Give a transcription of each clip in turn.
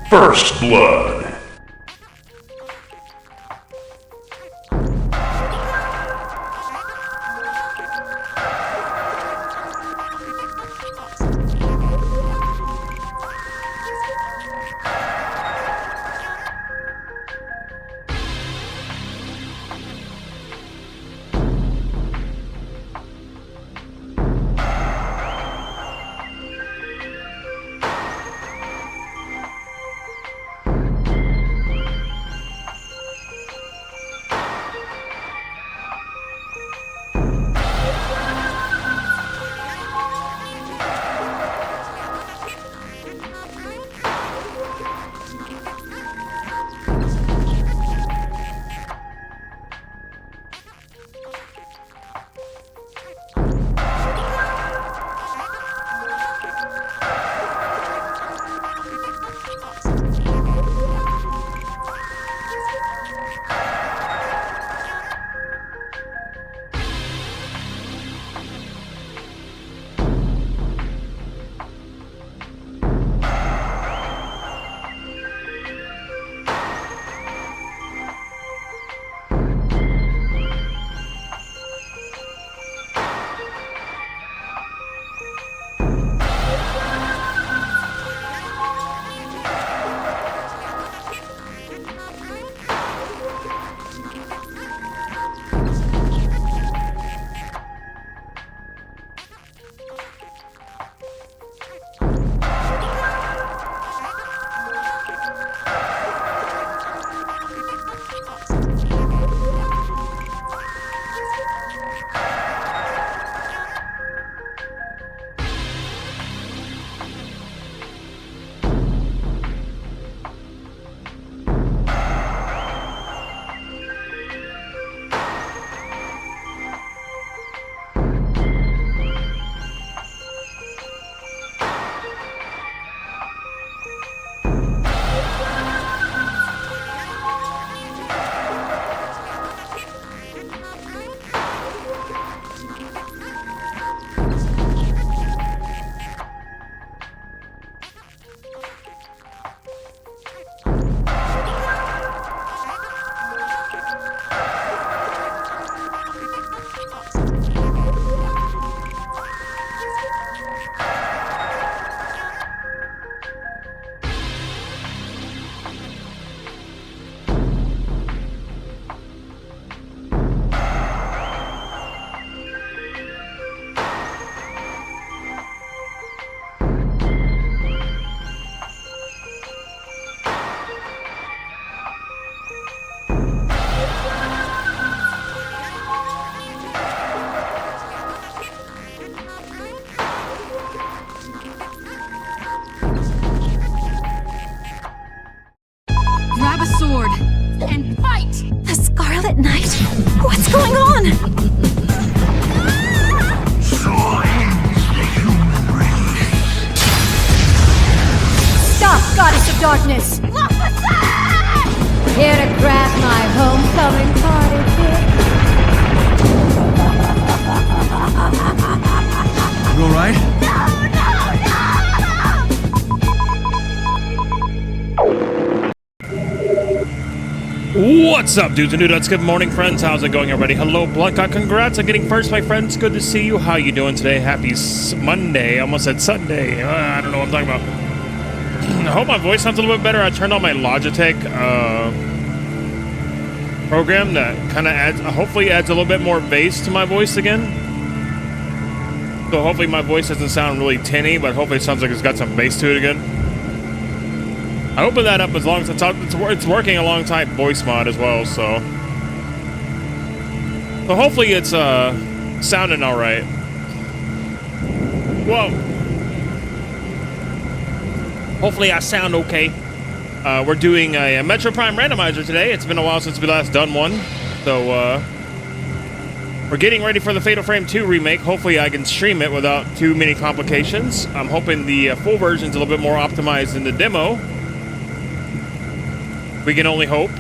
First Blood. What's going on? So ends the human race. Stop, Goddess of Darkness! Here to grab my homecoming party pick. You alright? What's up, dudes and dudettes? Good morning, friends. How's it going, everybody? Hello, Blanca. Congrats on getting first, my friends. Good to see you. How you doing today? Happy Monday. I almost said Sunday. I don't know what I'm talking about. I hope my voice sounds a little bit better. I turned on my Logitech program that kind of adds, hopefully adds a little bit more bass to my voice again. So hopefully my voice doesn't sound really tinny, but hopefully it sounds like it's got some bass to it again. I opened that up as long as it's working alongside voice mod as well, so hopefully it's sounding all right. Whoa. Hopefully I sound okay. We're doing a Metroid Prime Randomizer today. It's been a while since we last done one. So, we're getting ready for the Fatal Frame 2 remake. Hopefully I can stream it without too many complications. I'm hoping the full version's a little bit more optimized than the demo. We can only hope.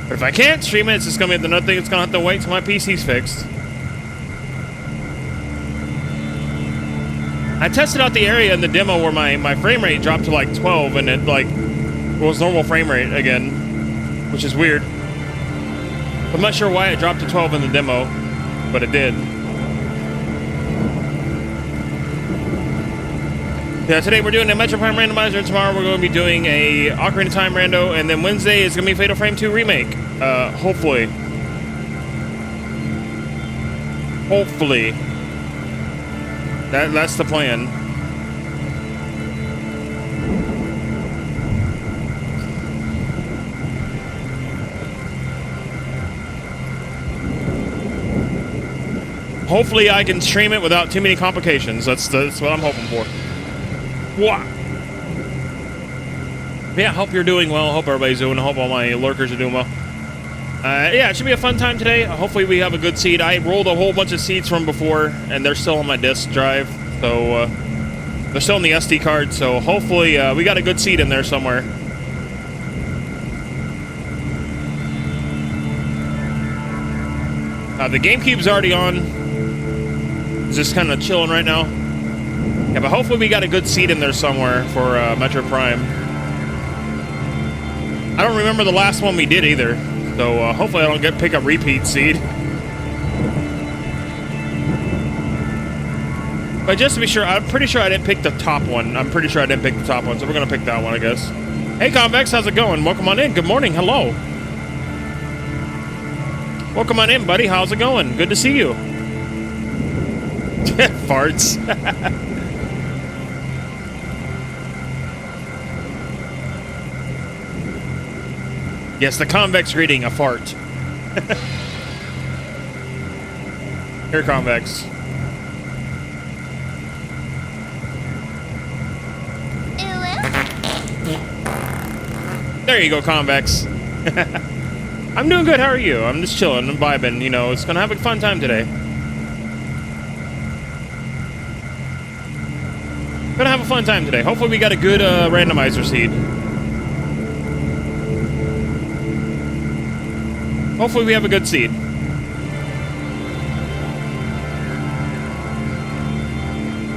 But if I can't stream it, it's just going to be another thing. It's going to have to wait till my PC's fixed. I tested out the area in the demo where my frame rate dropped to like 12 and it like was normal frame rate again, which is weird. I'm not sure why it dropped to 12 in the demo, but it did. Yeah, today we're doing a Metroid Prime Randomizer, and tomorrow we're going to be doing a Ocarina of Time Rando, and then Wednesday is going to be Fatal Frame 2 Remake. Hopefully. Hopefully. That's the plan. Hopefully I can stream it without too many complications. That's what I'm hoping for. What? Yeah, hope you're doing well. Hope everybody's doing well. Hope all my lurkers are doing well. Yeah, it should be a fun time today. Hopefully we have a good seed. I rolled a whole bunch of seeds from before, and they're still on my disk drive. So, they're still on the SD card. So hopefully we got a good seed in there somewhere. The GameCube's already on. It's just kind of chilling right now. Yeah, but hopefully we got a good seed in there somewhere for Metroid Prime. I don't remember the last one we did either. So hopefully I don't pick up repeat seed. But just to be sure, I'm pretty sure I didn't pick the top one. I'm pretty sure I didn't pick the top one, so we're going to pick that one, I guess. Hey, Convex, how's it going? Welcome on in. Good morning. Hello. Welcome on in, buddy. How's it going? Good to see you. Farts. Yes, the Convex greeting, a fart. Here, Convex. There you go, Convex. I'm doing good. How are you? I'm just chilling and vibing. You know, it's gonna have a fun time today. Gonna have a fun time today. Hopefully we got a good randomizer seed. Hopefully we have a good seed.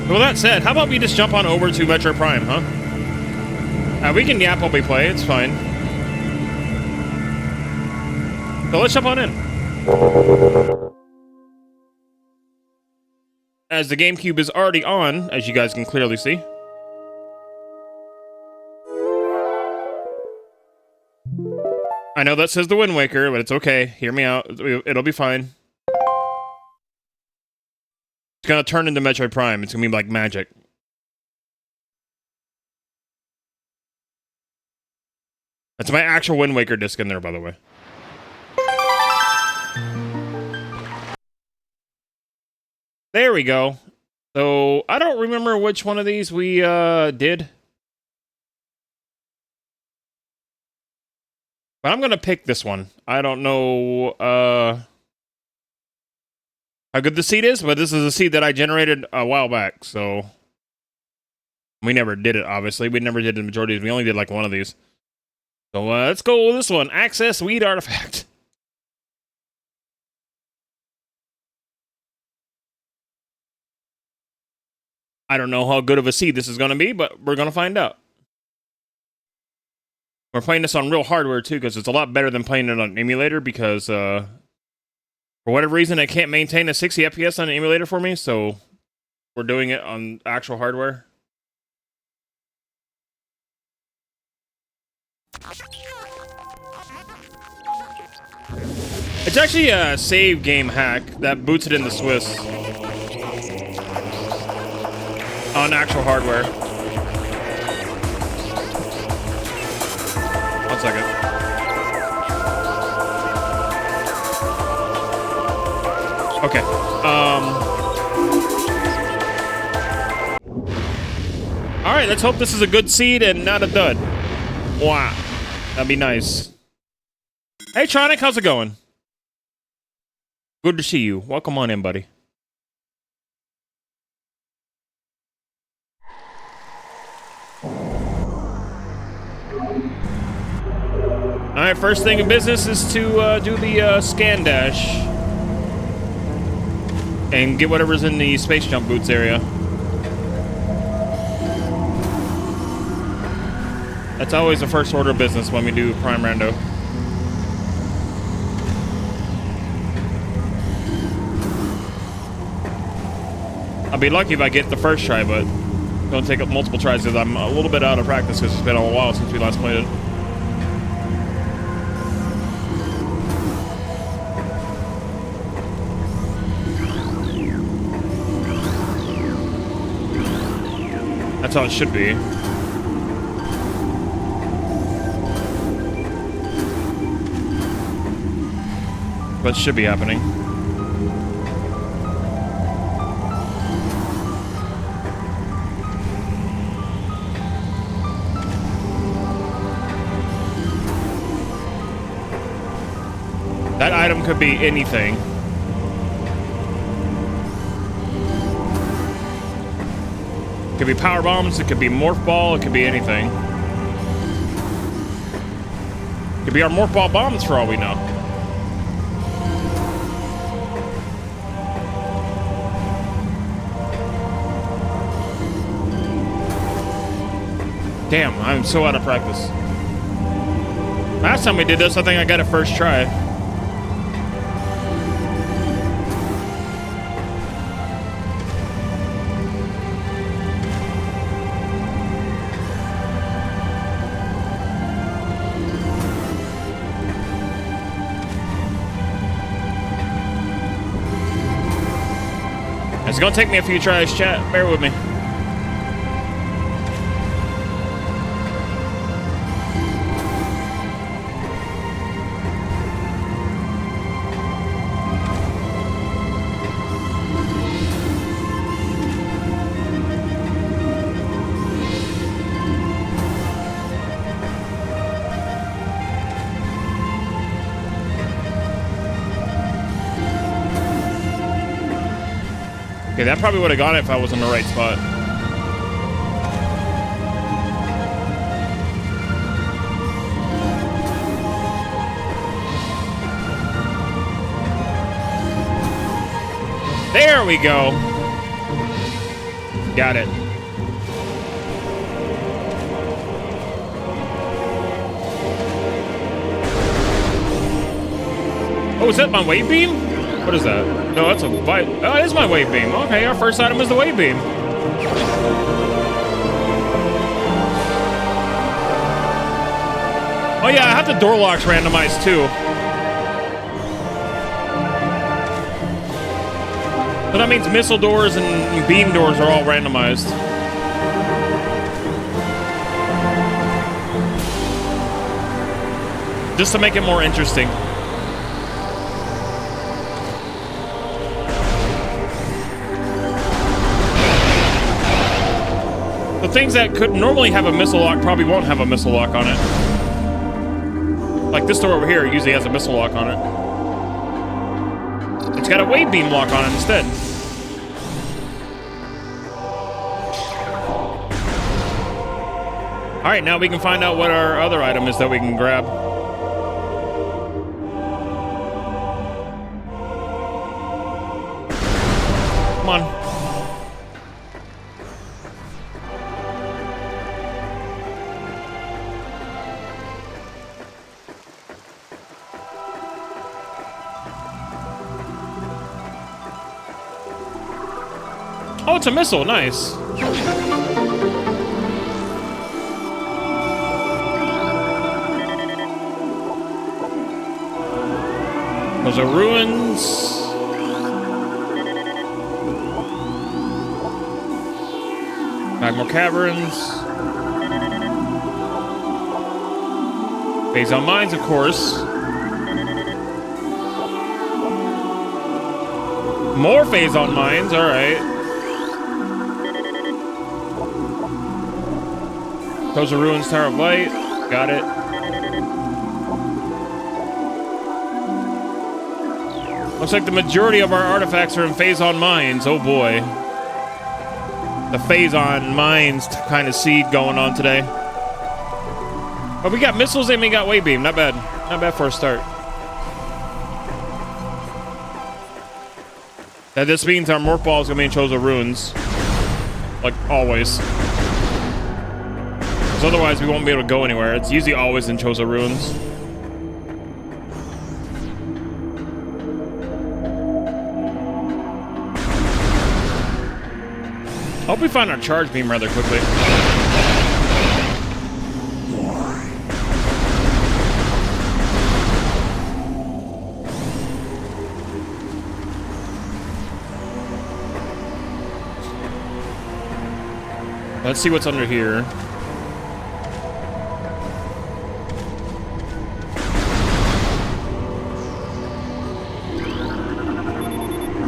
Well, that said, how about we just jump on over to Metroid Prime, huh? We can yap while we play. It's fine. So let's jump on in. As the GameCube is already on, as you guys can clearly see. I know that says the Wind Waker, but it's okay. Hear me out. It'll be fine. It's gonna turn into Metroid Prime. It's gonna be like magic. That's my actual Wind Waker disc in there, by the way. There we go. So, I don't remember which one of these we did. But I'm going to pick this one. I don't know how good the seed is, but this is a seed that I generated a while back, so... We never did it, obviously. We never did the majority of these. We only did like one of these. So, let's go with this one. Access Weed Artifact. I don't know how good of a seed this is going to be, but we're going to find out. We're playing this on real hardware, too, because it's a lot better than playing it on an emulator, because, for whatever reason, it can't maintain a 60 FPS on an emulator for me, so we're doing it on actual hardware. It's actually a save game hack that boots it into Swiss. On actual hardware. 1 second. Okay. Alright, let's hope this is a good seed and not a dud. Wow. That'd be nice. Hey, Tronic, how's it going? Good to see you. Welcome on in, buddy. Alright, first thing in business is to do the scan dash. And get whatever's in the space jump boots area. That's always the first order of business when we do Prime Rando. I'll be lucky if I get the first try, but it's gonna take up multiple tries because I'm a little bit out of practice because it's been a while since we last played it. That's how it should be. But it should be happening. That item could be anything. It could be power bombs, it could be morph ball, it could be anything. It could be our morph ball bombs for all we know. Damn, I'm so out of practice. Last time we did this, I think I got it first try. It's gonna take me a few tries, chat. Bear with me. Okay, that probably would have gone it if I was in the right spot. There we go. Got it. Oh, is that my wave beam? What is that? No, that's a bite. Oh, it is my wave beam. Okay, our first item is the wave beam. Oh yeah, I have the door locks randomized too. So that means missile doors and beam doors are all randomized. Just to make it more interesting. The things that could normally have a missile lock probably won't have a missile lock on it. Like this door over here usually has a missile lock on it. It's got a wave beam lock on it instead. Alright, now we can find out what our other item is that we can grab. Come on. Oh, it's a missile. Nice. Those are ruins. Magma caverns. Phase on mines, of course. More phase on mines, alright. Those are ruins, Tower of Light. Got it. Looks like the majority of our artifacts are in phase on mines. Oh boy. The phase on mines kind of seed going on today. But we got missiles and we got wave beam. Not bad. Not bad for a start. That this means our morph ball is going to be in Chozo Ruins. Like always. Because otherwise we won't be able to go anywhere. It's usually always in Chozo Ruins. I hope we find our charge beam rather quickly. Let's see what's under here.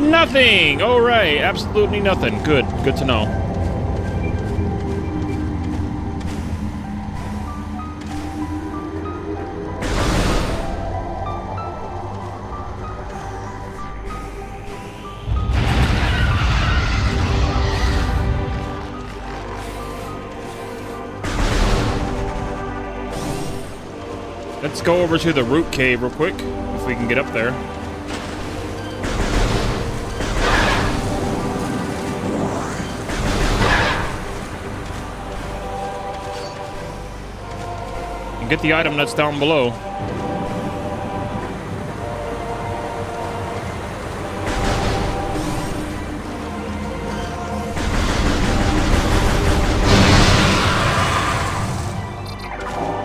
Nothing! All right, absolutely nothing. Good, good to know. Let's go over to the root cave real quick, if we can get up there. And get the item that's down below.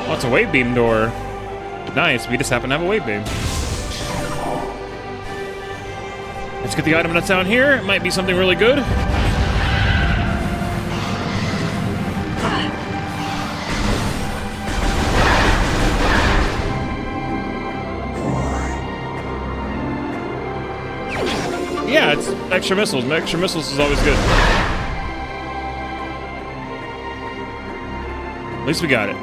Oh, it's a wave beam door. Nice, we just happen to have a wave beam. Let's get the item that's down here. It might be something really good. Yeah, it's extra missiles. Extra missiles is always good. At least we got it.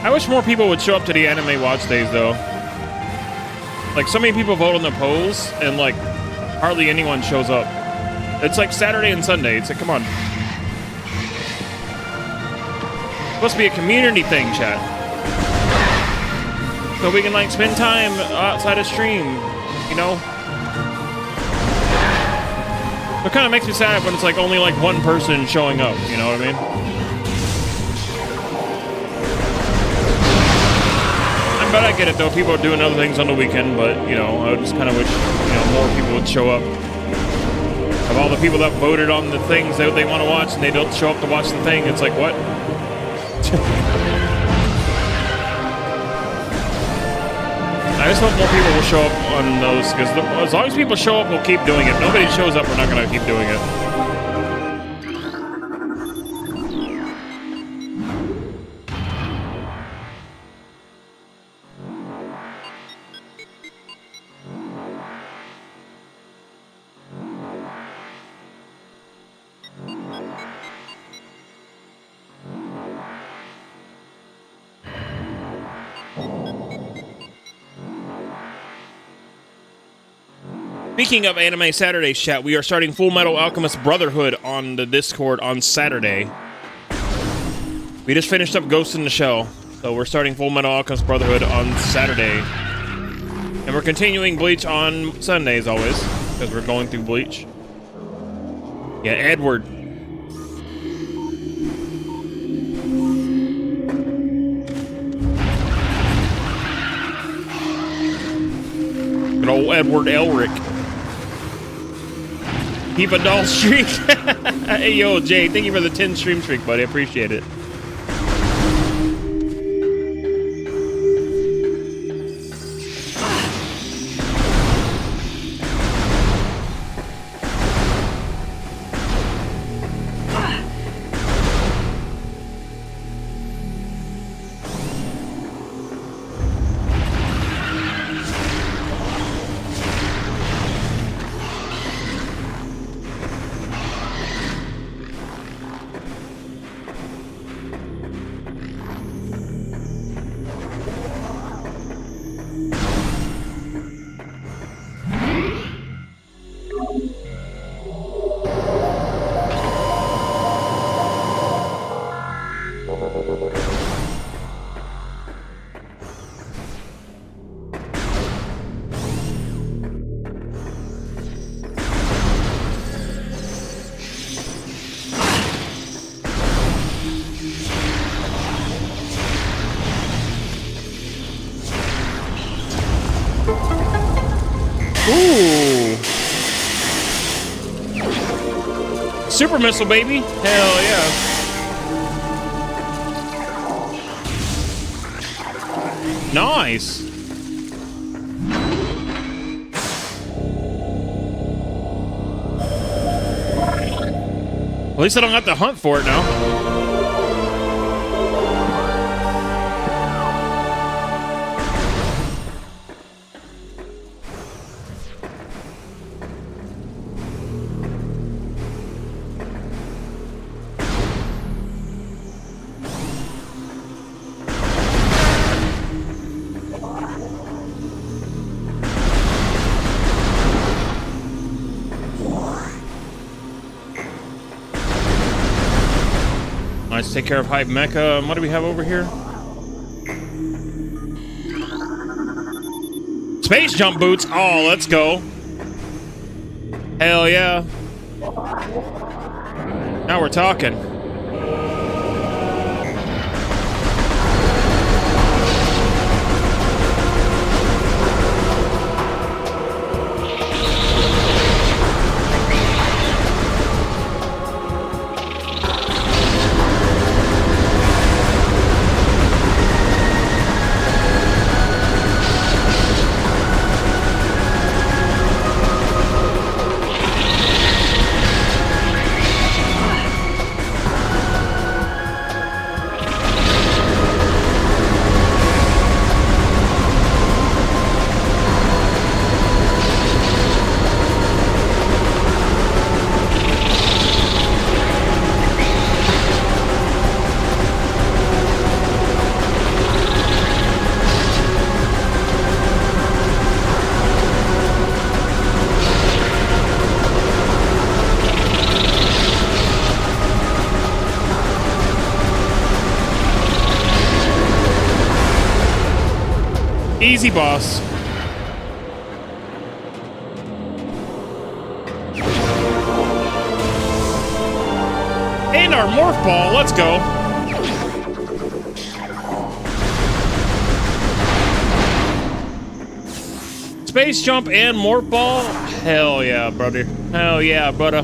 I wish more people would show up to the anime watch days, though. Like, so many people vote on the polls, and, like, hardly anyone shows up. It's like Saturday and Sunday. It's like, come on. It's supposed to be a community thing, chat. So we can, like, spend time outside of stream, you know? It kind of makes me sad when it's, like, only, like, one person showing up, you know what I mean? But I get it, though. People are doing other things on the weekend, but, you know, I just kind of wish, you know, more people would show up. Of all the people that voted on the things that they want to watch and they don't show up to watch the thing, it's like, what? I just hope more people will show up on those, because as long as people show up, we'll keep doing it. If nobody shows up, we're not going to keep doing it. Speaking of Anime Saturdays, chat, we are starting Full Metal Alchemist Brotherhood on the Discord on Saturday. We just finished up Ghost in the Shell, so we're starting Full Metal Alchemist Brotherhood on Saturday. And we're continuing Bleach on Sundays always, because we're going through Bleach. Yeah, Edward. Good old Edward Elric. Keep a dull streak. Hey, yo, Jay, thank you for the 10 stream streak, buddy. I appreciate it. Ooh. Super missile, baby. Hell yeah. Nice. At least I don't have to hunt for it now. Let's take care of Hype Mecha. What do we have over here? Space jump boots. Oh, let's go. Hell yeah. Now we're talking. Easy, boss. And our morph ball. Let's go. Space jump and morph ball. Hell yeah, brother. Hell yeah, brother.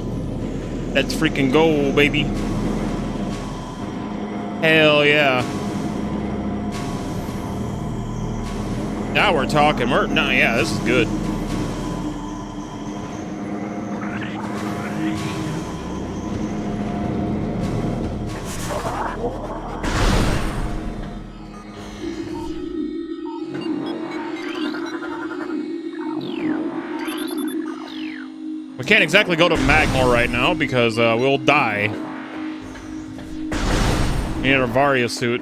Let's freaking go, baby. Hell yeah. Now we're talking. No, yeah, this is good. We can't exactly go to Magmore right now because we'll die. We need our Varia suit.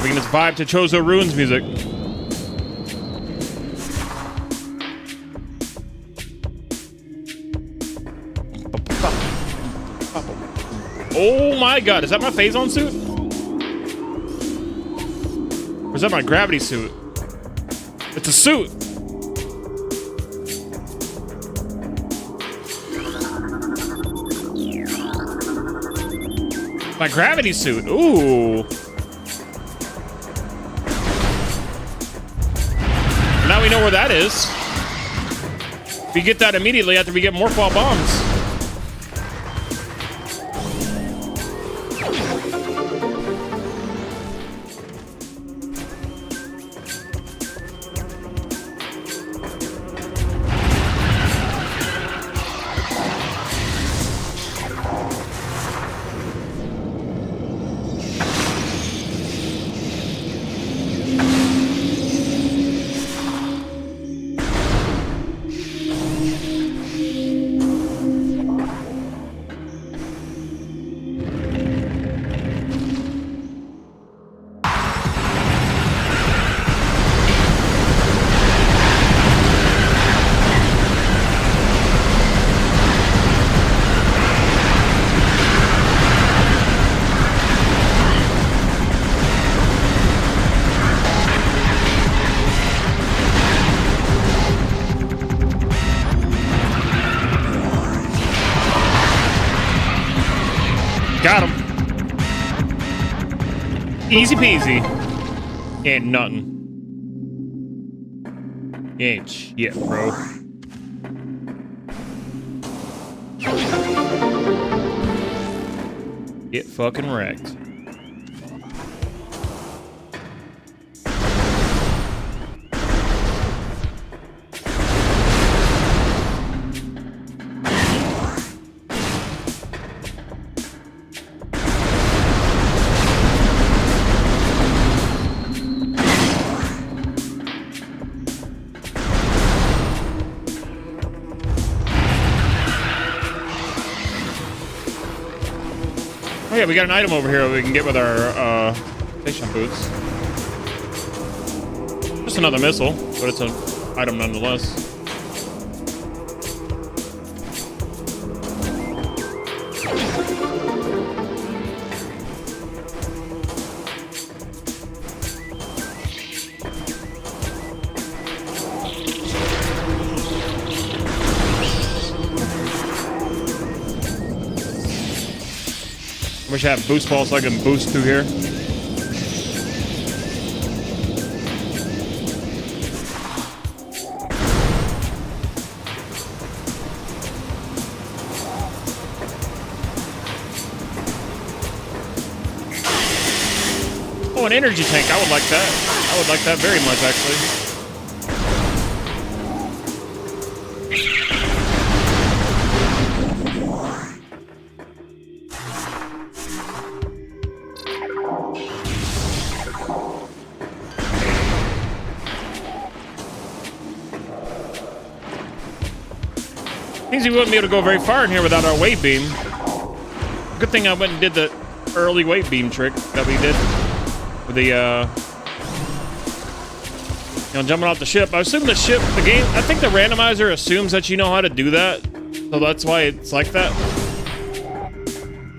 We can just vibe to Chozo Ruins music. Oh my god, is that my Phazon suit? Or is that my gravity suit? It's a suit! My gravity suit. Ooh. Now we know where that is. We get that immediately after we get morph ball bombs. Got him. Easy peasy. Ain't nothing. Ain't shit, bro. Get fucking wrecked. Oh yeah, we got an item over here that we can get with our station boots. Just another missile, but it's an item nonetheless. Wish I had boost balls so I can boost through here. Oh, an energy tank. I would like that. I would like that very much, actually. Means we wouldn't be able to go very far in here without our wave beam. Good thing I went and did the early wave beam trick that we did with the, jumping off the ship. I assume the ship, the game, I think the randomizer assumes that you know how to do that. So that's why it's like that.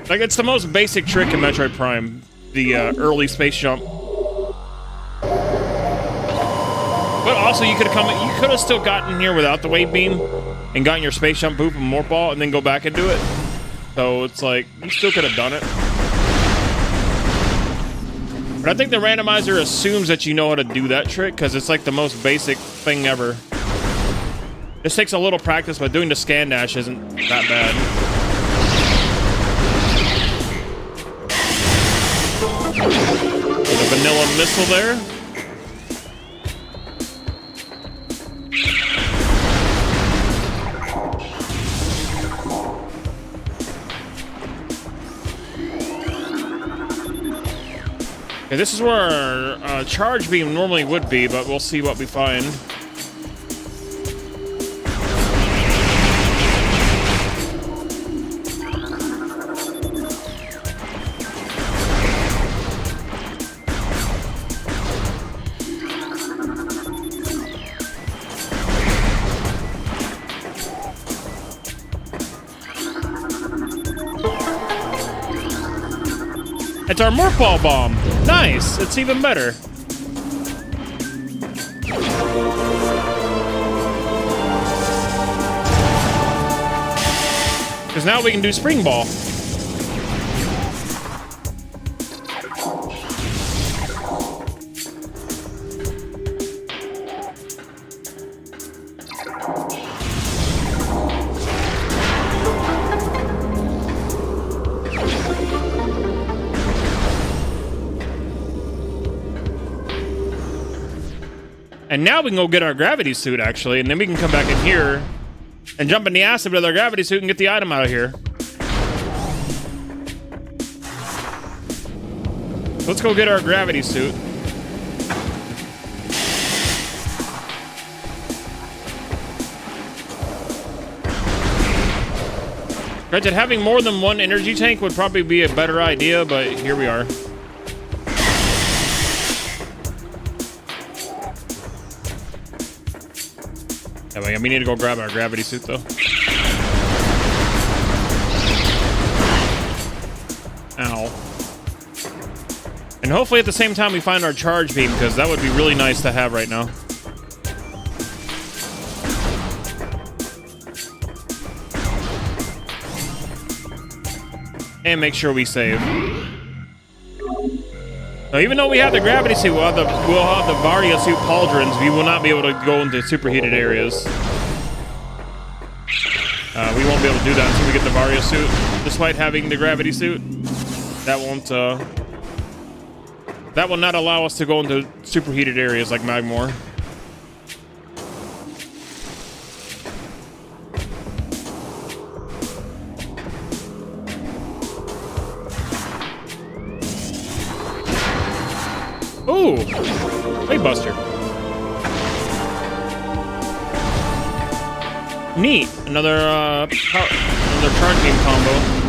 Like, it's the most basic trick in Metroid Prime, the early space jump. But also, you could have still gotten here without the wave beam and gotten your space jump boop and morph ball and then go back and do it. So it's like, you still could have done it. But I think the randomizer assumes that you know how to do that trick because it's like the most basic thing ever. This takes a little practice, but doing the scan dash isn't that bad. The vanilla missile there. Okay, this is where our charge beam normally would be, but we'll see what we find. It's our morph ball bomb. Nice. It's even better. Because now we can do spring ball. And now we can go get our gravity suit, actually, and then we can come back in here and jump in the acid with our gravity suit and get the item out of here. Let's go get our gravity suit. Granted, having more than one energy tank would probably be a better idea, but here we are. Yeah, we need to go grab our gravity suit, though. Ow. And hopefully at the same time we find our charge beam, because that would be really nice to have right now. And make sure we save. Now, even though we have the gravity suit, we'll have the Varia suit pauldrons, we will not be able to go into superheated areas. We won't be able to do that until we get the Varia suit. Despite having the gravity suit, that will not allow us to go into superheated areas like Magmore. Ooh, Blade Buster. Neat. Another charge beam combo.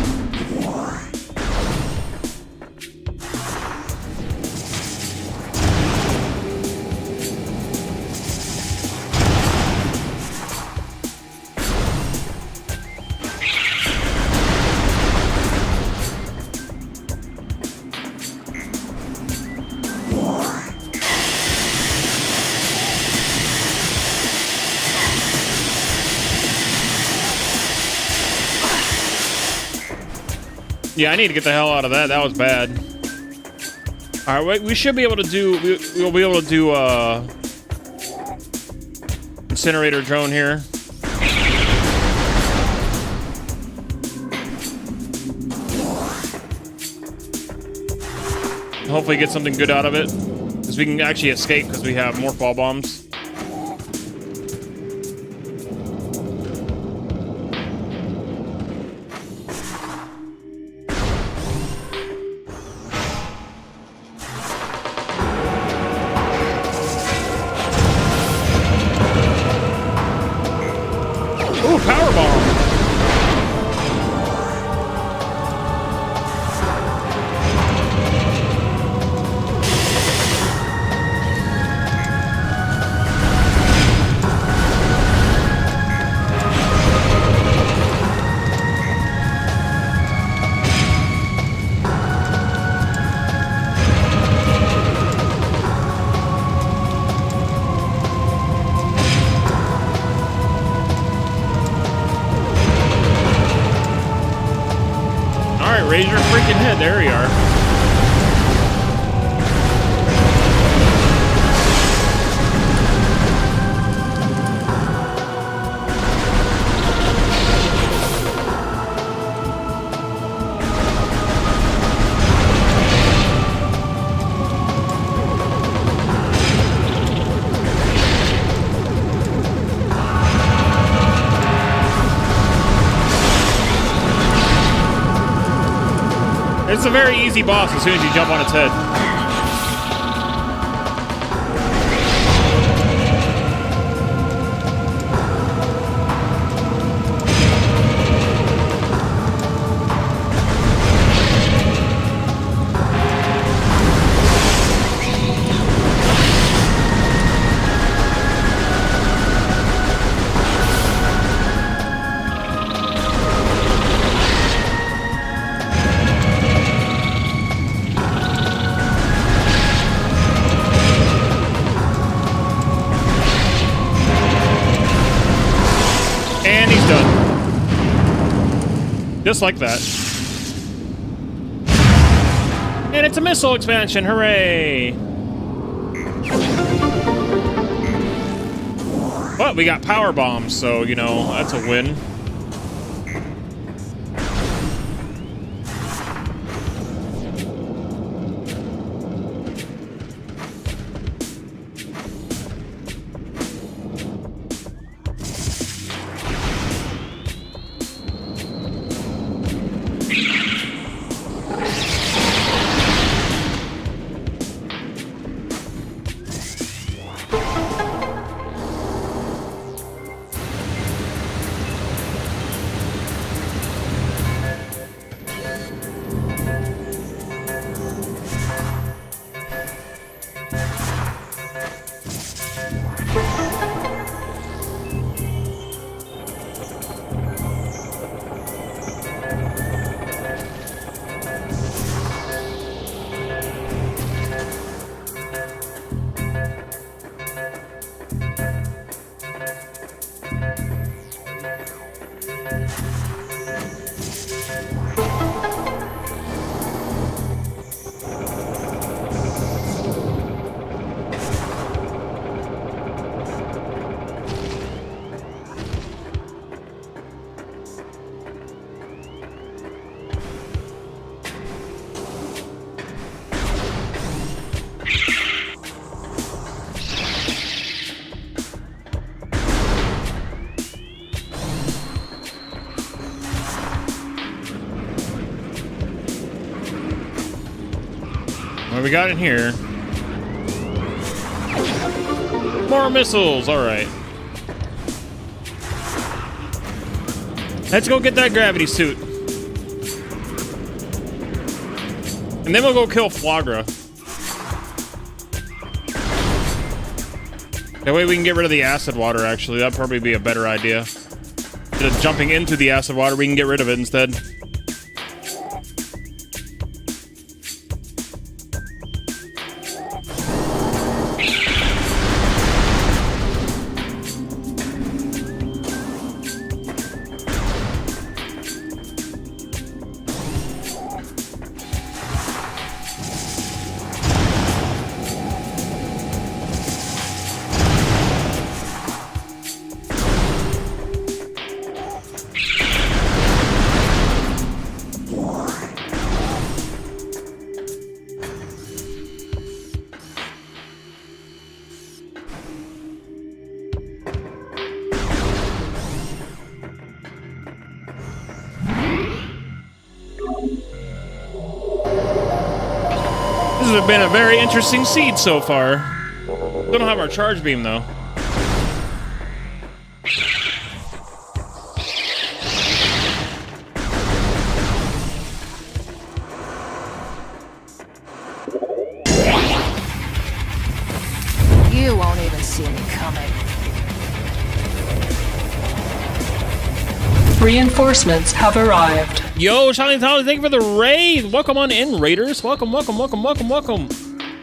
Yeah, I need to get the hell out of that. That was bad. All right, we should be able to do. We'll be able to do incinerator drone here. Hopefully, get something good out of it, because we can actually escape because we have more fall bombs. Ooh, power bomb. Raise your freaking head. There you are. It's a very easy boss as soon as you jump on its head. And he's done. Just like that. And it's a missile expansion, hooray! But we got power bombs, so, you know, that's a win. we got in here? More missiles. All right. Let's go get that gravity suit. And then we'll go kill Flagra. That way we can get rid of the acid water, actually. That'd probably be a better idea. Instead of jumping into the acid water, we can get rid of it instead. This has been a very interesting seed so far. We don't have our charge beam, though. You won't even see me coming. Reinforcements have arrived. Yo, Shiny Tally, thank you for the raid. Welcome on in, Raiders. Welcome, welcome, welcome, welcome, welcome.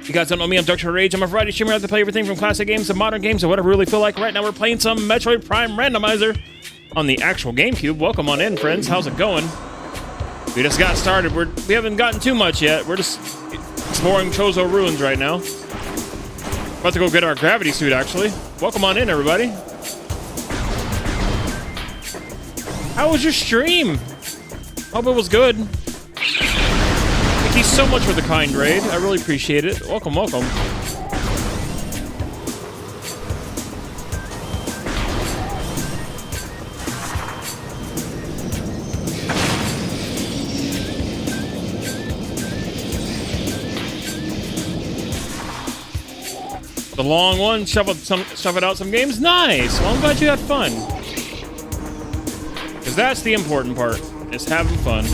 You guys don't know me, I'm DarkShadowRage. I'm a variety streamer. I have to play everything from classic games to modern games to whatever we really feel like. Right now, we're playing some Metroid Prime Randomizer on the actual GameCube. Welcome on in, friends. How's it going? We just got started. We haven't gotten too much yet. We're just exploring Chozo Ruins right now. About to go get our gravity suit, actually. Welcome on in, everybody. How was your stream? Hope it was good. Thank you so much for the kind raid. I really appreciate it. Welcome, welcome. The long one, shove it out some games. Nice. Well, I'm glad you had fun. Because that's the important part, is having fun.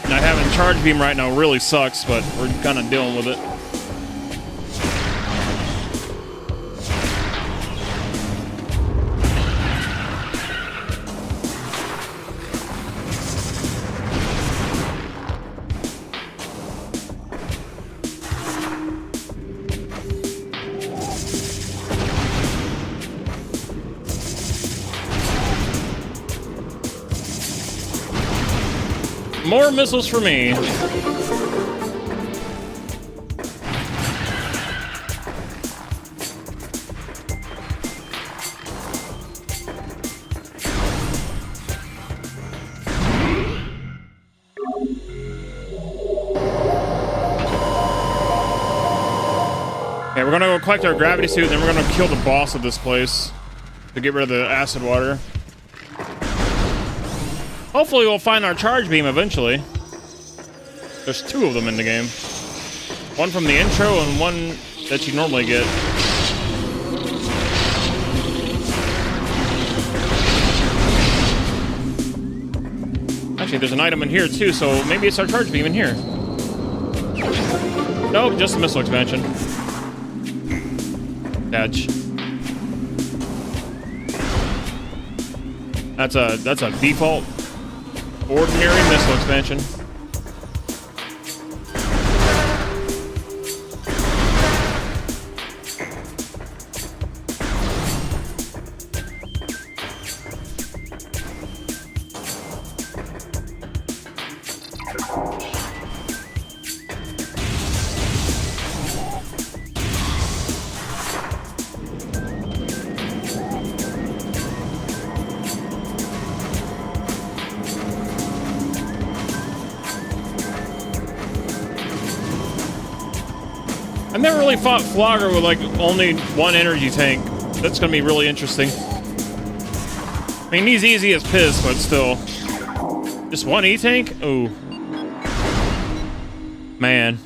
Not having charge beam right now really sucks, but we're kind of dealing with it. More missiles for me. Okay, we're gonna go collect our gravity suit, and then we're gonna kill the boss of this place to get rid of the acid water. Hopefully we'll find our charge beam eventually. There's two of them in the game. One from the intro and one that you normally get. Actually, there's an item in here too, so maybe it's our charge beam in here. Nope, just a missile expansion. Catch. That's a default ordinary missile expansion. I've never really fought Flogger with like only one energy tank. That's gonna be really interesting. I mean, he's easy as piss, but still. Just one E-tank? Ooh. Man.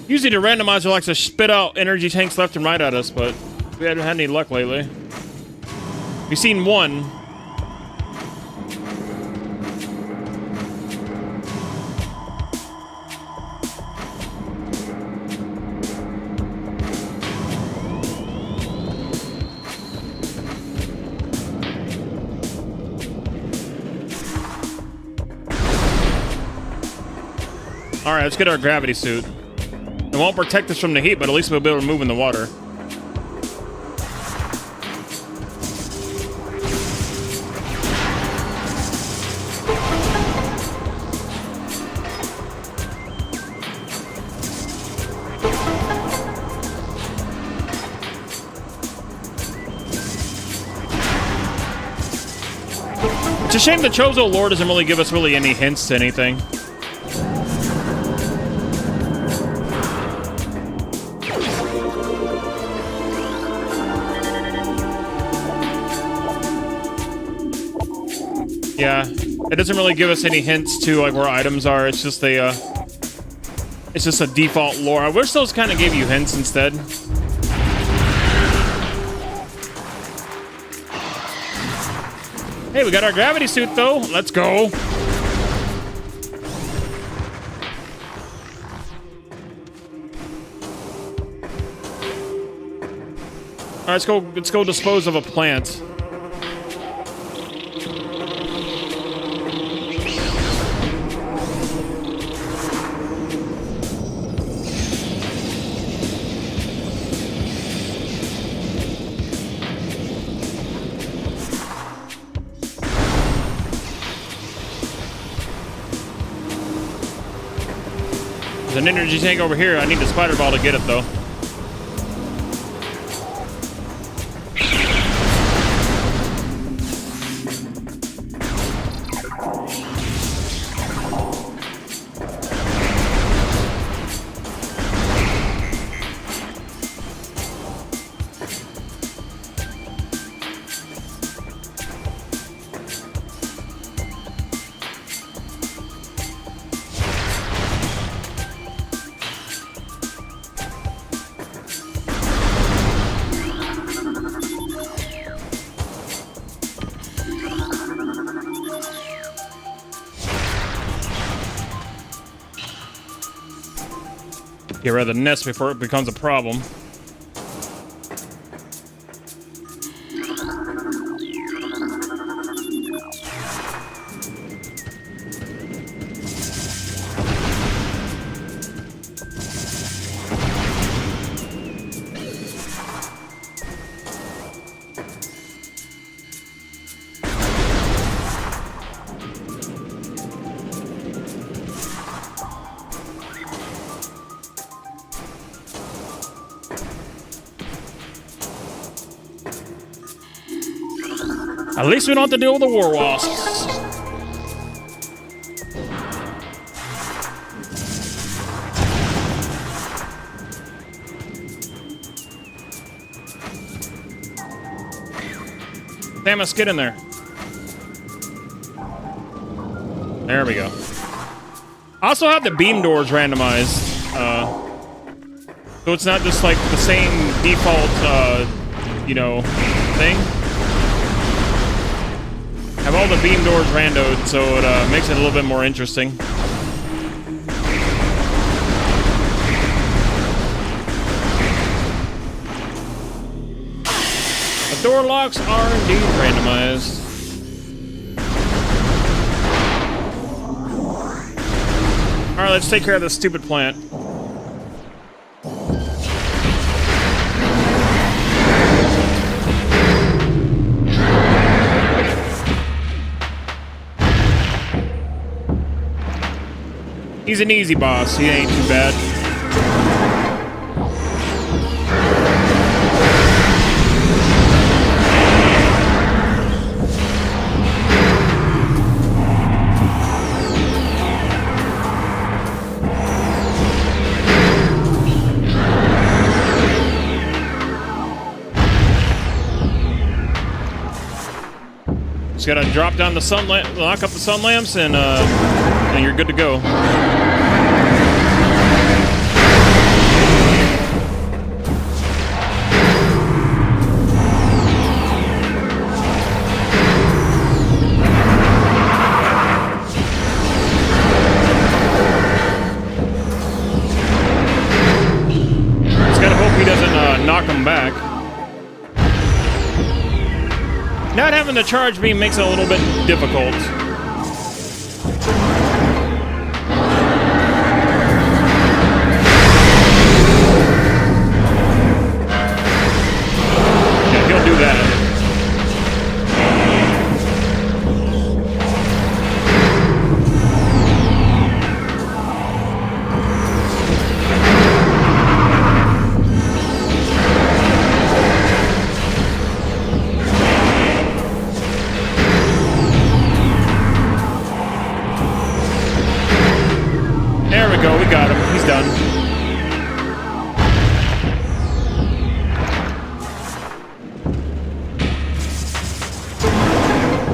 Usually the randomizer likes to spit out energy tanks left and right at us, but we haven't had any luck lately. We've seen one. Alright, let's get our gravity suit. It won't protect us from the heat, but at least we'll be able to move in the water. It's a shame the Chozo lore doesn't really give us any hints to anything. Yeah, it doesn't really give us any hints to like where items are. It's just a default lore. I wish those kind of gave you hints instead. Hey, we got our gravity suit though. Let's go. All right, let's go dispose of a plant. There's an energy tank over here. I need the spider ball to get it though. Get rid of the nest before it becomes a problem. At least we don't have to deal with the war wasps. Damn, let's get in there. There we go. I also have the beam doors randomized. So it's not just like the same default, you know, thing. Have all the beam doors randoed, so it makes it a little bit more interesting. The door locks are indeed randomized. Alright, let's take care of this stupid plant. He's an easy boss. He ain't too bad. Just gotta drop down the sun lamp, lock up the sun lamps, and you're good to go. Just gotta hope he doesn't knock him back. Not having the charge beam makes it a little bit difficult. Yeah, he'll do that. There we go, we got him. He's done.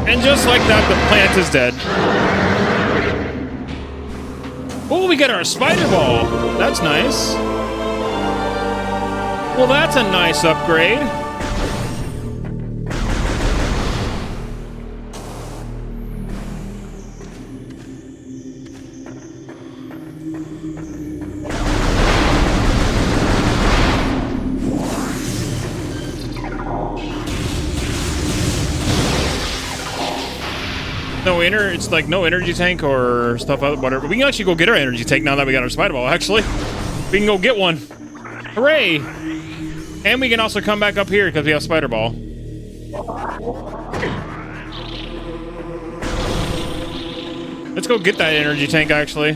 And just like that, the plant is dead. Oh, we get our spider ball. That's nice. Well, that's a nice upgrade. It's like no energy tank or stuff, whatever. We can actually go get our energy tank now that we got our spider ball, actually. We can go get one. Hooray! And we can also come back up here because we have spider ball. Let's go get that energy tank, actually.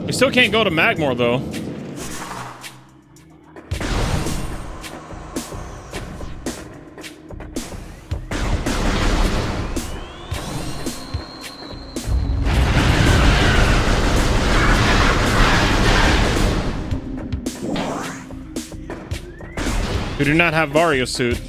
We still can't go to Magmore, though. We do not have Vario's suit.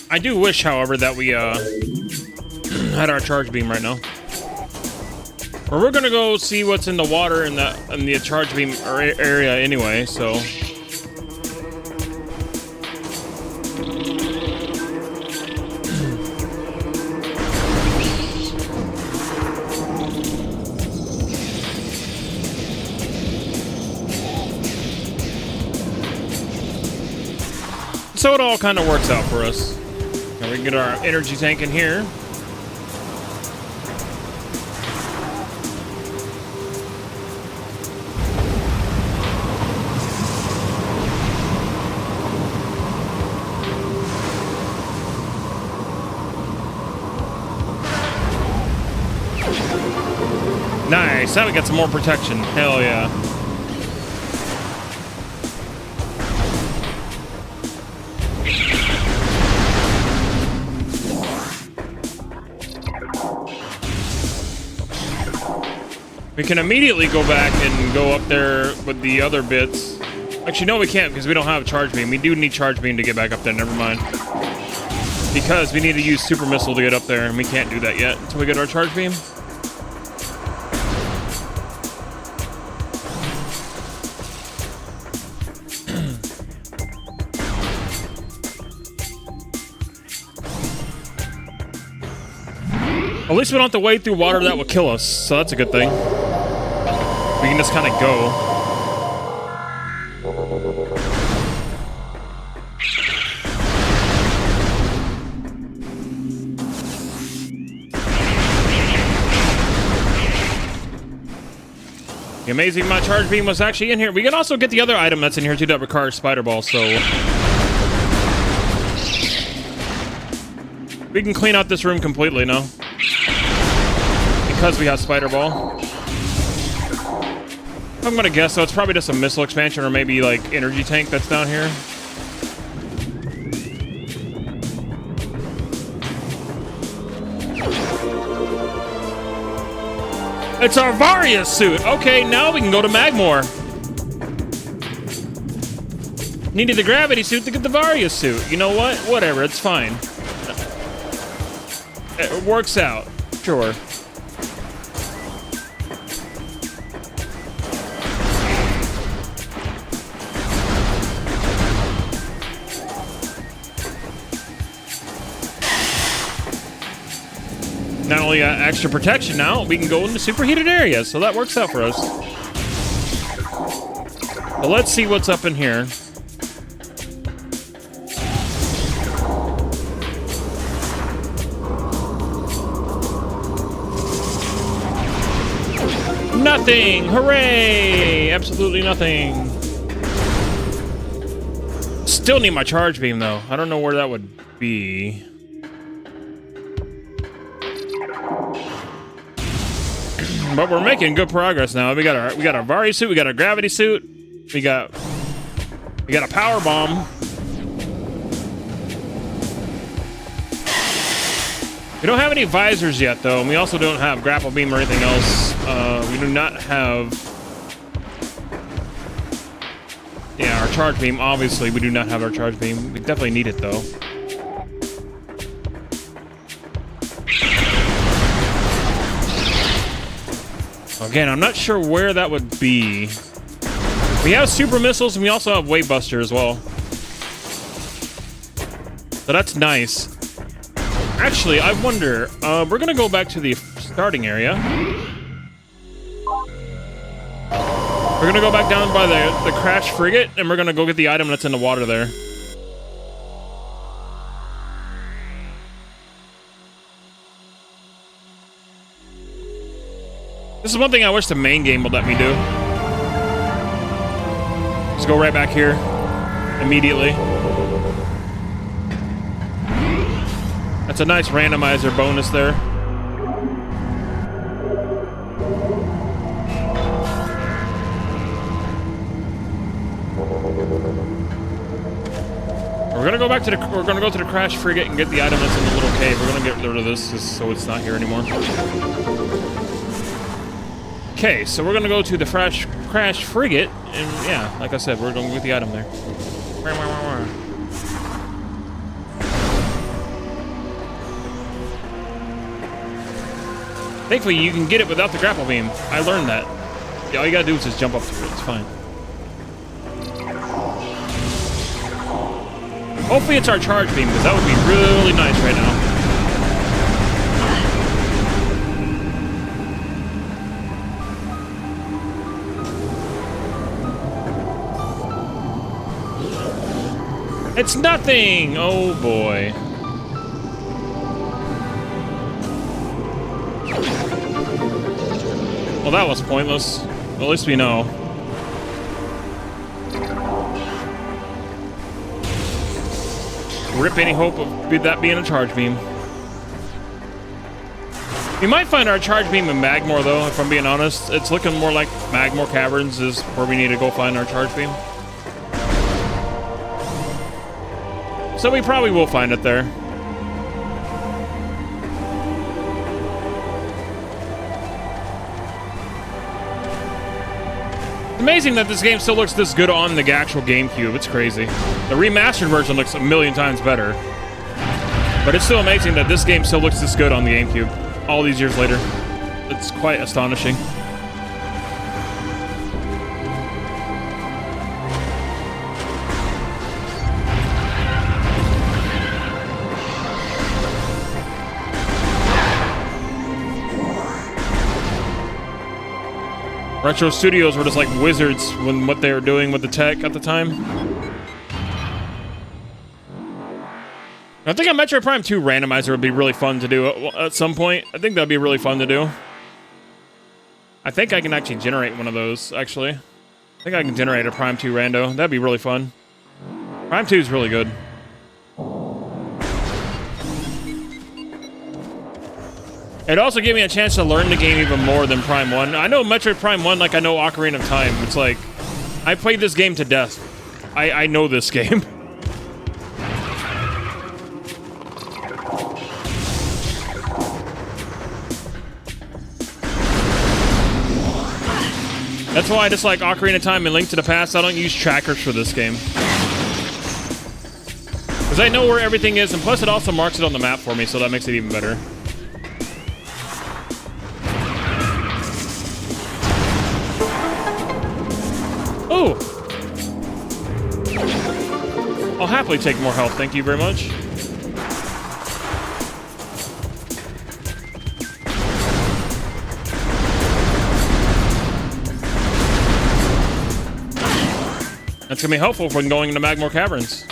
I do wish, however, that we had our charge beam right now. Or we're gonna go see what's in the water in the charge beam area anyway. So it all kind of works out for us. Now we can get our energy tank in here. Nice, now we got some more protection. Hell yeah. We can immediately go back and go up there with the other bits. Actually, no, we can't because we don't have a charge beam. We do need charge beam to get back up there. Never mind. Because we need to use super missile to get up there, and we can't do that yet until we get our charge beam. At least we don't have to wade through water that will kill us, so that's a good thing. We can just kind of go. The amazing my charge beam was actually in here. We can also get the other item that's in here too that requires spider ball, so we can clean out this room completely now. Because we have spider ball. I'm gonna guess, so it's probably just a missile expansion or maybe like energy tank that's down here. It's our Varia suit. Okay, now we can go to Magmore. Needed the gravity suit to get the Varia suit. You know what? Whatever, it's fine. It works out. Sure. Not only extra protection now, we can go into superheated areas, so that works out for us. But let's see what's up in here. Nothing! Hooray! Absolutely nothing. Still need my charge beam, though. I don't know where that would be. But we're making good progress now. We got our Vari suit, we got our gravity suit, we got a power bomb. We don't have any visors yet though, and we also don't have grapple beam or anything else. We do not have our charge beam. Obviously, we do not have our charge beam. We definitely need it though. Again, I'm not sure where that would be. We have super missiles and we also have wave buster as well. So that's nice. Actually, I wonder, we're gonna go back to the starting area. We're gonna go back down by the crash frigate and we're gonna go get the item that's in the water there. This is one thing I wish the main game would let me do. Just go right back here immediately. That's a nice randomizer bonus there. We're gonna go back to we're gonna go to the crash frigate and get the item that's in the little cave. We're gonna get rid of this just so it's not here anymore. Okay, so we're gonna go to the crash frigate, and yeah, like I said, we're gonna get the item there. Thankfully, you can get it without the grapple beam. I learned that. Yeah, all you gotta do is just jump up to it. It's fine. Hopefully, it's our charge beam, because that would be really nice right now. It's nothing! Oh boy. Well, that was pointless. At least we know. Rip any hope of that being a charge beam. We might find our charge beam in Magmore, though, if I'm being honest. It's looking more like Magmore Caverns is where we need to go find our charge beam. So we probably will find it there. It's amazing that this game still looks this good on the actual GameCube. It's crazy. The remastered version looks a million times better. But it's still amazing that this game still looks this good on the GameCube all these years later. It's quite astonishing. Retro Studios were just like wizards when what they were doing with the tech at the time. I think a Metroid Prime 2 randomizer would be really fun to do at some point. I think that'd be really fun to do. I think I can actually generate one of those, actually. I think I can generate a Prime 2 rando. That'd be really fun. Prime 2 is really good. It also gave me a chance to learn the game even more than Prime 1. I know Metroid Prime 1 like I know Ocarina of Time. It's like, I played this game to death. I know this game. That's why I just like Ocarina of Time and Link to the Past. I don't use trackers for this game. Because I know where everything is, and plus it also marks it on the map for me, so that makes it even better. Oh! I'll happily take more health, thank you very much. That's gonna be helpful when going into Magmore Caverns.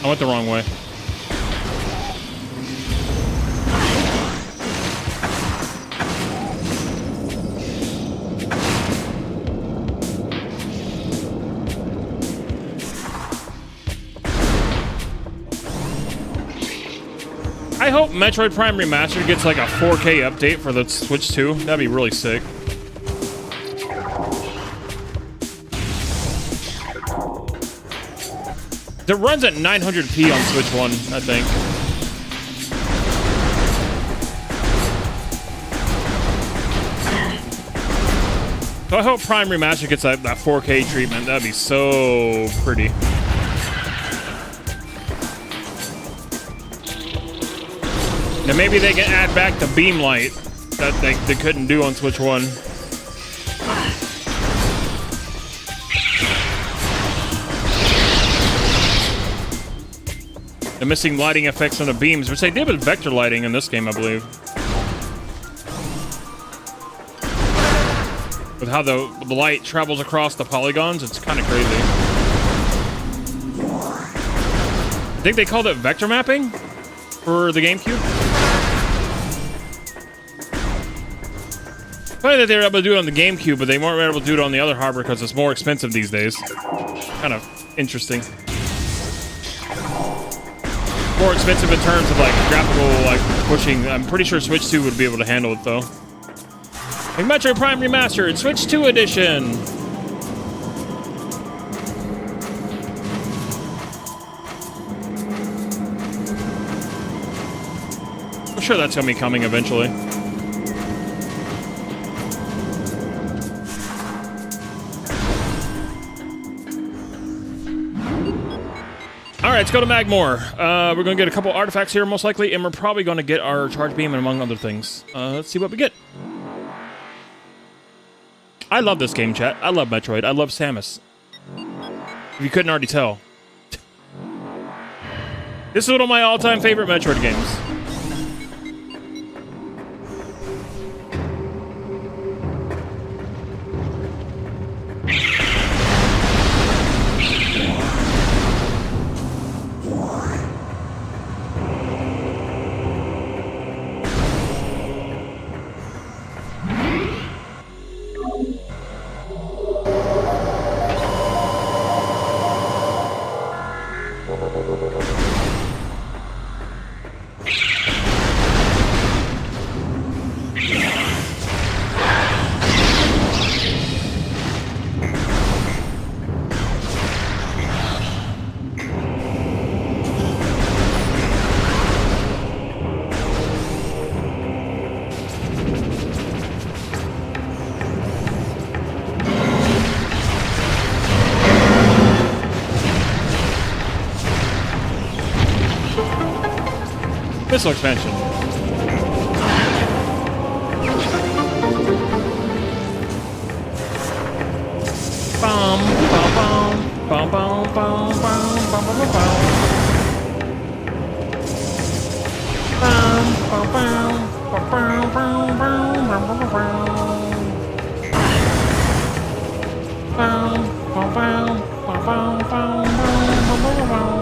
I went the wrong way. I hope Metroid Prime Remastered gets like a 4K update for the Switch 2. That'd be really sick. It runs at 900p on Switch 1, I think. So I hope Prime Remastered gets that 4K treatment. That'd be so pretty. And maybe they can add back the beam light that they couldn't do on Switch 1. The missing lighting effects on the beams, which they did with vector lighting in this game, I believe. With how the light travels across the polygons, it's kind of crazy. I think they called it vector mapping for the GameCube. Funny that they were able to do it on the GameCube, but they weren't able to do it on the other hardware because it's more expensive these days. Kind of interesting. More expensive in terms of like graphical like pushing. I'm pretty sure Switch 2 would be able to handle it though. Like Metroid Prime Remastered, Switch 2 edition. I'm sure that's gonna be coming eventually. All right, let's go to Magmore. We're going to get a couple artifacts here, most likely, and we're probably going to get our charge beam, and among other things. Let's see what we get. I love this game, chat. I love Metroid. I love Samus. If you couldn't already tell. This is one of my all-time favorite Metroid games. missile expansion. Bum, bum, bum, bum, bum, bum, bum, bum, bum, bum. Bum, bum, bum, bum, bum, bum, bum, bum, bum, bum. Bum, bum, bum, bum, bum, bum, bum, bum, bum.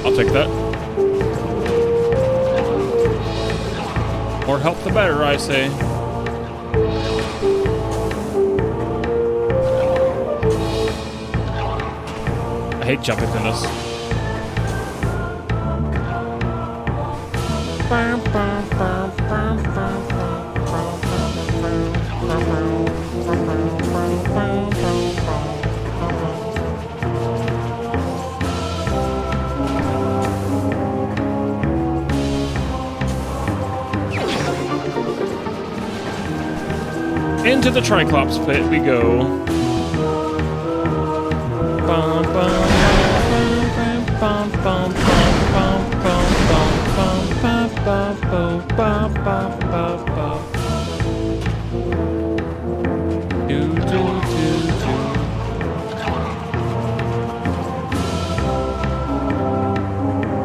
I'll take that. More help the better, I say. I hate jumping in this. Into the Triclops pit we go. Bum, bum, bum, bum, bum, bum, bum, bum, bum, bum, bum, bum, bum, bum. Do, do, do, do.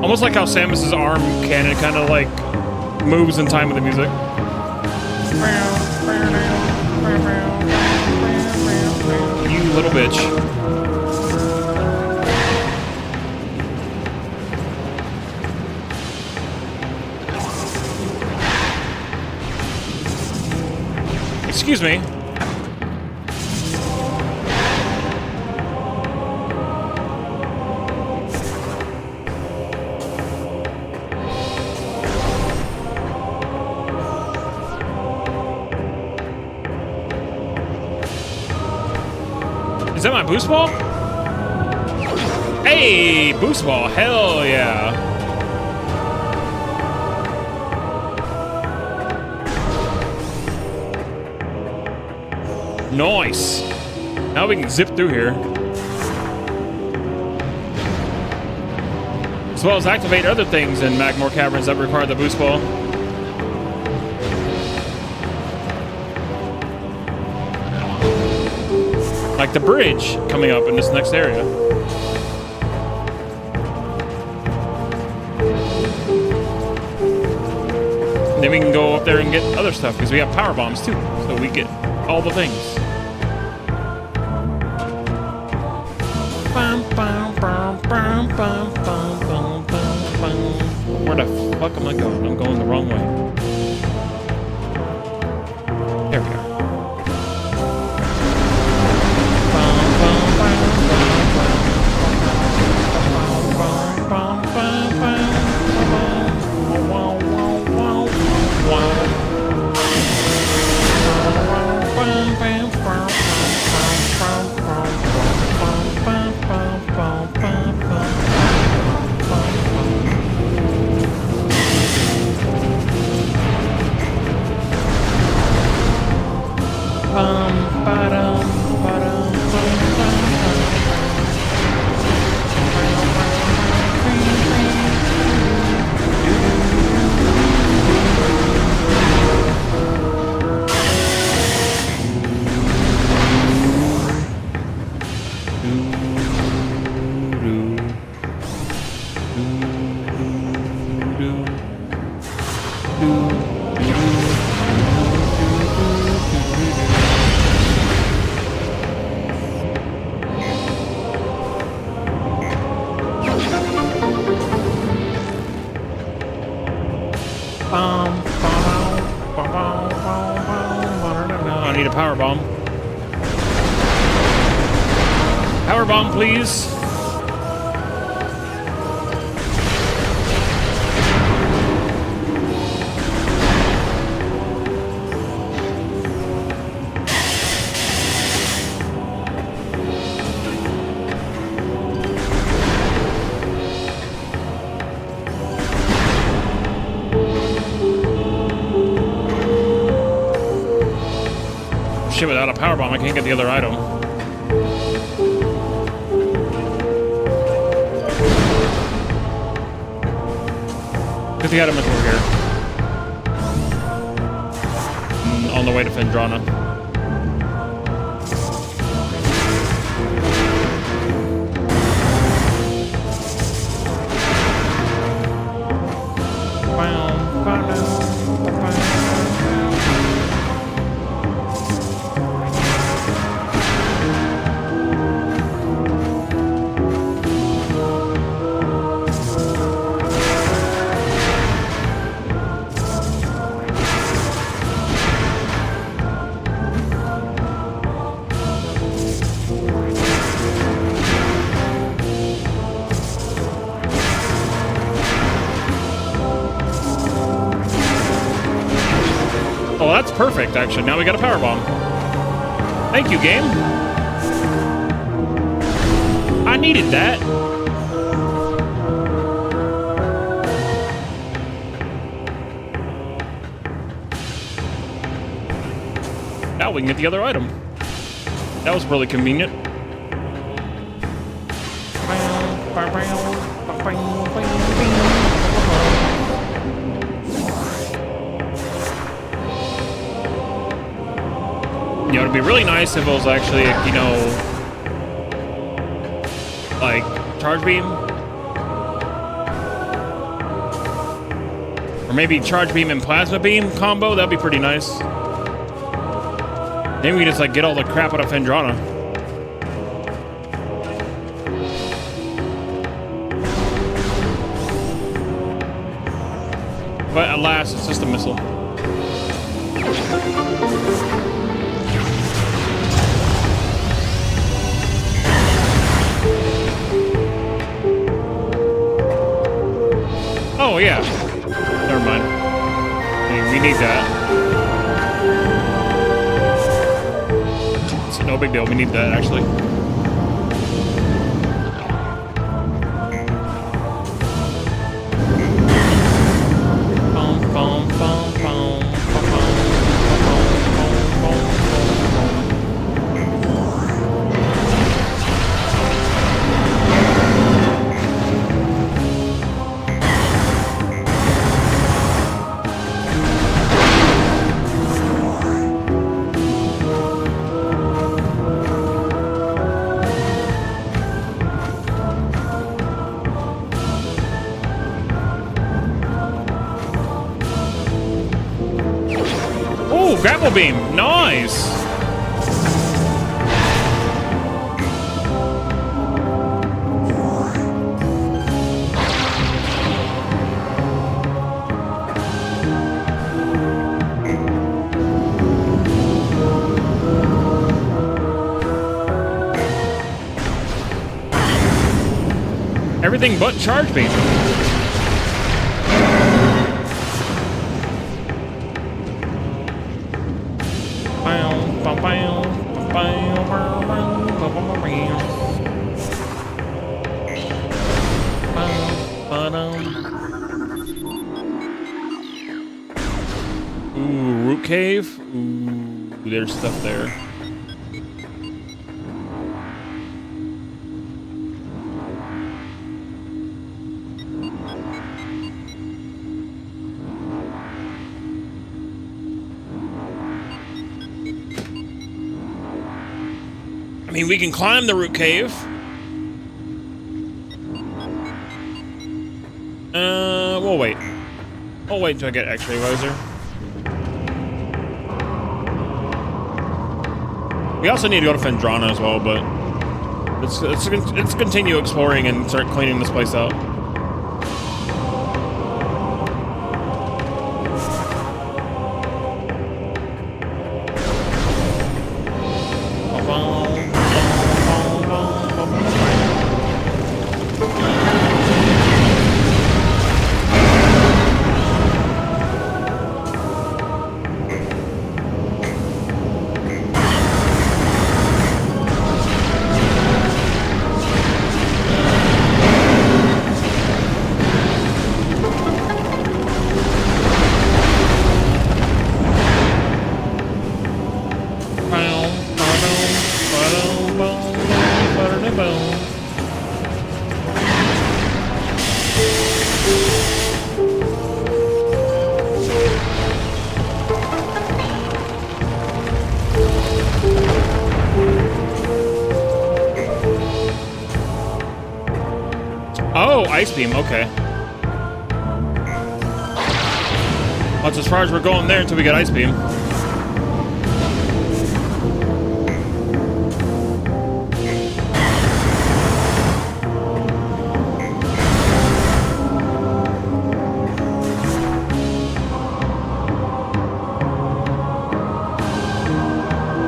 Almost like how Samus's arm cannon kind of like moves in time with the music. You little bitch. Excuse me. Is that my boost ball? Hey, boost ball. Hell yeah. Nice. Now we can zip through here. As well as activate other things in Magmore Caverns that require the boost ball. Like the bridge coming up in this next area. And then we can go up there and get other stuff because we have power bombs too. So we get all the things. Where the fuck am I going? I'm going the wrong way. There we are. I need a power bomb. Power bomb, please. shit, without a power bomb, I can't get the other item. Get the item is over here. On the way to Fendrana. Oh, that's perfect, actually. Now we got a power bomb. Thank you, game. I needed that. Now we can get the other item. That was really convenient. You know, it'd be really nice if it was actually, you know, like charge beam, or maybe charge beam and plasma beam combo. That'd be pretty nice. Maybe we can just like get all the crap out of Fendrana. But alas, it's just a missile. Oh, yeah. Never mind. Hey, we need that. It's no big deal. We need that, actually. Grapple beam, nice. Everything but charge beam. Ooh, root cave. Ooh, there's stuff there. I mean, we can climb the root cave. We'll wait. We'll wait until I get X-ray visor. We also need to go to Fendrana as well, but let's continue exploring and start cleaning this place out. Ice beam, okay. That's as far as we're going there until we get ice beam.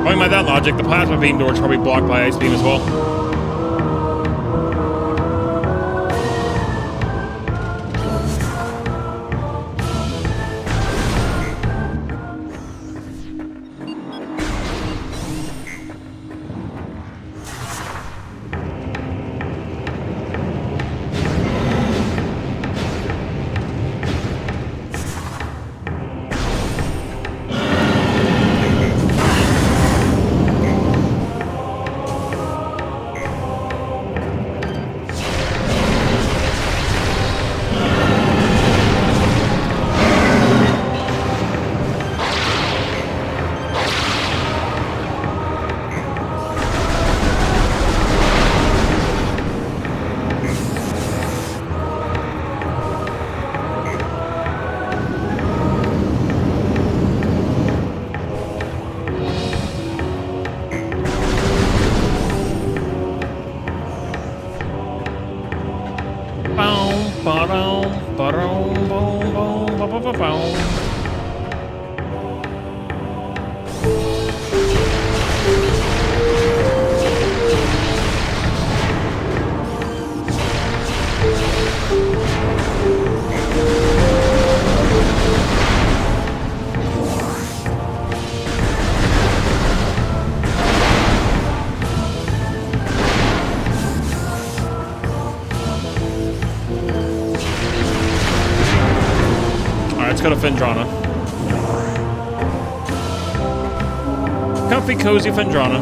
Going by that logic, the plasma beam door is probably blocked by ice beam as well. Let's go to Fendrana. Comfy, cozy Fendrana.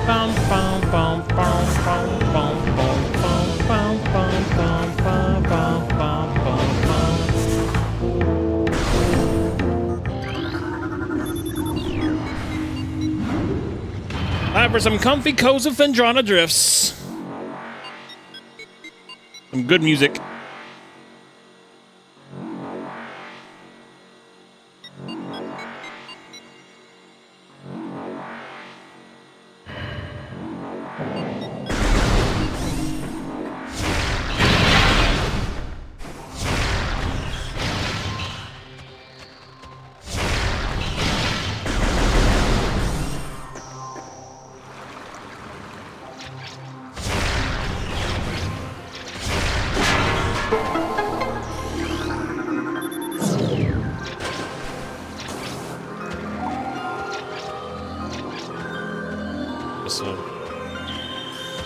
Bum, bum, bum, bum, bum, bum, bum, bum, bum, bum, bum, bum, bum, bum, bum. Time for some comfy, cozy Fendrana drifts. Some good music.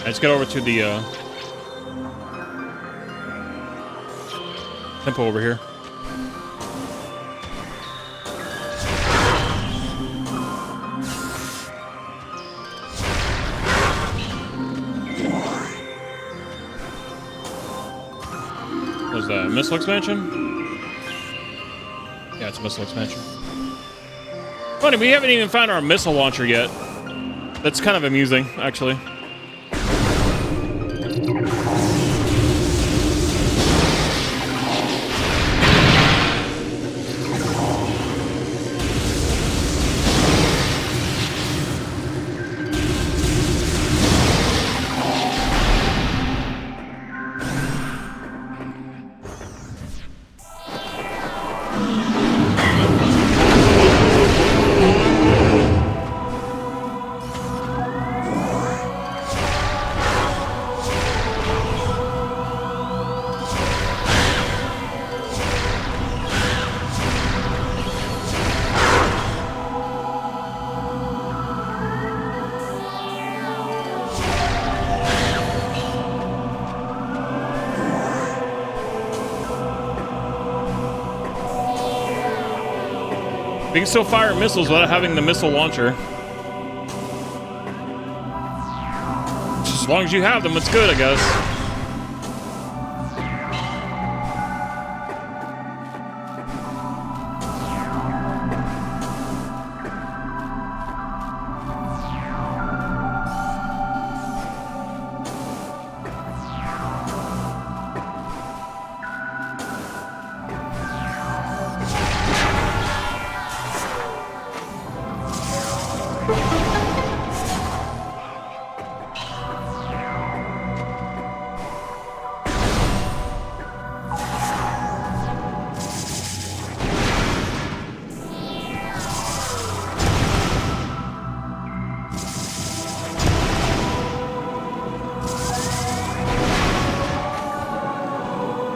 Let's get over to the temple over here. Was that a missile expansion? Yeah, it's a missile expansion. Funny, we haven't even found our missile launcher yet. That's kind of amusing, actually. We can still fire missiles without having the missile launcher. As long as you have them, it's good, I guess.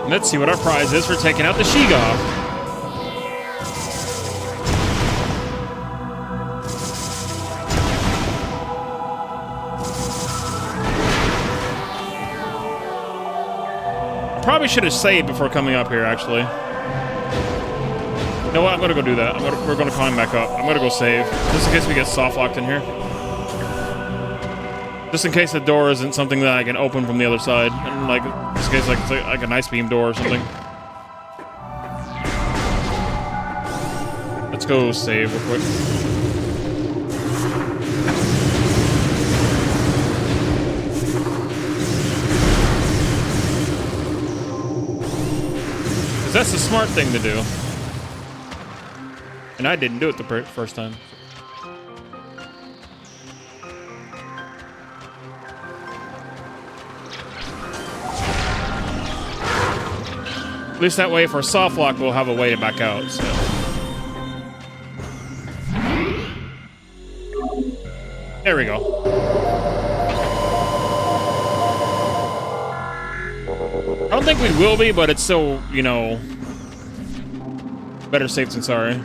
Let's see what our prize is for taking out the Sheegoth. Probably should have saved before coming up here, actually. You know what? I'm gonna go do that. We're gonna climb back up. I'm gonna go save, just in case we get soft locked in here. Just in case the door isn't something that I can open from the other side, and like, just in case like it's like an ice beam door or something. Let's go save real quick. That's the smart thing to do. And I didn't do it the first time. At least that way, for a soft lock, we'll have a way to back out. So. There we go. I don't think we will be, but it's still, you know, better safe than sorry.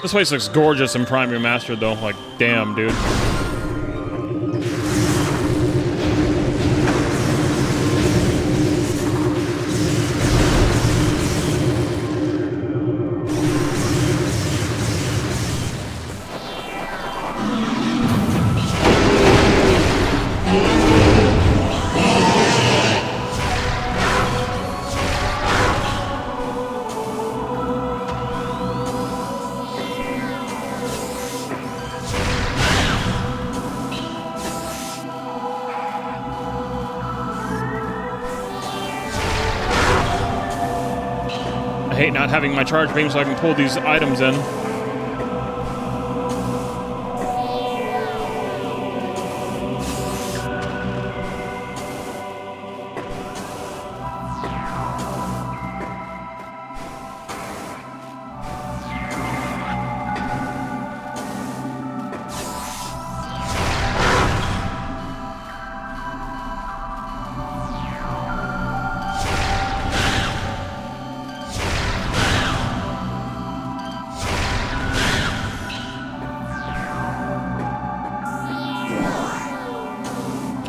This place looks gorgeous in Prime Remastered, though. Like, damn, dude. I hate not having my charge beam so I can pull these items in.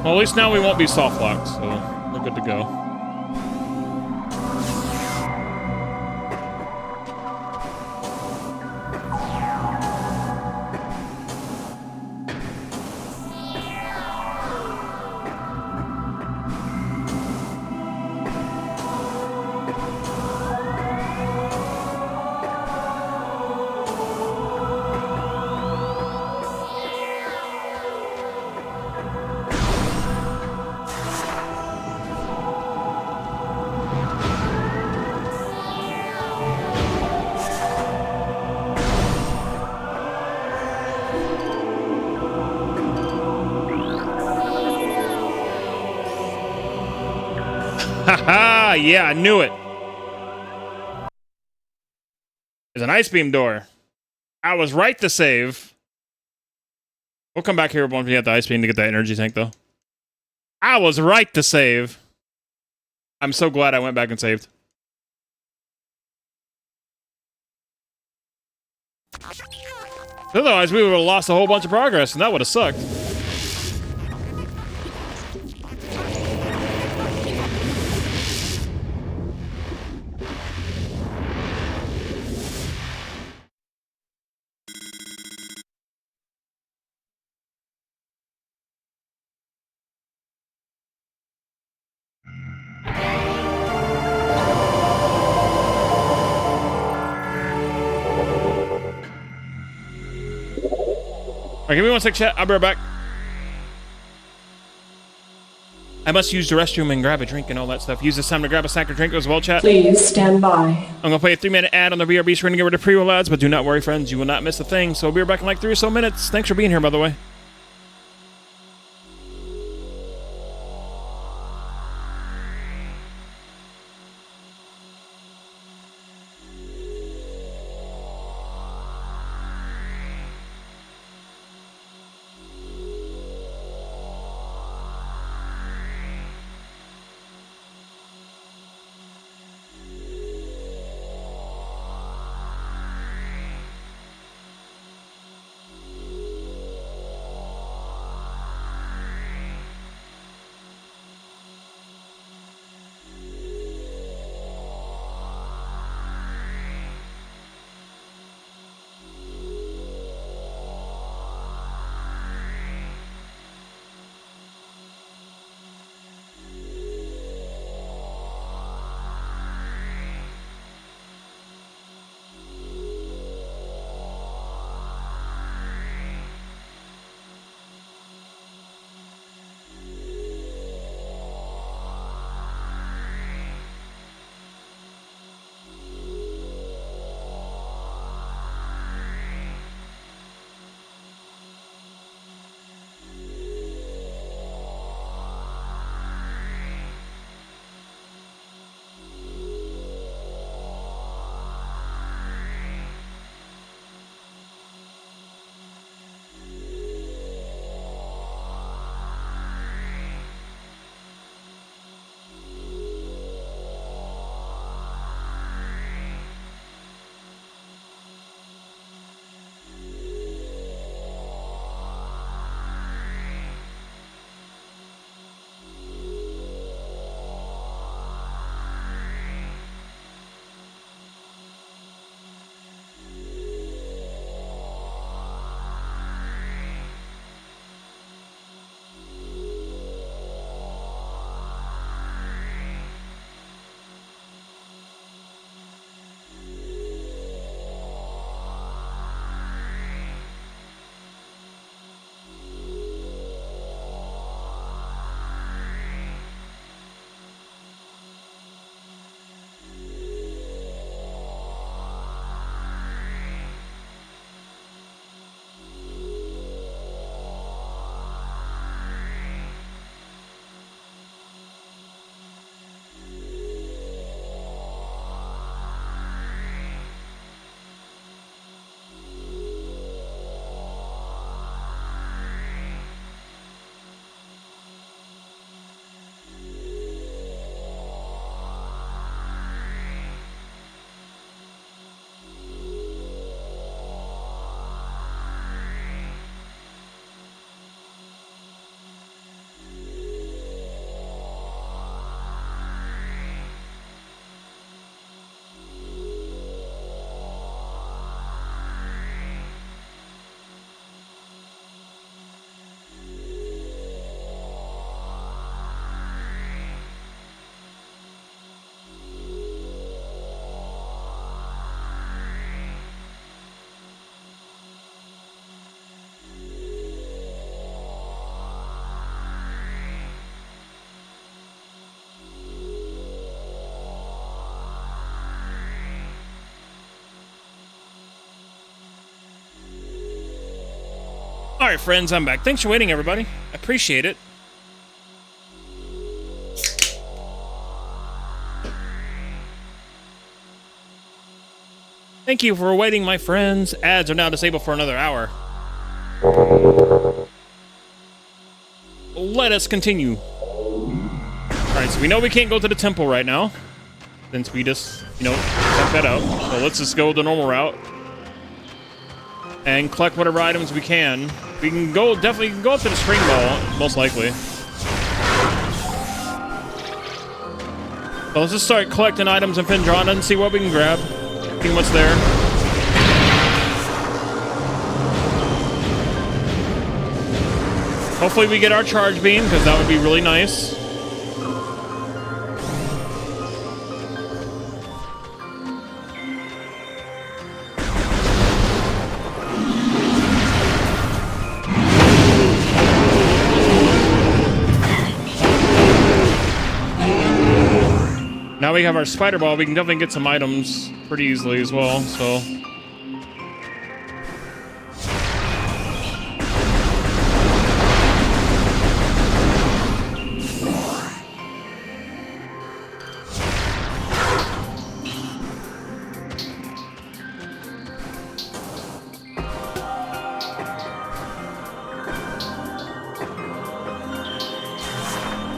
Well, at least now we won't be soft locked, so we're good to go. Haha, yeah, I knew it. There's an ice beam door. I was right to save. We'll come back here once we get the ice beam to get that energy tank, though. I was right to save. I'm so glad I went back and saved. Otherwise, we would have lost a whole bunch of progress, and that would have sucked. Alright, give me 1 sec, chat. I'll be right back. I must use the restroom and grab a drink and all that stuff. Use this time to grab a snack or drink as well, chat. Please stand by. I'm going to play a 3-minute ad on the BRB screen to get rid of pre-roll ads, but do not worry, friends. You will not miss a thing. So I'll be right back in like 3 or so minutes. Thanks for being here, by the way. All right, friends, I'm back. Thanks for waiting, everybody. I appreciate it. Thank you for waiting, my friends. Ads are now disabled for another hour. Let us continue. Alright, so we know we can't go to the temple right now, since we just, you know, checked that out. So let's just go the normal route and collect whatever items we can. We can go, definitely go up to the spring ball, most likely. So let's just start collecting items in Phendrana and see what we can grab. See what's there. Hopefully we get our charge beam, because that would be really nice. Now we have our spider ball, we can definitely get some items pretty easily as well, so.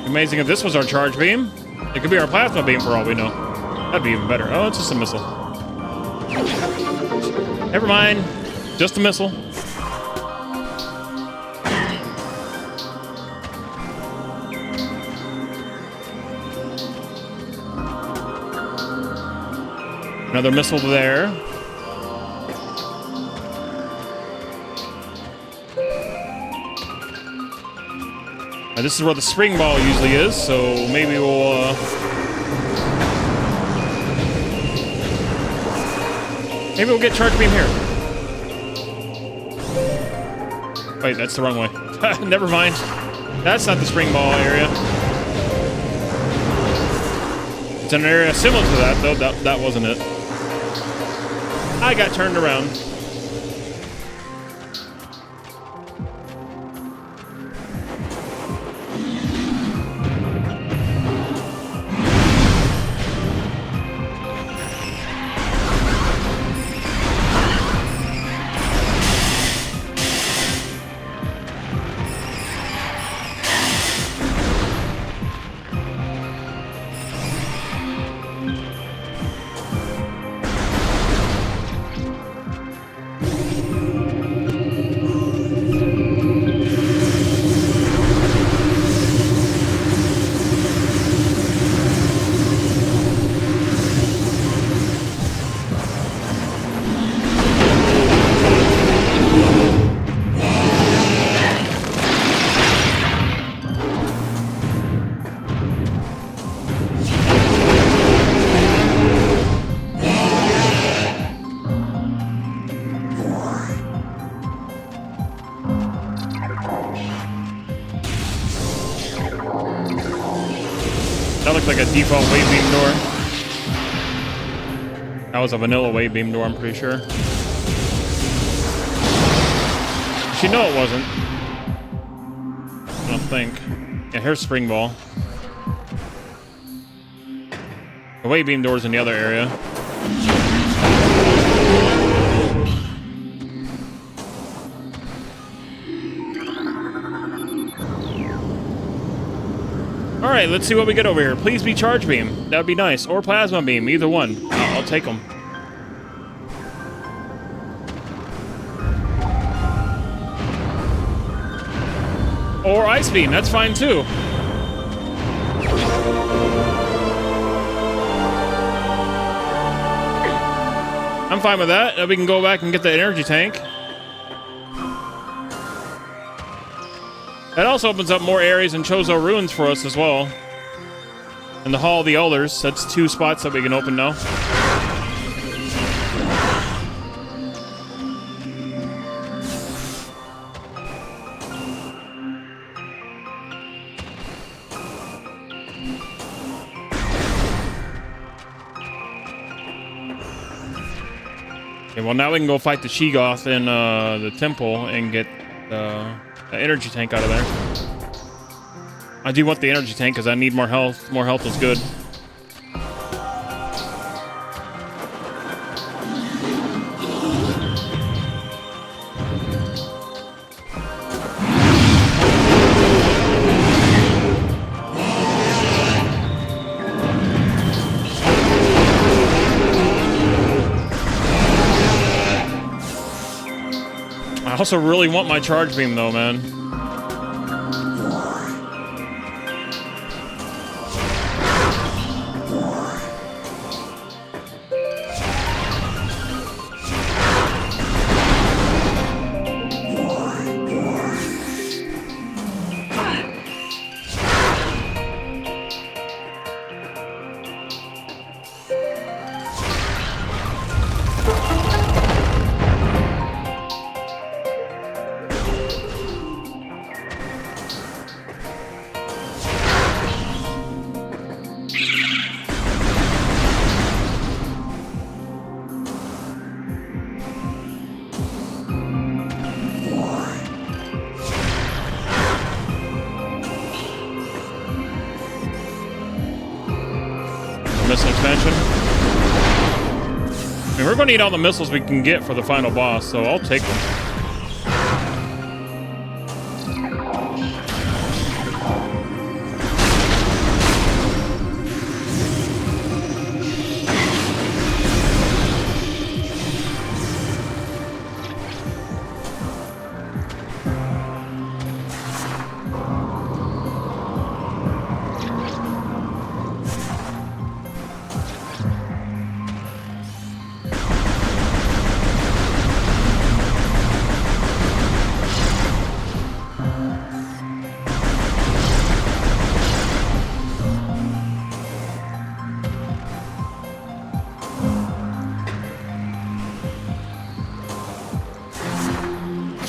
Amazing if this was our charge beam. It could be our plasma beam for all we know. That'd be even better. Oh, it's just a missile. Never mind. Just a missile. Another missile there. Now, this is where the spring ball usually is, so maybe we'll, maybe we'll get charge beam here. Wait, that's the wrong way. Never mind. That's not the spring ball area. It's an area similar to that, though. That wasn't it. I got turned around. That looks like a default wave beam door. That was a vanilla wave beam door, I'm pretty sure. Actually, no, it wasn't. I don't think. Yeah, here's spring ball. The wave beam door's in the other area. Alright, let's see what we get over here. Please be charge beam. That'd be nice. Or plasma beam. Either one. I'll take them. Or ice beam. That's fine too. I'm fine with that. We can go back and get the energy tank. That also opens up more areas in Chozo Ruins for us as well. And the Hall of the Elders. That's 2 spots that we can open now. Okay, well now we can go fight the Sheegoth in the temple and get the energy tank out of there. I do want the energy tank because I need more health. More health is good. I also really want my charge beam though, man. Missile expansion. I mean, we're going to need all the missiles we can get for the final boss, so I'll take them.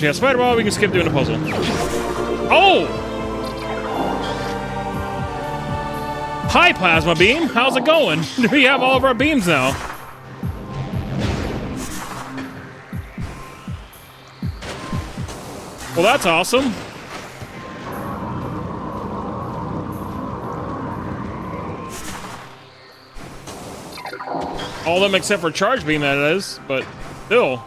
Yeah, Spider-Ball, we can skip doing the puzzle. Oh! Hi, Plasma Beam. How's it going? We have all of our beams now. Well, that's awesome. All of them except for Charge Beam, that is, but still.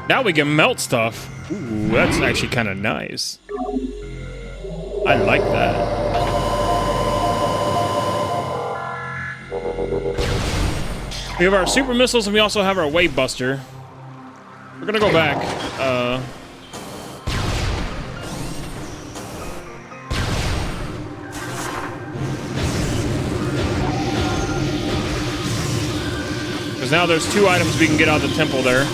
Now we can melt stuff. Ooh, that's actually kind of nice. I like that. We have our super missiles and we also have our wave buster. We're gonna go back. Because now there's 2 items we can get out of the temple there.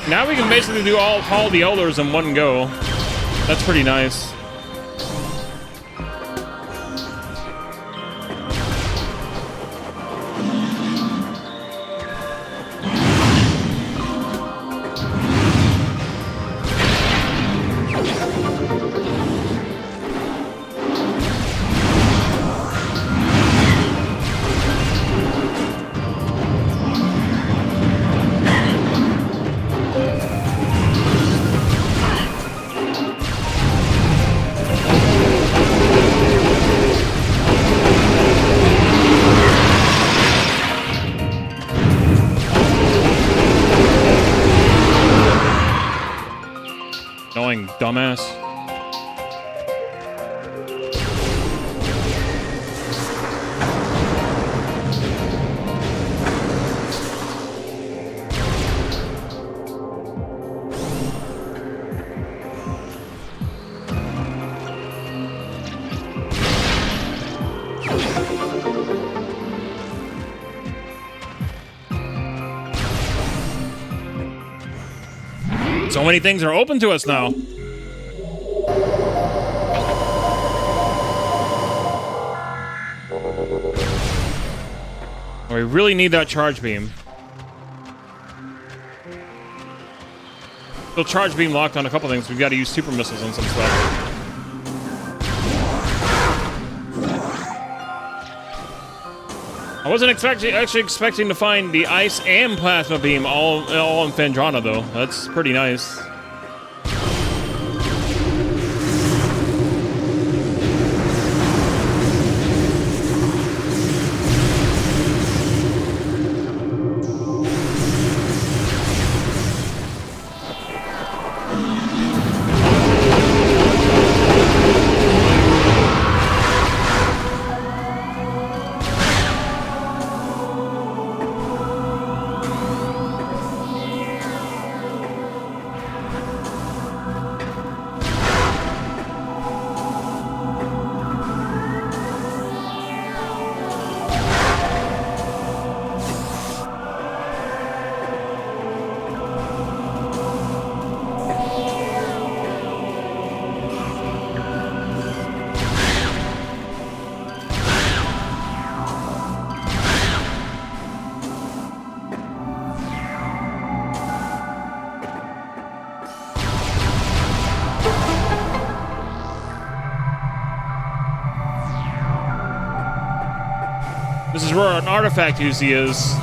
Now we can basically do all the elders in one go. That's pretty nice. Annoying dumbass. So many things are open to us now. We really need that charge beam. Still charge beam locked on a couple things. We've got to use super missiles on some stuff. I wasn't actually expecting to find the ice and plasma beam all in Phendrana though. That's pretty nice. This is where an artifact usually is.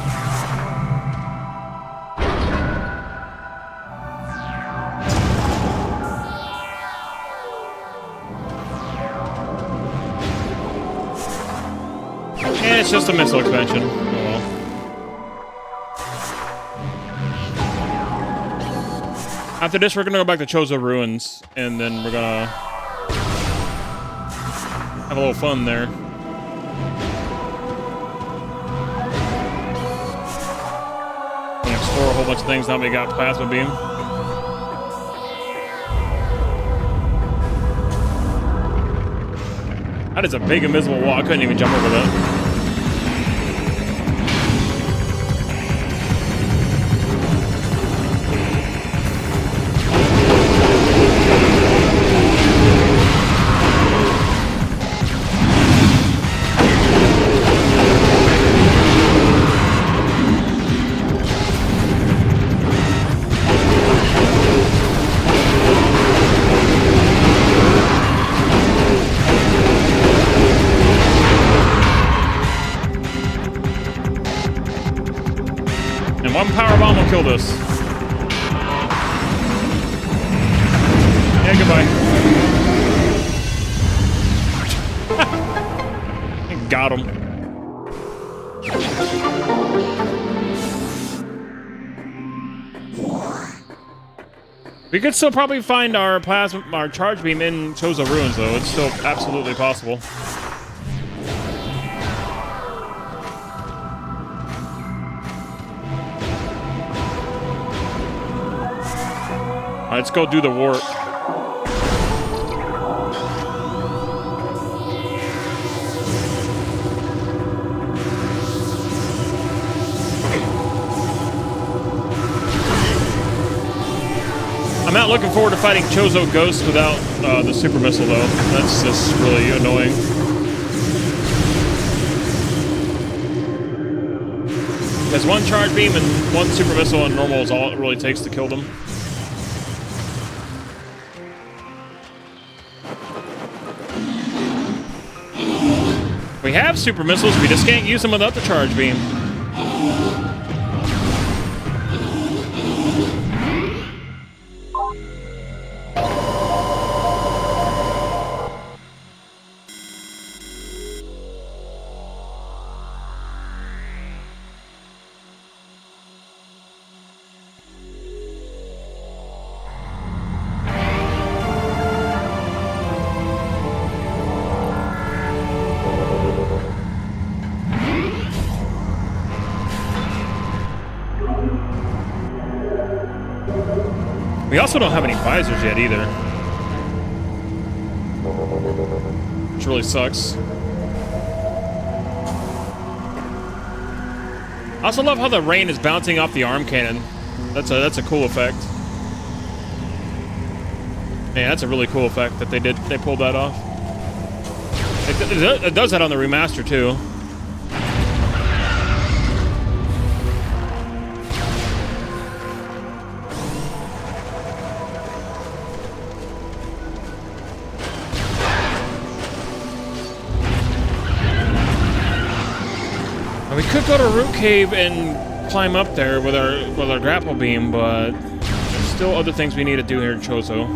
And it's just a missile expansion. Oh well. After this, we're gonna go back to Chozo Ruins, and then we're gonna have a little fun there. Explore a whole bunch of things now we got plasma beam. That is a big invisible wall. I couldn't even jump over that. One power bomb will kill this. Yeah, goodbye. Got him. We could still probably find our charge beam in Chozo Ruins, though. It's still absolutely possible. Let's go do the warp. I'm not looking forward to fighting Chozo Ghost without the super missile, though. That's just really annoying. There's one charge beam and one super missile, and normal is all it really takes to kill them. We have super missiles, we just can't use them without the charge beam. We also don't have any visors yet either, which really sucks. I also love how the rain is bouncing off the arm cannon. That's a cool effect. Man, that's a really cool effect that they pulled that off. It does that on the remaster too. And we could go to Root Cave and climb up there with our grapple beam, but there's still other things we need to do here in Chozo.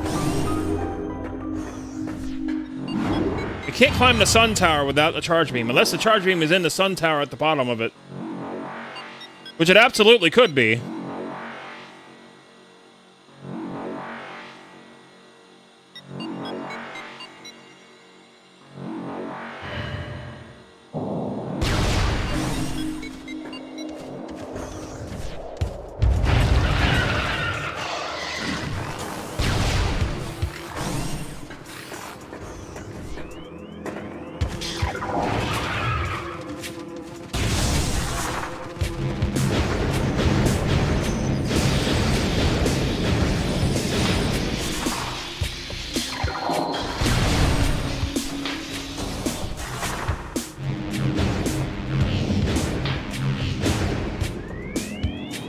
We can't climb the Sun Tower without the charge beam, unless the charge beam is in the Sun Tower at the bottom of it. Which it absolutely could be.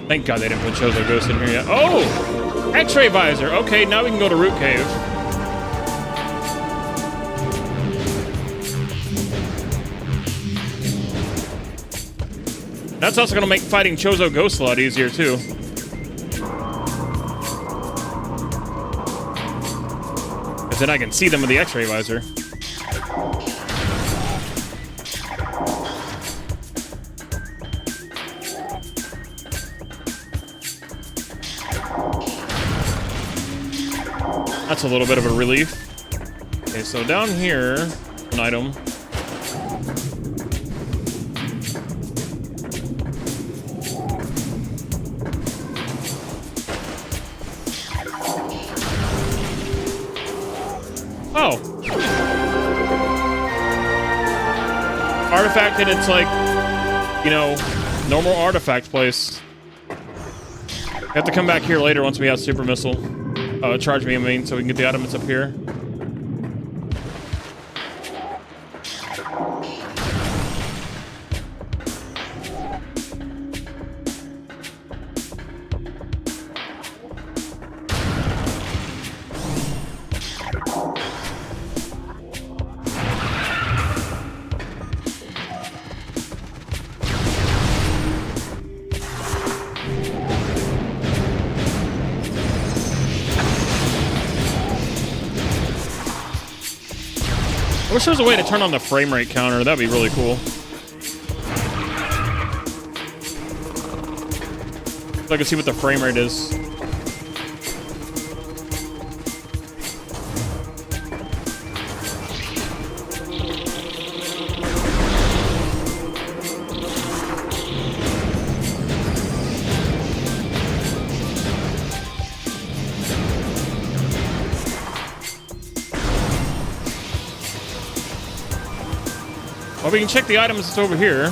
Thank God they didn't put Chozo Ghost in here yet. Oh! X-ray visor! Okay, now we can go to Root Cave. That's also going to make fighting Chozo Ghost a lot easier, too. Because then I can see them with the X-ray visor. That's a little bit of a relief. Okay, so down here, an item. Oh. Artifact, and it's like, you know, normal artifact place. We have to come back here later once we have Super Missile. Charge me, I mean, so we can get the item that's up here. I wish there was a way to turn on the frame rate counter. That'd be really cool. So I can see what the frame rate is. Well, we can check the items that's over here.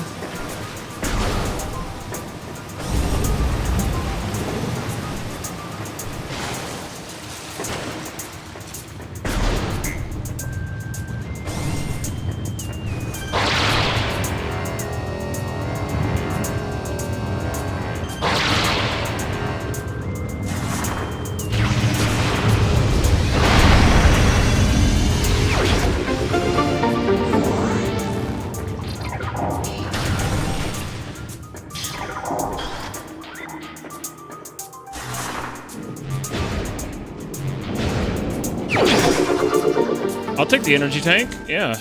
I'll take the energy tank. Yeah,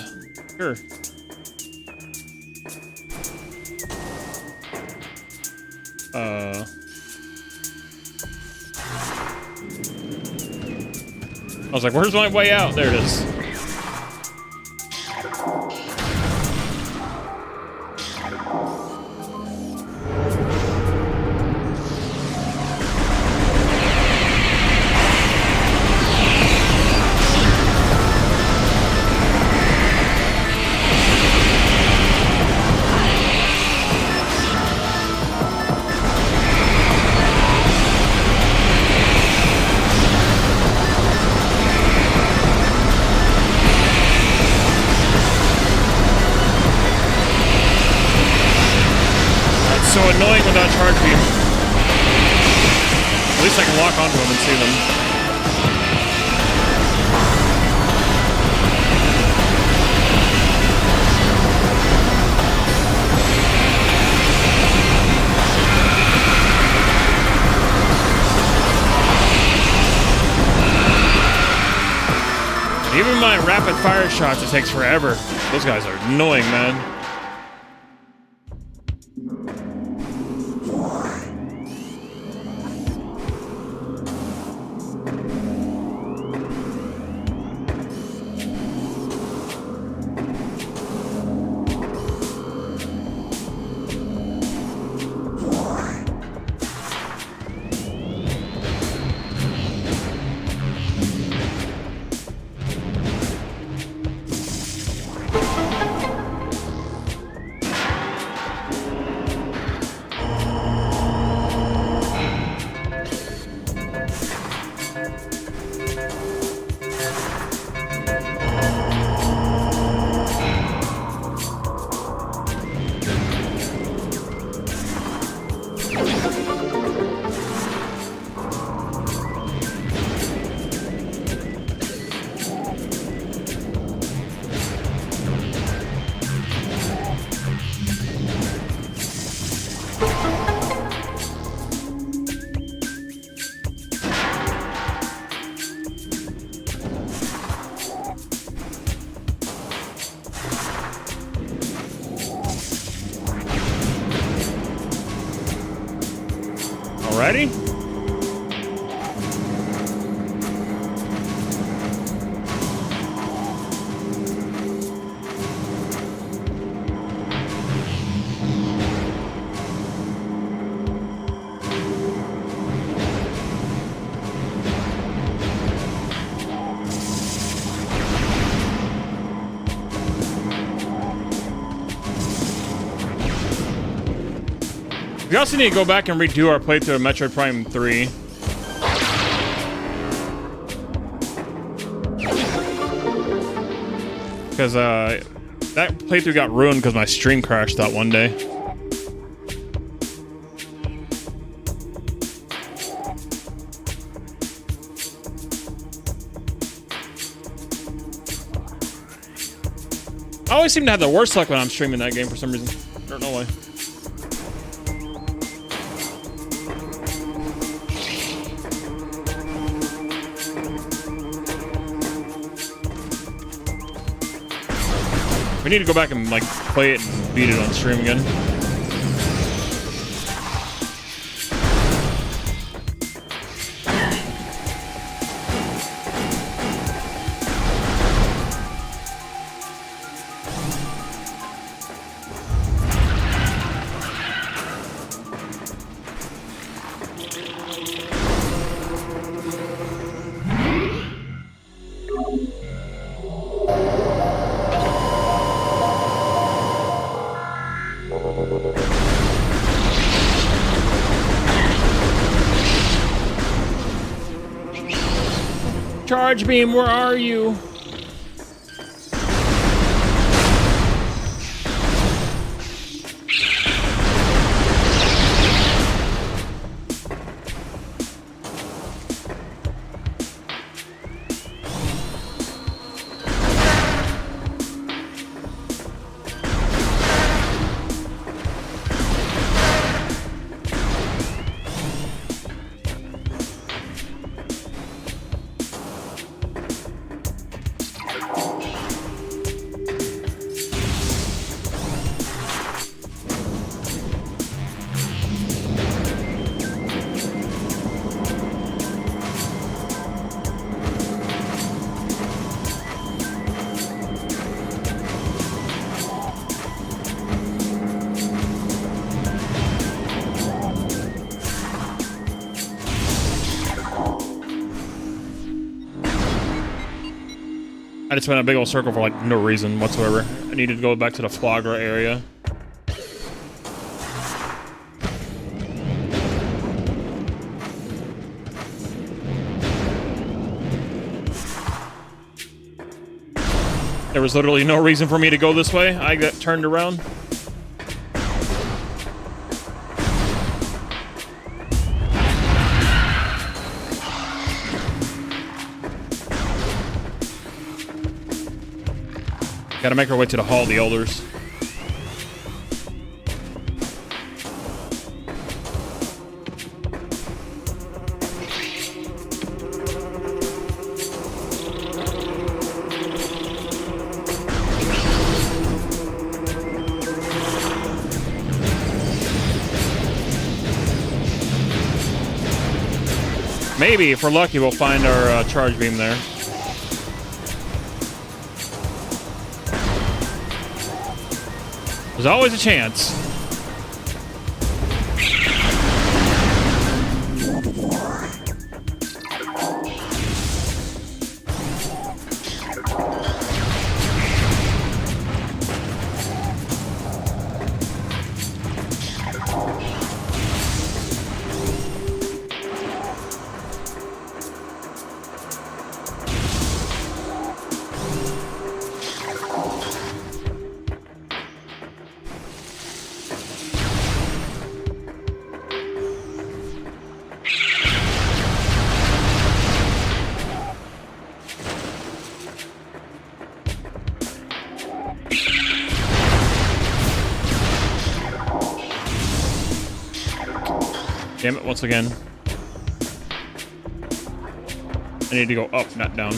sure. I was like, where's my way out? There it is. annoying without charge beam. At least I can walk onto them and see them. Even my rapid fire shots, it takes forever. Those guys are annoying, man. Alrighty. We also need to go back and redo our playthrough of Metroid Prime 3. Because that playthrough got ruined because my stream crashed that one day. I always seem to have the worst luck when I'm streaming that game for some reason. I don't know why. We need to go back and like play it and beat it on stream again. Charge beam, where are you? I just went a big old circle for like no reason whatsoever. I needed to go back to the foie gras area. There was literally no reason for me to go this way. I got turned around. Gotta make our way to the Hall of the Elders. Maybe, if we're lucky, we'll find our charge beam there. There's always a chance. Damn it, once again. I need to go up, not down.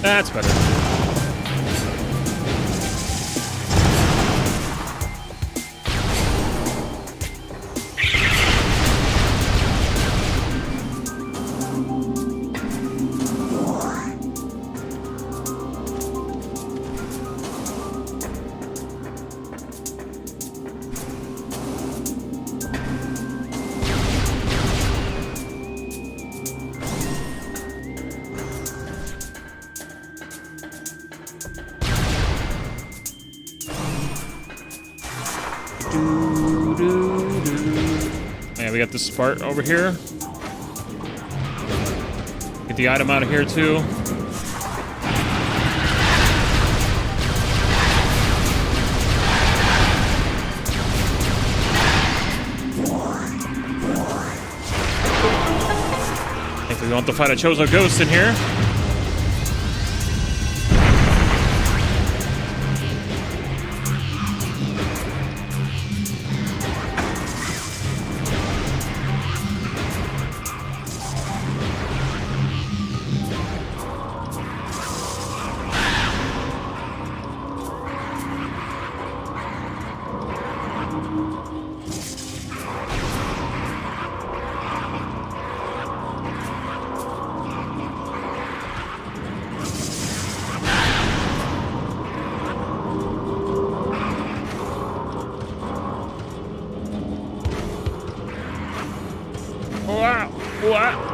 That's better. Yeah, we got the Spart over here. Get the item out of here too. I think we want to fight a Chozo Ghost in here.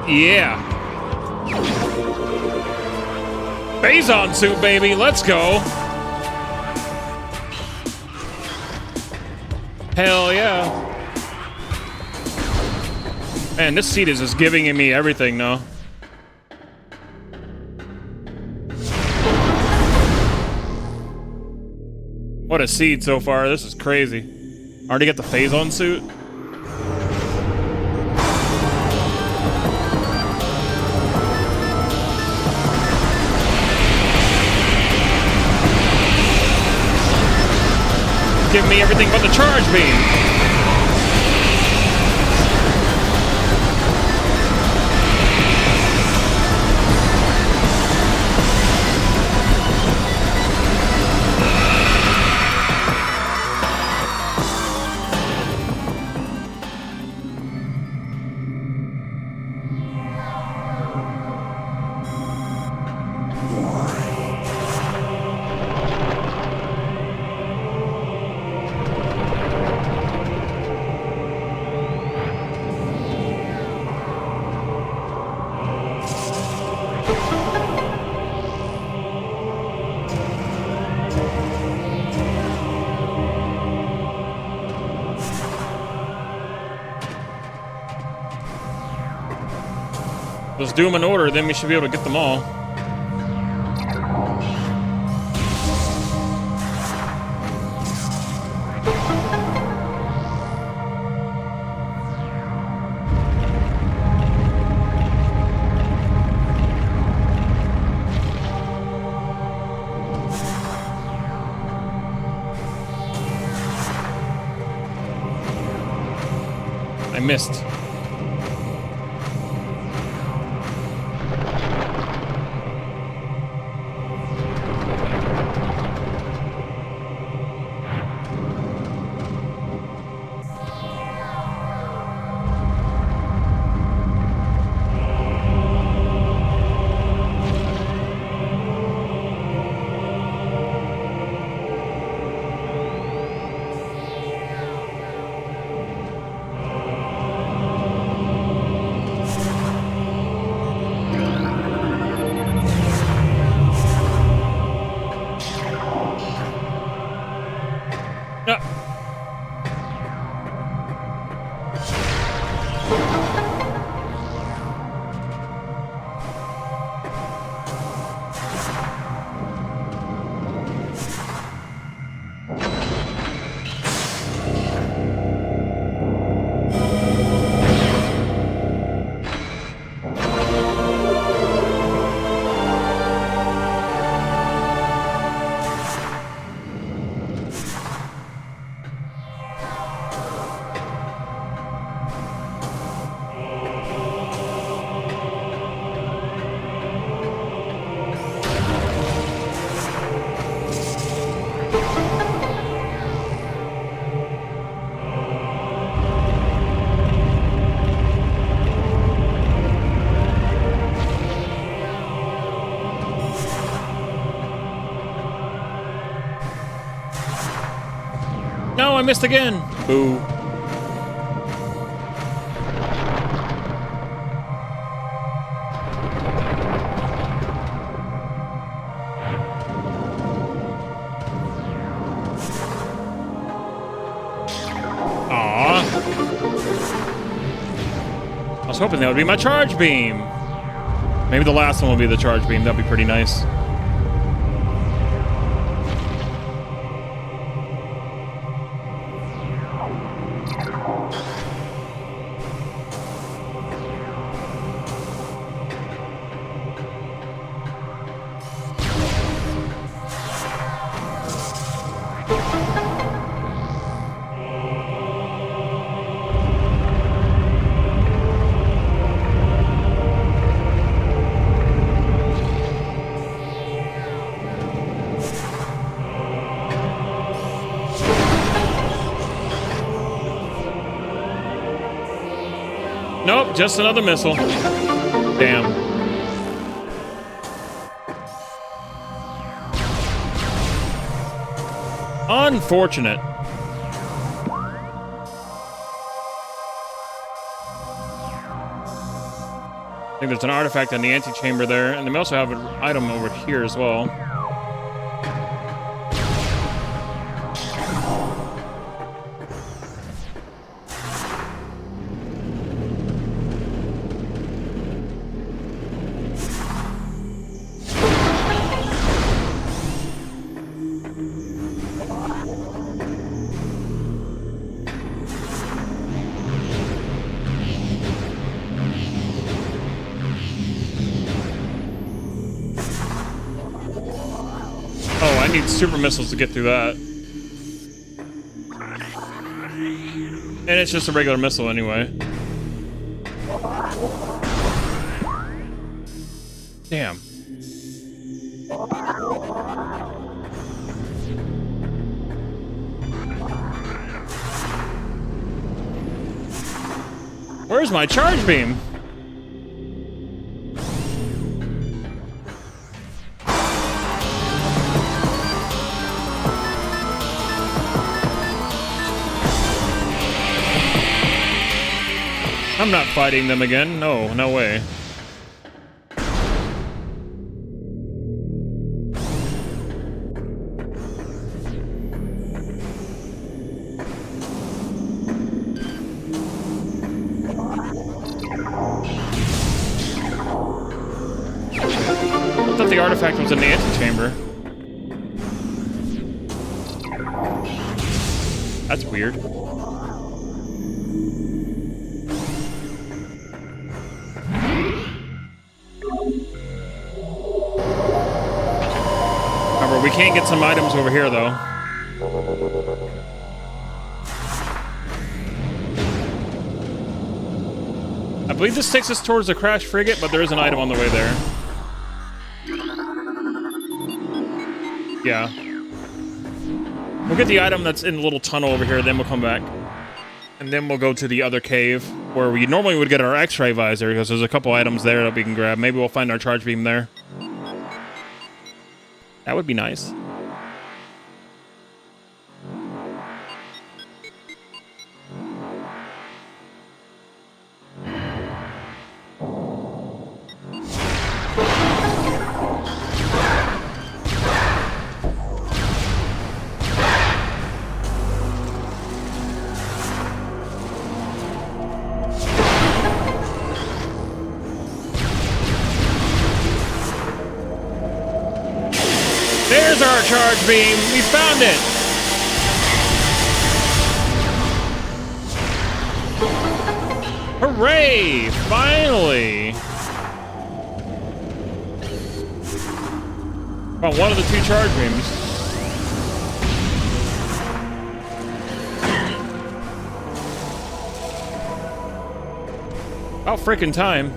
Yeah. Phazon suit, baby. Let's go. Hell yeah. Man, this seat is just giving me everything now. What a seed so far. This is crazy. Already got the Phazon suit. Give me everything but the charge beam. Let's do them in order, then we should be able to get them all. I missed. No, I missed again. Boo. Aw. I was hoping that would be my charge beam. Maybe the last one will be the charge beam. That'd be pretty nice. Nope, just another missile. Damn. Unfortunate. I think there's an artifact in the antechamber there, and they also have an item over here as well. I need super missiles to get through that. And it's just a regular missile anyway. Damn. Where's my charge beam? I'm not fighting them again. No, no way. thought the artifact was in the antechamber. That's weird. Remember, we can't get some items over here, though. I believe this takes us towards the crash frigate, but there is an item on the way there. Yeah. We'll get the item that's in the little tunnel over here, then we'll come back. And then we'll go to the other cave, where we normally would get our X-ray visor, because there's a couple items there that we can grab. Maybe we'll find our charge beam there. That would be nice. There's our charge beam. We found it. Hooray! Finally. Found one of the two charge beams. About freaking time.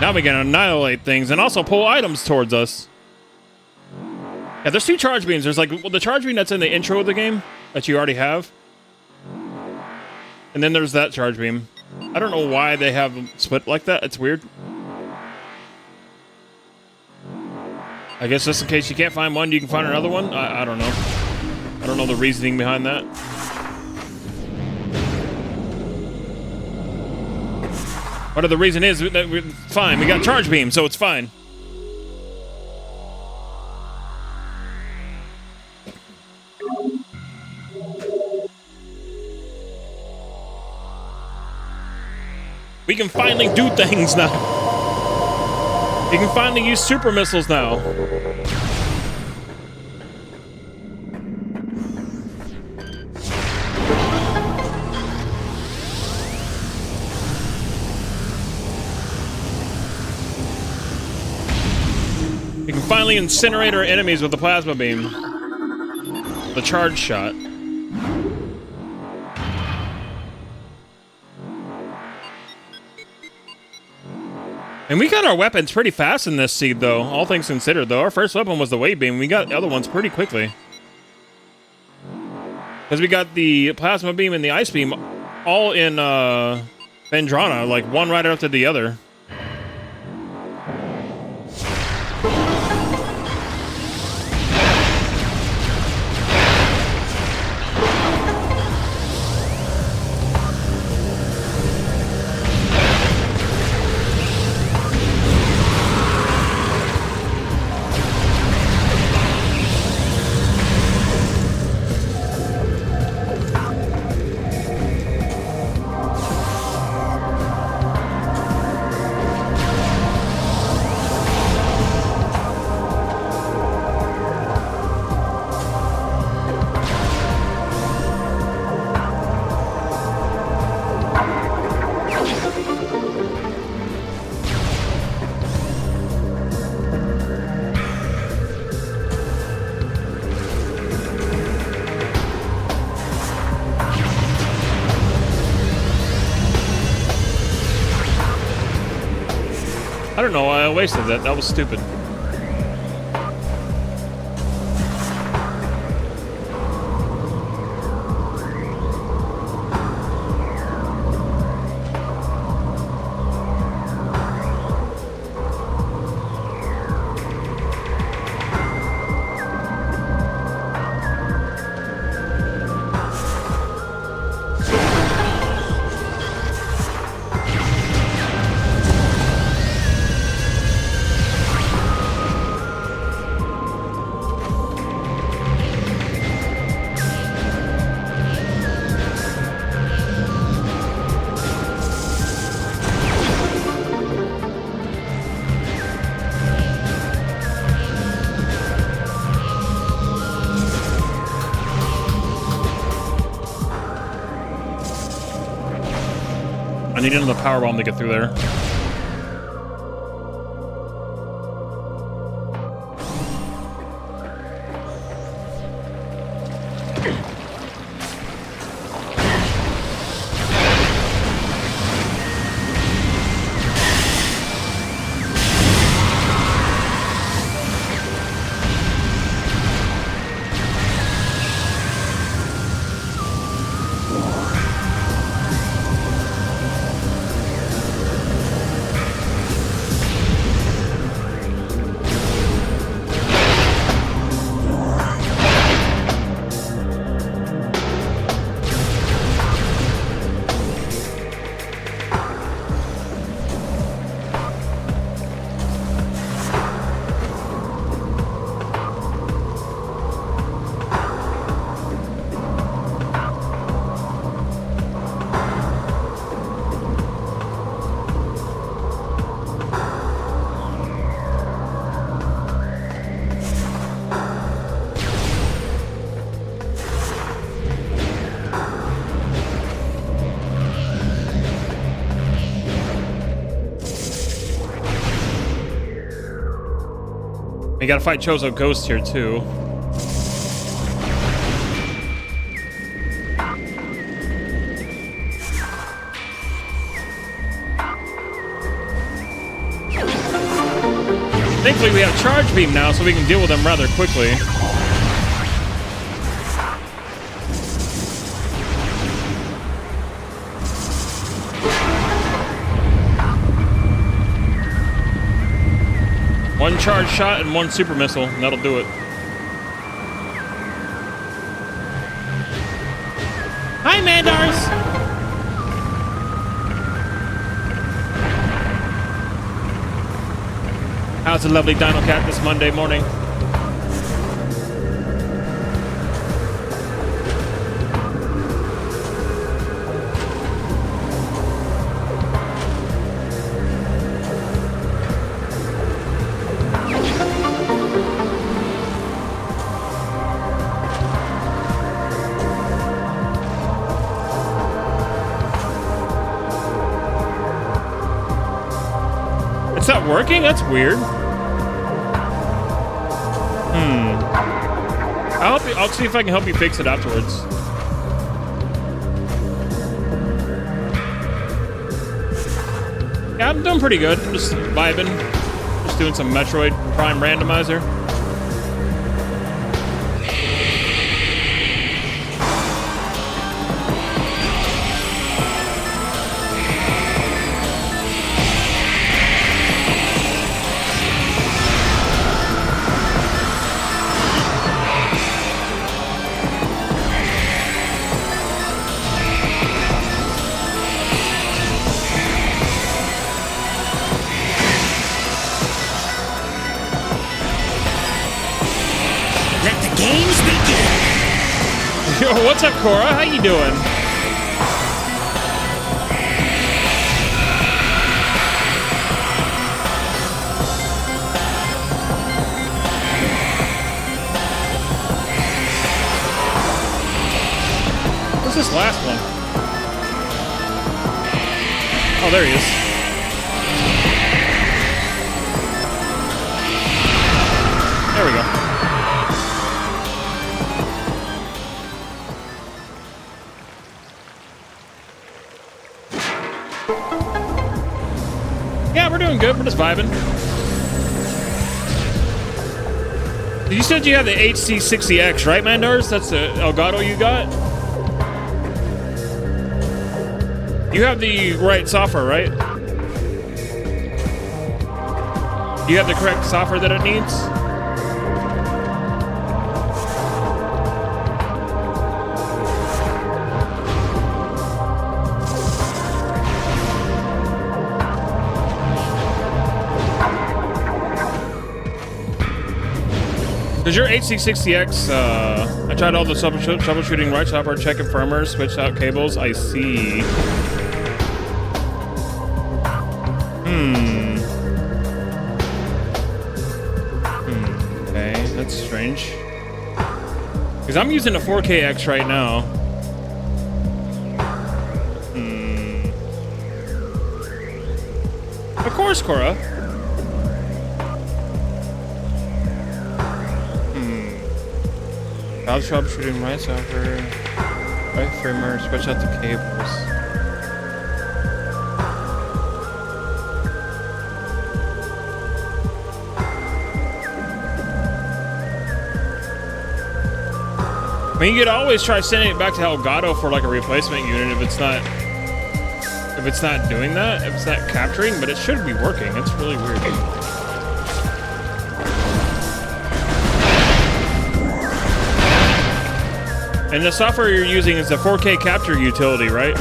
Now we can annihilate things and also pull items towards us. Yeah, there's two charge beams. There's like the charge beam that's in the intro of the game that you already have. And then there's that charge beam. I don't know why they have them split like that. It's weird. I guess just in case you can't find one, you can find another one. I don't know. I don't know the reasoning behind that. What the reason is that we're fine. We got charge beam, so it's fine. We can finally do things now. We can finally use super missiles now. We can finally incinerate our enemies with the plasma beam. The charge shot. And we got our weapons pretty fast in this seed, though. All things considered, though. Our first weapon was the wave beam. We got the other ones pretty quickly. Because we got the plasma beam and the ice beam all in Vendrana, like one right after the other. I don't know why I wasted that. That was stupid. need another power bomb to get through there. You gotta fight Chozo Ghost here too. Thankfully we have Charge Beam now, so we can deal with them rather quickly. One charge shot and one super missile, and that'll do it. Hi, Mandars! How's the lovely Dino Cat this Monday morning? It's not working? That's weird. I'll help you. I'll see if I can help you fix it afterwards. Yeah, I'm doing pretty good. I'm just vibing. Just doing some Metroid Prime Randomizer. Yo, what's up, Cora? How you doing? What's this last one? Oh, there he is. There we go. Yeah, we're doing good. We're just vibing. You said you have the HC60X, right, Mandars? That's the Elgato you got? You have the right software, right? You have the correct software that it needs? Does your HC60X, I tried all the troubleshooting right software, checking firmware, switched out cables. I see. Okay, that's strange. Because I'm using a 4KX right now. Of course, Cora. Valve troubleshooting right software. Right framer. Switch out the cables. I mean, you could always try sending it back to Elgato for like a replacement unit if it's not doing that, if it's not capturing, but it should be working. It's really weird. And the software you're using is the 4K capture utility, right?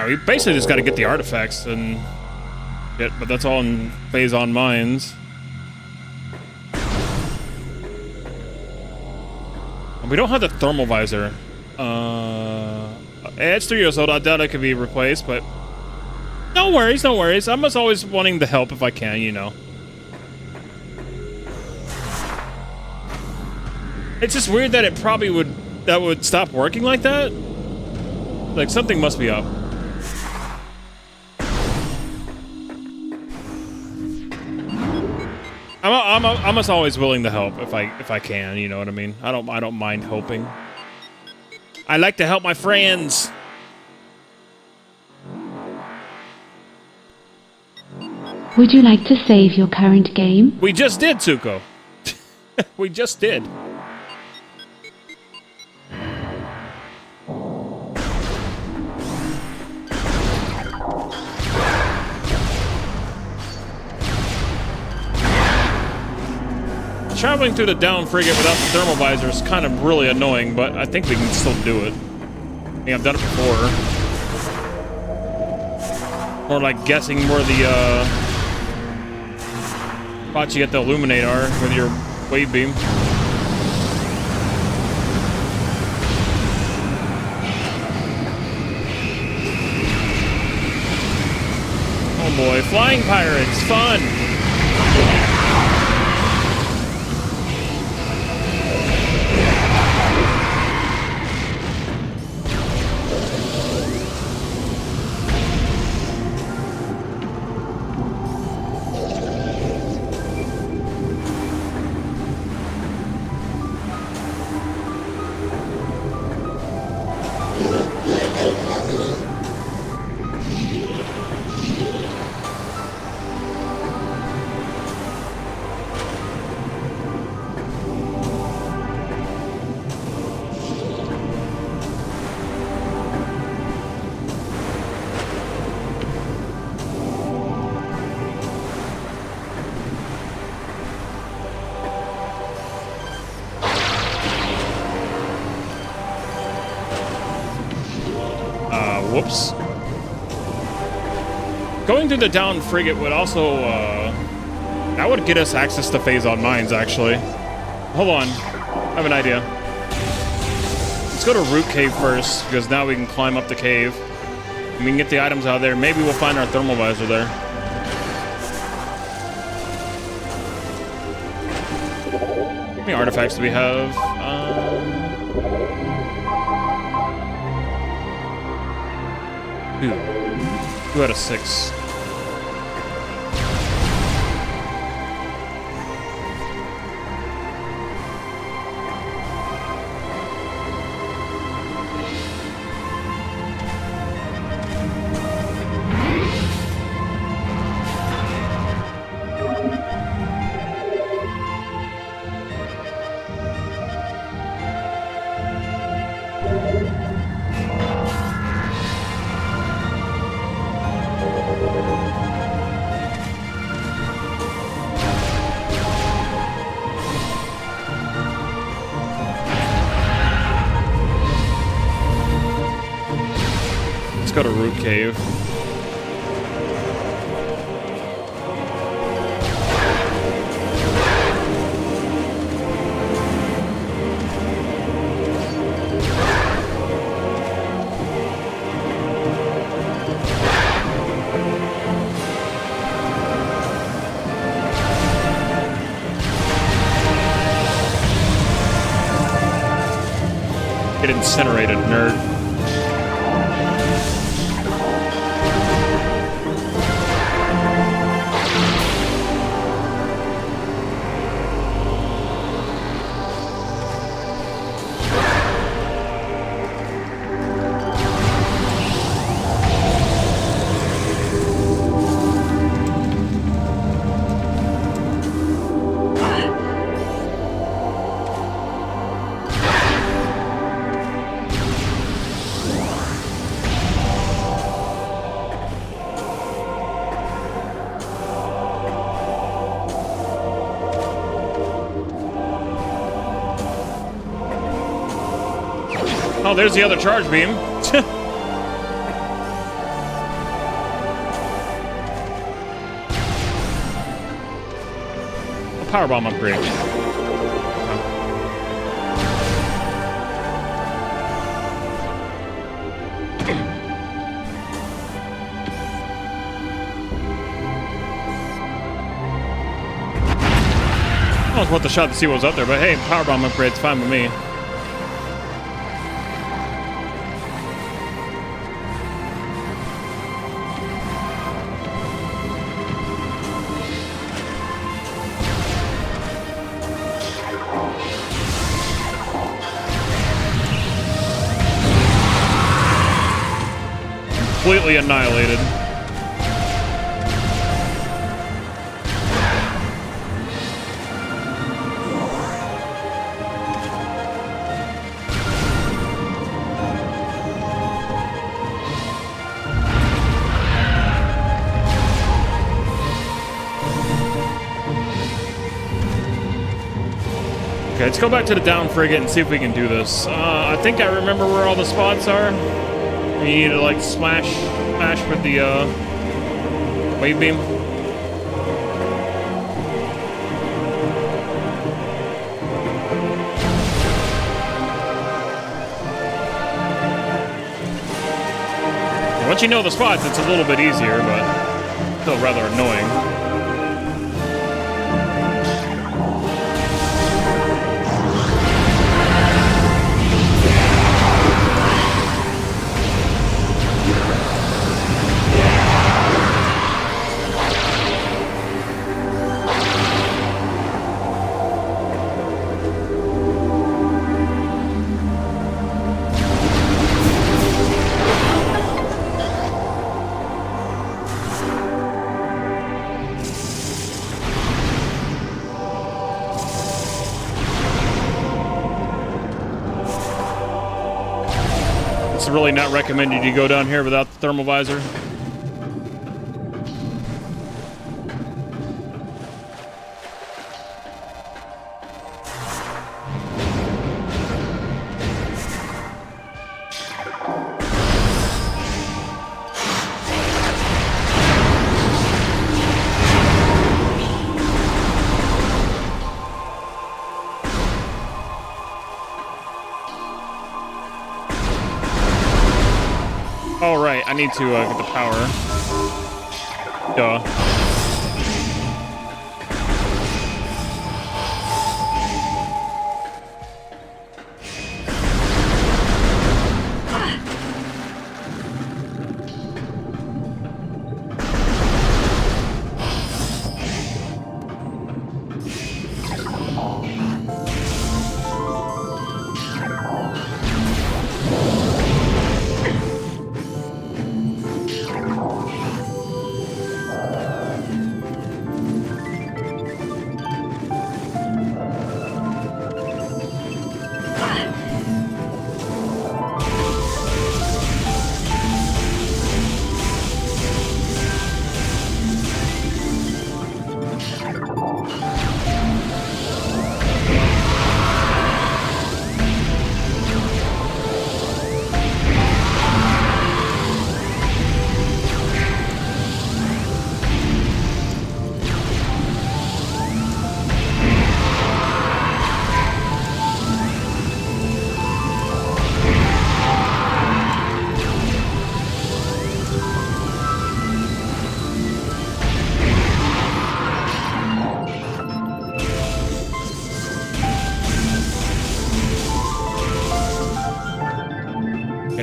We basically just got to get the artifacts and shit, but that's all in phase on mines. We don't have the thermal visor. It's 3 years old. I doubt it could be replaced, but no worries, no worries. I'm just always wanting to help if I can, you know. It's just weird that it probably would stop working like that. Like something must be up. I'm almost always willing to help if I can, you know what I mean? I don't mind helping. I like to help my friends. Would you like to save your current game? We just did, Tsuko. We just did. Traveling through the down frigate without the thermal visor is kind of really annoying, but I think we can still do it. I mean, I've done it before. More like guessing where the spots you get to illuminate are with your wave beam. Oh boy, flying pirates, fun! Whoops. Going through the down frigate would also, that would get us access to phase on mines, actually. Hold on. I have an idea. Let's go to Root Cave first, because now we can climb up the cave. And we can get the items out of there. Maybe we'll find our thermal visor there. How many artifacts do we have? 2 out of 6. go to Root Cave. Get incinerated, nerd. Oh, there's the other charge beam. A power bomb upgrade. I was worth the shot to see what was up there, but hey, power bomb upgrade's fine with me. Completely annihilated. Okay, let's go back to the down frigate and see if we can do this. I think I remember where all the spots are. You need to like smash with the wave beam. Once you know the spots, it's a little bit easier, but still rather annoying. It's really not recommended you go down here without the thermal visor. Oh, right. I need to get the power. Duh.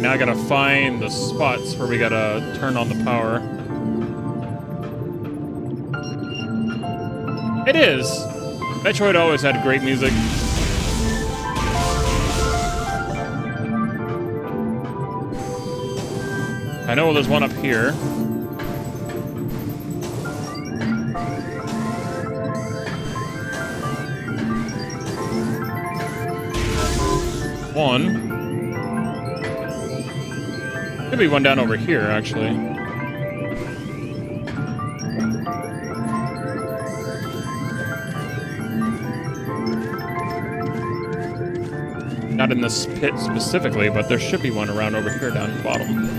now I gotta find the spots where we gotta turn on the power. It is. Metroid always had great music. I know there's one up here. One. Could be one down over here, actually. Not in this pit specifically, but there should be one around over here down at the bottom.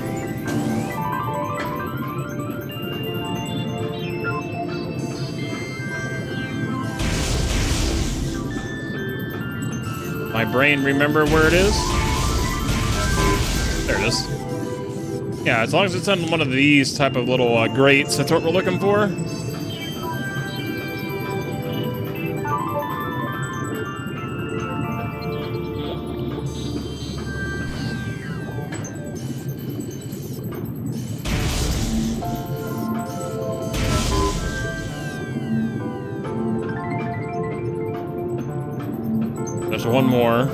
My brain remember where it is? There it is. Yeah, as long as it's on one of these type of little grates, that's what we're looking for. There's one more.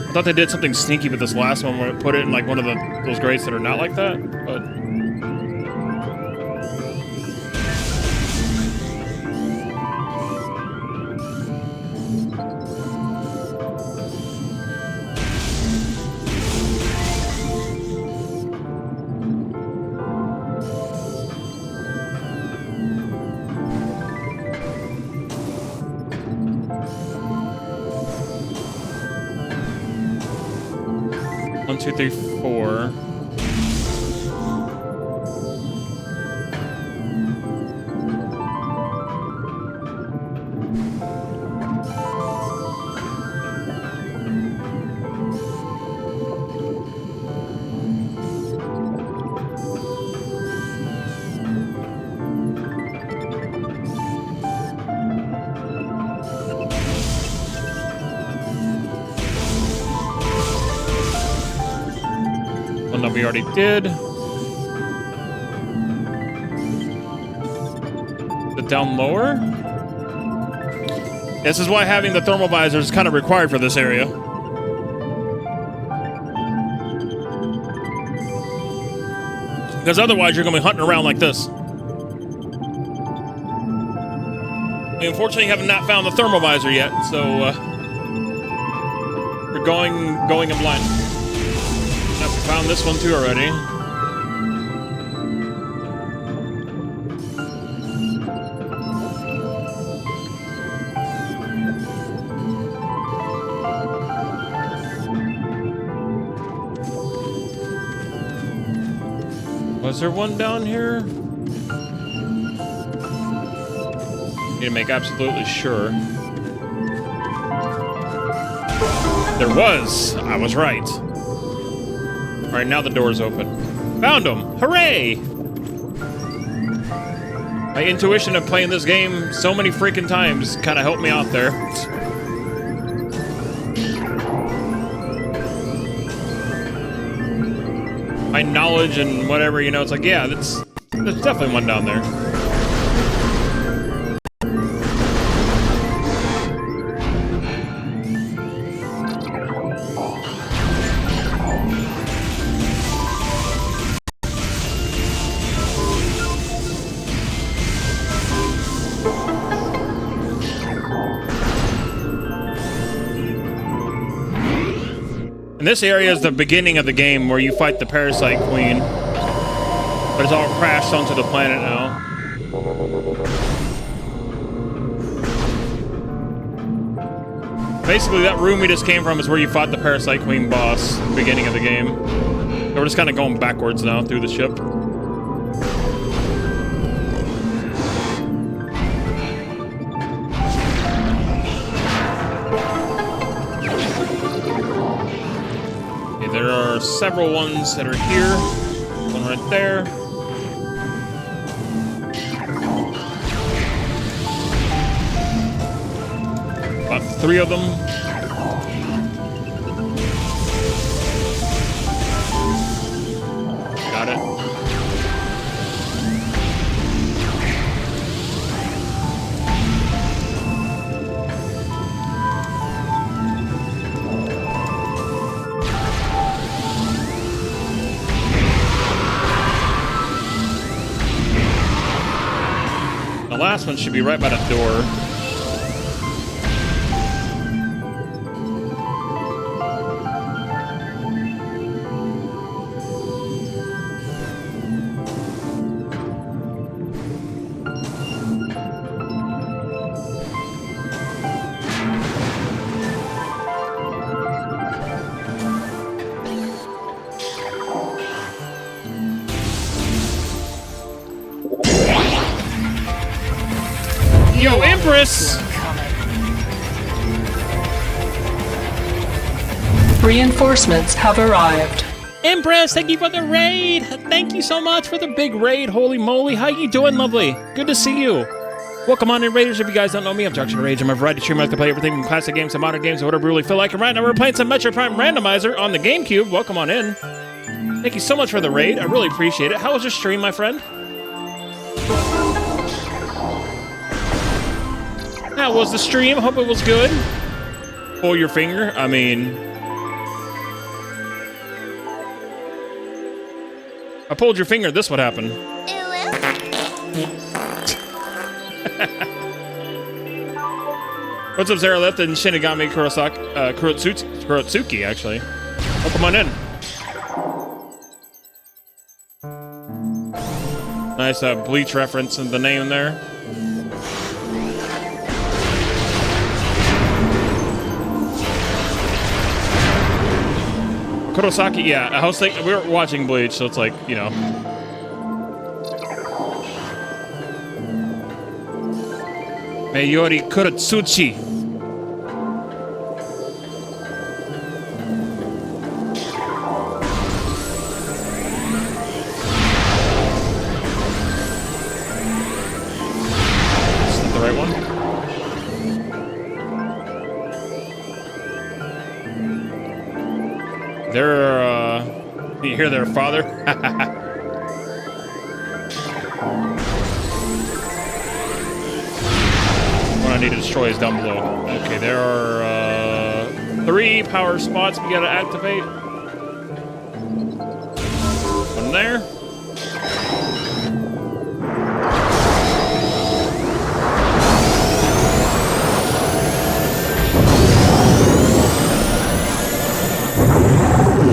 I thought they did something sneaky with this last one where it put it in like one of those grates that are not like that, but... One, two, three, four. One that we already did. The down lower? This is why having the thermal visor is kind of required for this area. Because otherwise you're going to be hunting around like this. We unfortunately have not found the thermal visor yet, so we're going in blind. We found this one too already. Was there one down here? Need to make absolutely sure. There was. I was right. All right, now the door's open. Found him! Hooray! My intuition of playing this game so many freaking times kind of helped me out there. My knowledge and whatever, you know, it's like, yeah, there's definitely one down there. And this area is the beginning of the game where you fight the Parasite Queen. But it's all crashed onto the planet now. Basically, that room we just came from is where you fought the Parasite Queen boss at the beginning of the game. So we're just kind of going backwards now through the ship. Okay, there are several ones that are here. One right there. About 3 of them. Got it. The last one should be right by the door. Yo, Empress! Reinforcements have arrived. Empress, thank you for the raid! Thank you so much for the big raid, holy moly. How you doing, lovely? Good to see you. Welcome on in, Raiders. If you guys don't know me, I'm DarkShadowRage. I'm a variety streamer. I like to play everything from classic games to modern games to whatever we really feel like. And right now we're playing some Metroid Prime Randomizer on the GameCube. Welcome on in. Thank you so much for the raid. I really appreciate it. How was your stream, my friend? How was the stream? Hope it was good. Pull your finger. I mean... I pulled your finger. This would happen. What's up, Zaralift and Shinigami Kurotsuki, actually. Welcome on in. Nice Bleach reference in the name there. Kurosaki, yeah. I was thinking, we were watching Bleach, so it's like, you know. Mayori Kurotsuchi. Is that the right one? You hear their father? What I need to destroy is down below. Okay, there are 3 power spots we gotta activate. One there.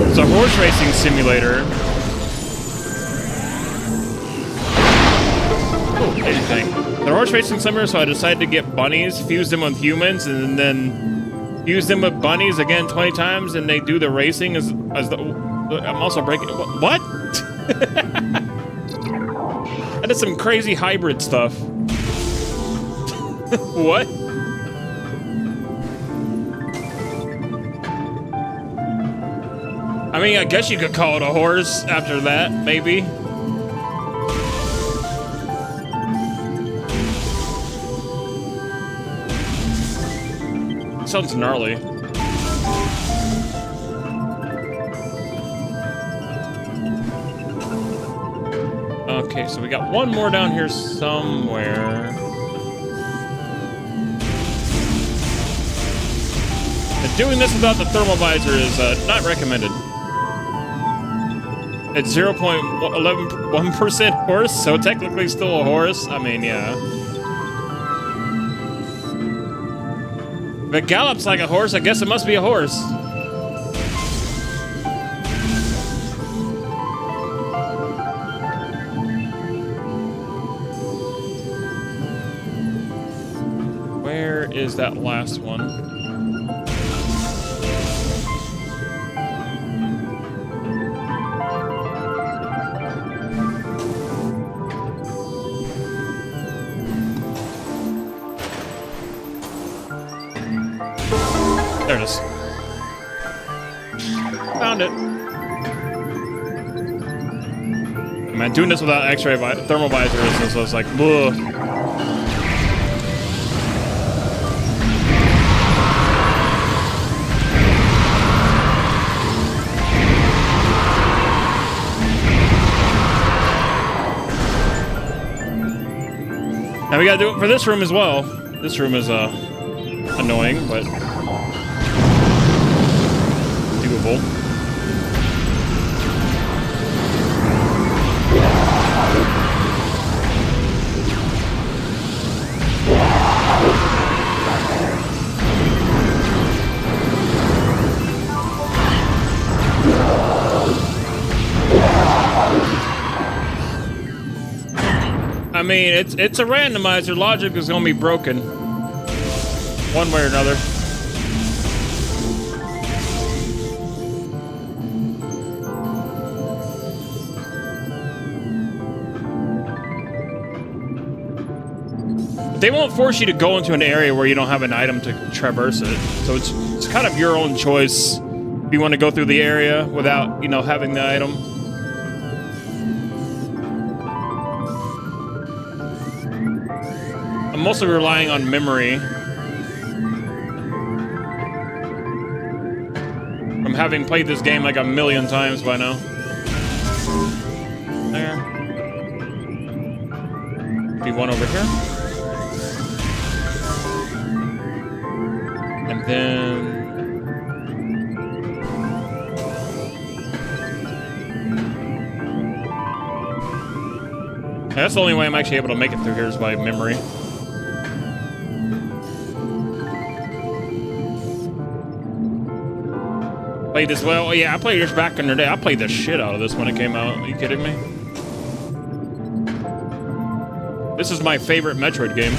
It's a horse racing simulator. Oh, anything. The horse racing simulator, so I decided to get bunnies, fuse them with humans, and then fuse them with bunnies again 20 times, and they do the racing as the... I'm also breaking... What? I did some crazy hybrid stuff. What? I mean, I guess you could call it a horse after that, maybe. Sounds gnarly. Okay, so we got one more down here somewhere. And doing this without the thermal visor is not recommended. It's 0.11% horse, so technically still a horse. I mean, yeah. If it gallops like a horse, I guess it must be a horse. Where is that last one? found it. Man, doing this without X-ray thermal visors is just like, ugh. And we gotta do it for this room as well. This room is annoying, but doable. I mean, it's a randomizer. Logic is gonna be broken one way or another. They won't force you to go into an area where you don't have an item to traverse it. So it's kind of your own choice if you want to go through the area without, you know, having the item. I'm mostly relying on memory from having played this game like a million times by now. There. Be one over here. And then... that's the only way I'm actually able to make it through here is by memory. Played this well. Oh, yeah, I played this back in the day. I played the shit out of this when it came out. Are you kidding me? This is my favorite Metroid game.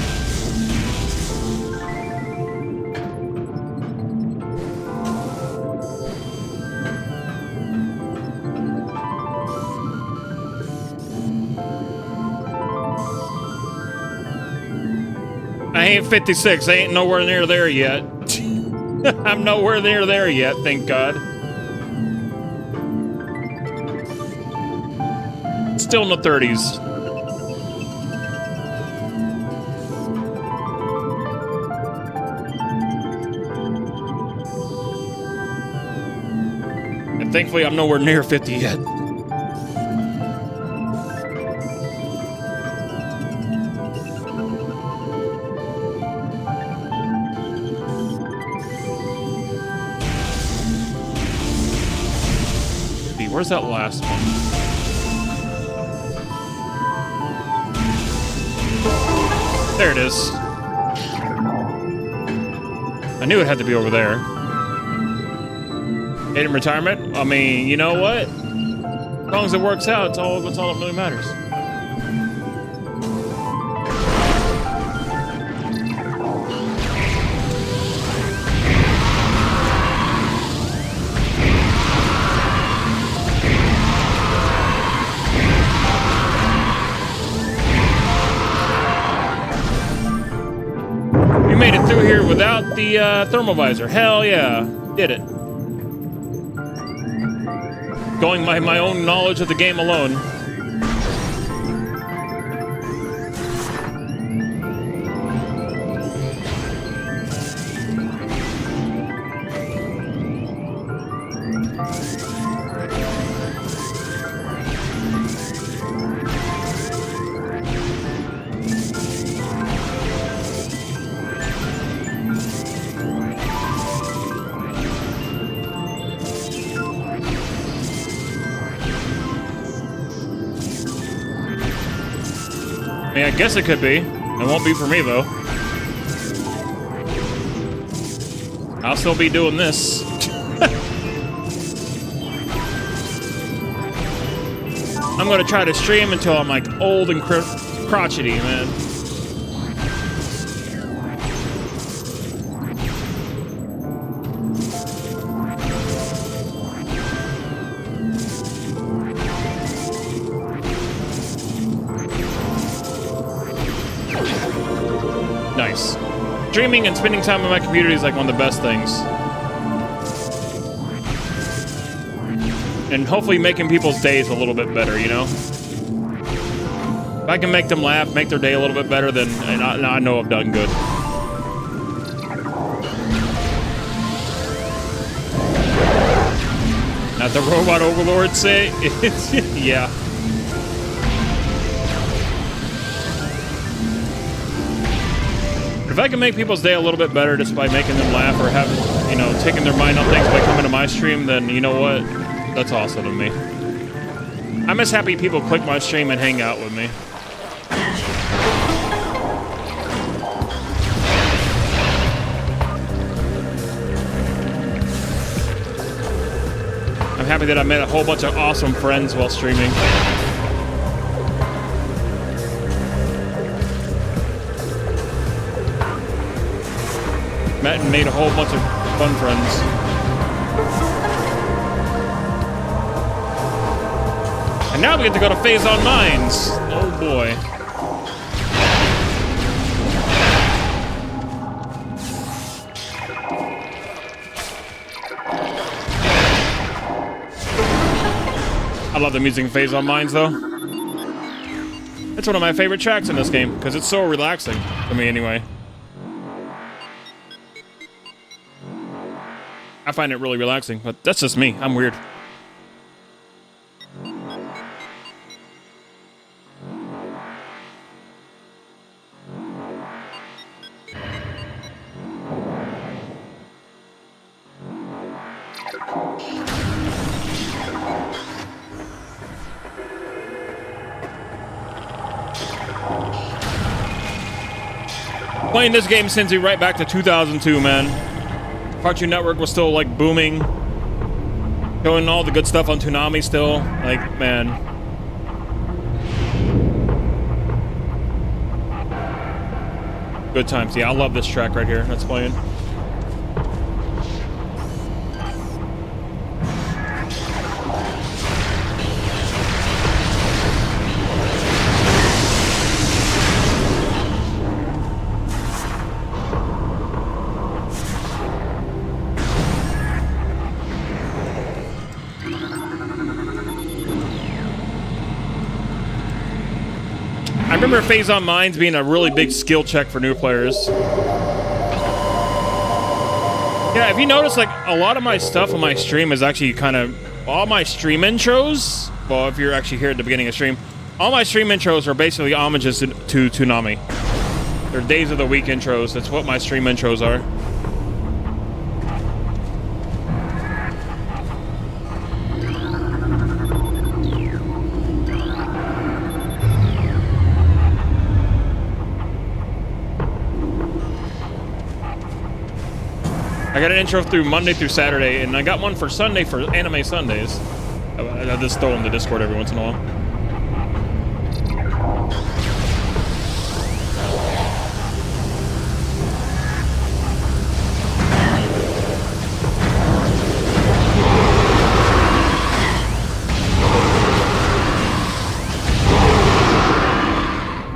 I ain't 56. I ain't nowhere near there yet. I'm nowhere near there yet, thank God. Still in the 30s. And thankfully, I'm nowhere near 50 yet. Where's that last one? There it is. I knew it had to be over there. In retirement? I mean, you know what? As long as it works out, that's all that really matters. Made it through here without the thermal visor. Hell yeah, did it. Going by my own knowledge of the game alone. I mean, I guess it could be. It won't be for me, though. I'll still be doing this. I'm gonna try to stream until I'm, like, old and crotchety, man. Nice. Streaming and spending time on my computer is like one of the best things. and hopefully making people's days a little bit better, you know? If I can make them laugh, make their day a little bit better, then I know I've done good. Not the robot overlord say? Yeah. If I can make people's day a little bit better just by making them laugh or having, you know, taking their mind off things by coming to my stream, then you know what? That's awesome to me. I'm just happy people click my stream and hang out with me. I'm happy that I met a whole bunch of awesome friends while streaming. Met and made a whole bunch of fun friends. And now we get to go to Phase on Mines. Oh boy. I love the music in Phase on Mines though. It's one of my favorite tracks in this game because it's so relaxing for me anyway. I find it really relaxing, but that's just me. I'm weird. Playing this game sends you right back to 2002, man. Cartoon Network was still like booming, showing all the good stuff on Toonami still. Like, man. Good times. Yeah, I love this track right here that's playing. I remember Phase on Mines being a really big skill check for new players. Yeah, if you notice, like, a lot of my stuff on my stream is actually kind of... All my stream intros... Well, if you're actually here at the beginning of stream... All my stream intros are basically homages to Toonami. They're days of the week intros. That's what my stream intros are. I got an intro through Monday through Saturday, and I got one for Sunday for Anime Sundays. I just throw in the Discord every once in a while.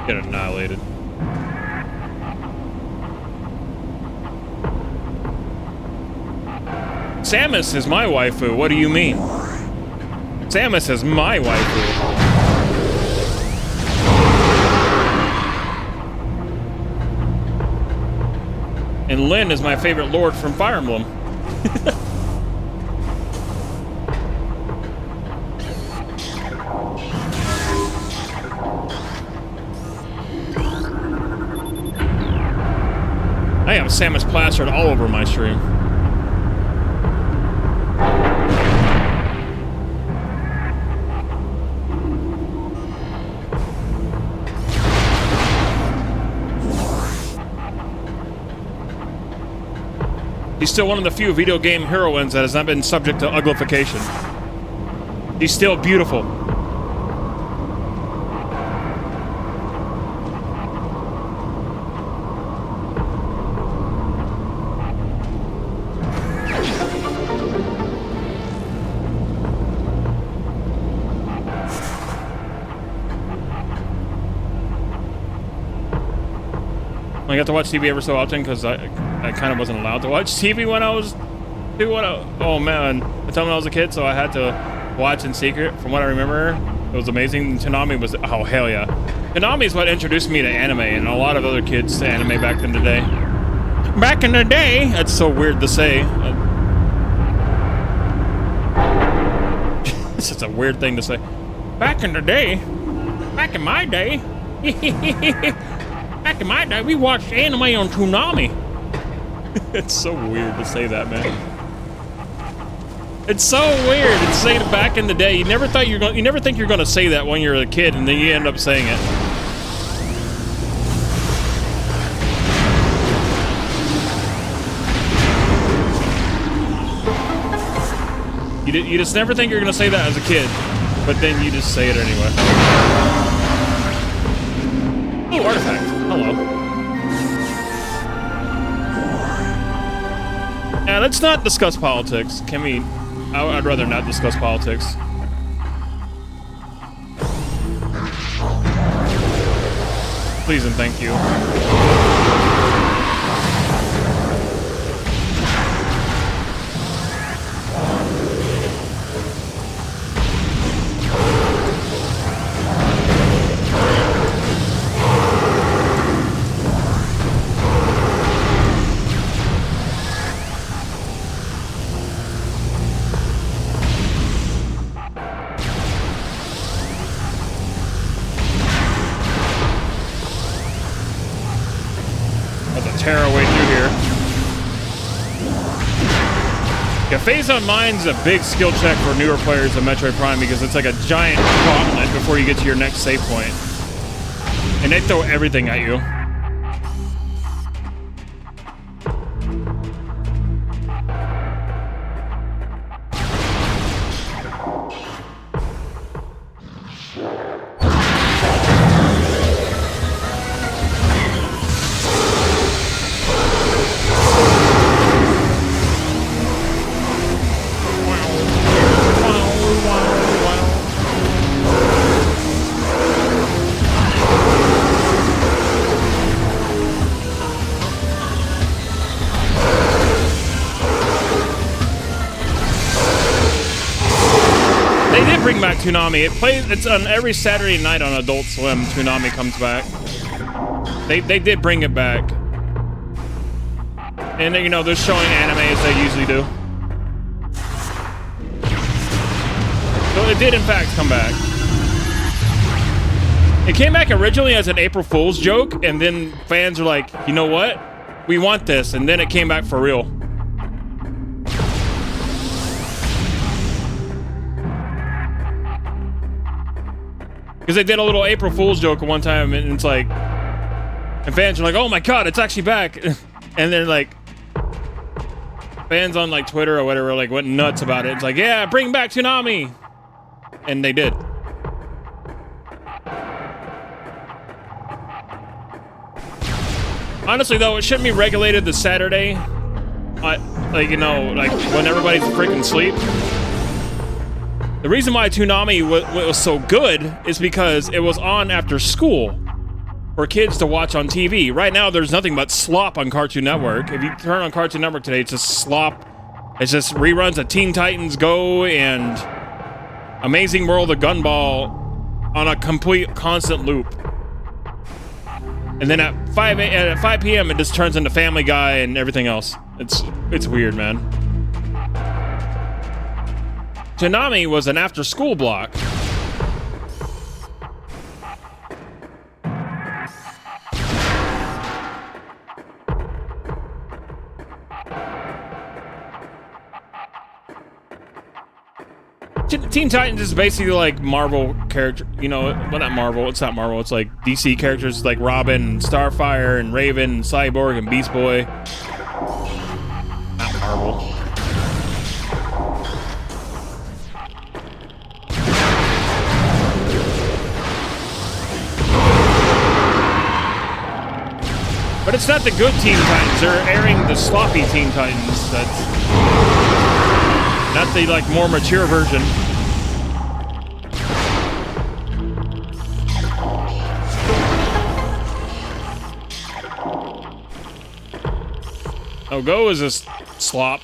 Get annihilated. Samus is my waifu. What do you mean? Samus is my waifu. And Lyn is my favorite lord from Fire Emblem. I have Samus plastered all over my stream. She's still one of the few video game heroines that has not been subject to uglification. She's still beautiful. I got to watch TV ever so often because I kind of wasn't allowed to watch TV when I was oh man, the time when I was a kid, so I had to watch in secret. From what I remember, it was amazing. Toonami was, oh hell yeah. Toonami is what introduced me to anime and a lot of other kids to anime back in the day. Back in the day? That's so weird to say. It's just a weird thing to say. Back in the day? Back in my day? Back in my day, we watched anime on Toonami. It's so weird to say that, man. It's so weird to say it back in the day. You never think you're gonna say that when you're a kid, and then you end up saying it. You just never think you're gonna say that as a kid, but then you just say it anyway. Oh, artifact. Hello. Now, let's not discuss politics. Can we? I'd rather not discuss politics. Please and thank you. Tear our way through here. Yeah, phase on mine's a big skill check for newer players of Metroid Prime because it's like a giant gauntlet before you get to your next save point. And they throw everything at you. Bring back Toonami. It's on every Saturday night on Adult Swim. Toonami comes back. They did bring it back. And you know, they're showing anime as they usually do. So it did in fact come back. It came back originally as an April Fool's joke, and then fans are like, you know what? We want this, and then it came back for real. Because they did a little April Fool's joke at one time, and it's like, and fans are like, oh my god, it's actually back. And then like, fans on like Twitter or whatever like went nuts about it. It's like, yeah, bring back Toonami. And they did. Honestly though, it shouldn't be regulated the Saturday. Like, you know, like when everybody's freaking asleep. The reason why Toonami was so good is because it was on after school for kids to watch on TV. Right now, there's nothing but slop on Cartoon Network. If you turn on Cartoon Network today, it's just slop. It's just reruns of Teen Titans Go and Amazing World of Gumball on a complete constant loop. And then at 5 p.m., it just turns into Family Guy and everything else. It's weird, man. Toonami was an after-school block. Teen Titans is basically like Marvel character, you know, well not Marvel, it's not Marvel, it's like DC characters like Robin, and Starfire, and Raven, and Cyborg, and Beast Boy. Not Marvel. But it's not the good Teen Titans. They're airing the sloppy Teen Titans. That's not the like more mature version. Oh, Go is a slop.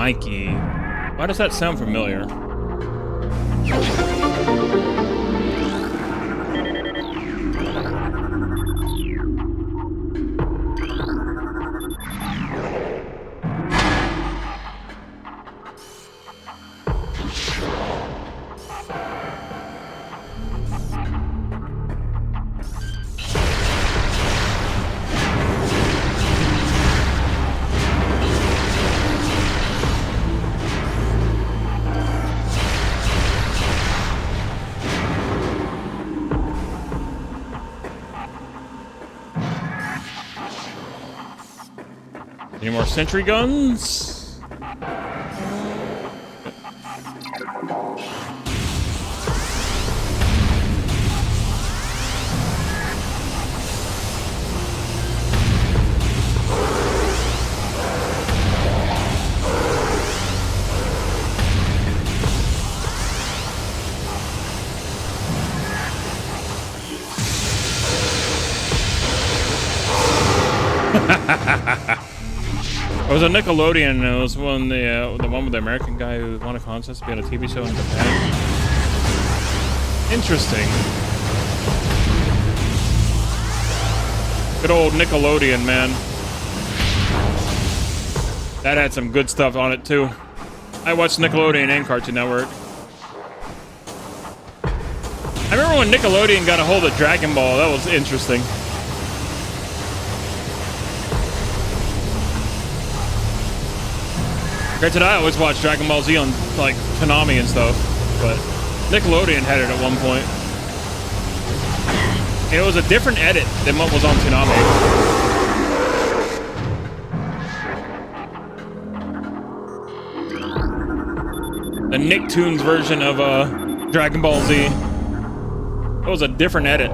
Mikey. Why does that sound familiar? Any more sentry guns? It was a Nickelodeon. It was the one with the American guy who won a contest to be on a TV show in Japan. Interesting. Good old Nickelodeon, man. That had some good stuff on it too. I watched Nickelodeon and Cartoon Network. I remember when Nickelodeon got a hold of Dragon Ball. That was interesting. Granted, I always watched Dragon Ball Z on like Konami and stuff, but Nickelodeon had it at one point. And it was a different edit than what was on Konami. The Nicktoons version of Dragon Ball Z. It was a different edit.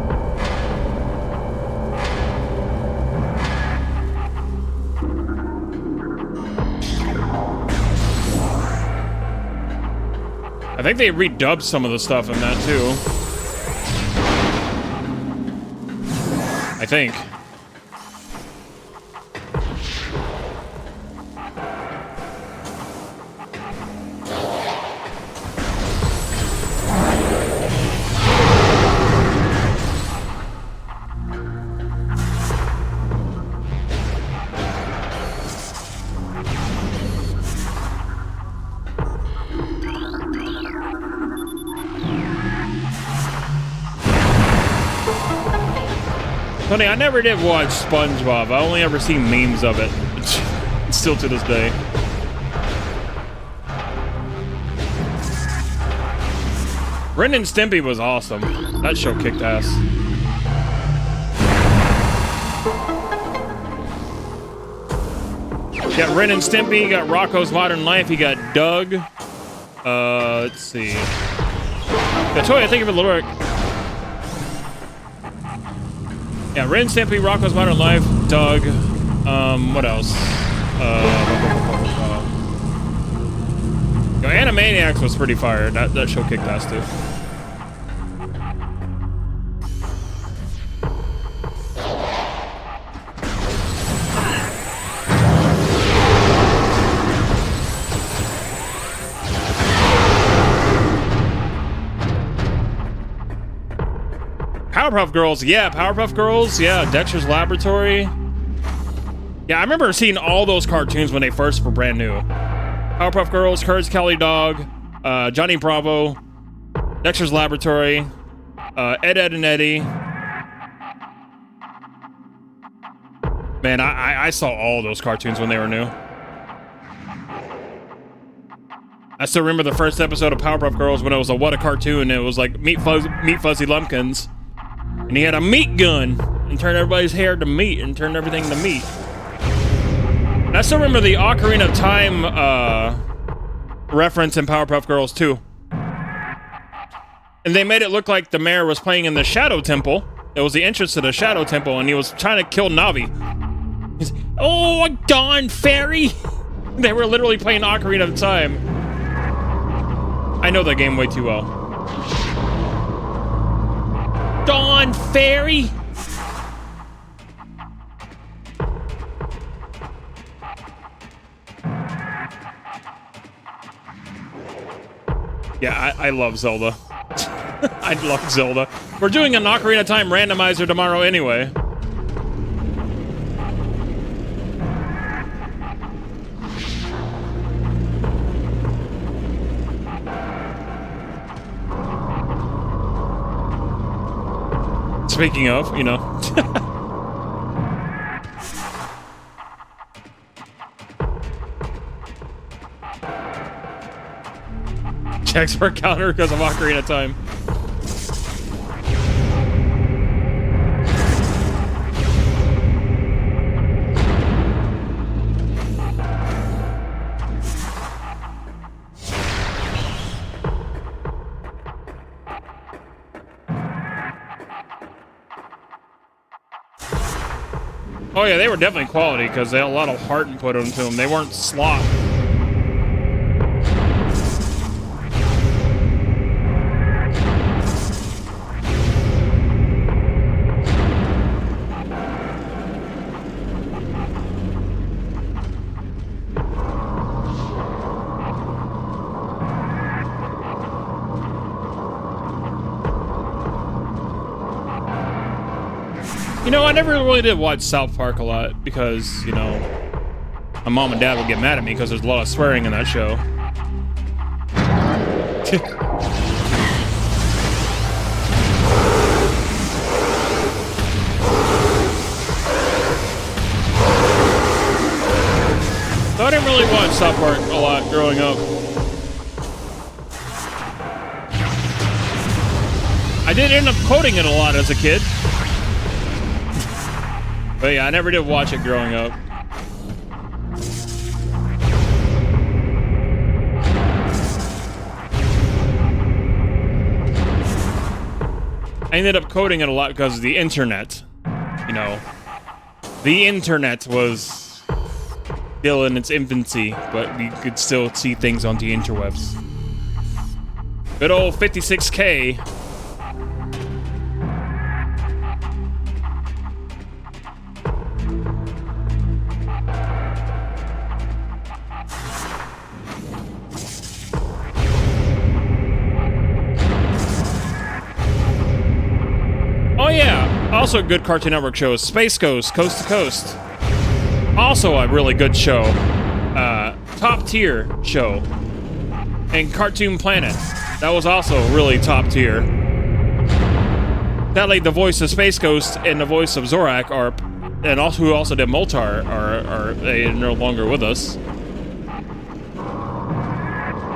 I think they redubbed some of the stuff in that too. I think. Funny, I never did watch SpongeBob. I only ever seen memes of it. Still to this day. Ren and Stimpy was awesome. That show kicked ass. You got Ren and Stimpy, you got Rocko's Modern Life, you got Doug. Let's see. I told you, I think of it a little bit. Yeah, Ren, Stimpy, Rocko's Modern Life, Doug, what else? Animaniacs was pretty fire. That show kicked ass too. Powerpuff Girls, yeah, Powerpuff Girls, yeah, Dexter's Laboratory. Yeah, I remember seeing all those cartoons when they first were brand new. Powerpuff Girls, Courage Cowardly Dog, Johnny Bravo, Dexter's Laboratory, Ed, Edd and Eddy. Man, I saw all those cartoons when they were new. I still remember the first episode of Powerpuff Girls when it was a what a cartoon. It was like Meat Fuzzy Lumpkins. And he had a meat gun and turned everybody's hair to meat and turned everything to meat. And I still remember the Ocarina of Time reference in Powerpuff Girls too. And they made it look like the mayor was playing in the Shadow Temple. It was the entrance to the Shadow Temple and he was trying to kill Navi. He's, oh, a darn fairy! They were literally playing Ocarina of Time. I know that game way too well. Dawn Fairy. Yeah, I love Zelda. I love Zelda. We're doing an Ocarina of Time randomizer tomorrow anyway. Speaking of, you know. Checks for counter because of Ocarina of Time. Oh yeah, they were definitely quality because they had a lot of heart and put into them. They weren't slop. You know, I never really did watch South Park a lot because, you know, my mom and dad would get mad at me because there's a lot of swearing in that show. So I didn't really watch South Park a lot growing up. I did end up quoting it a lot as a kid. But yeah, I never did watch it growing up. I ended up coding it a lot because of the internet. You know, the internet was still in its infancy, but we could still see things on the interwebs. Good old 56K. Also a good Cartoon Network show is Space Ghost, Coast to Coast. Also a really good show. Top tier show. And Cartoon Planet. That was also really top tier. That like the voice of Space Ghost and the voice of Zorak are, and also who also did Moltar are they no longer with us.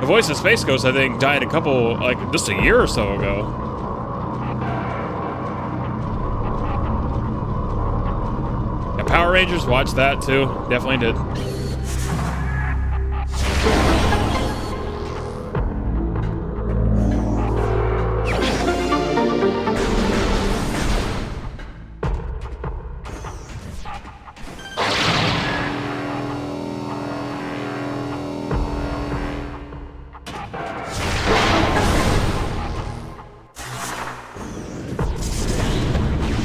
The voice of Space Ghost I think died a couple, like just a year or so ago. Power Rangers, watched that too. Definitely did.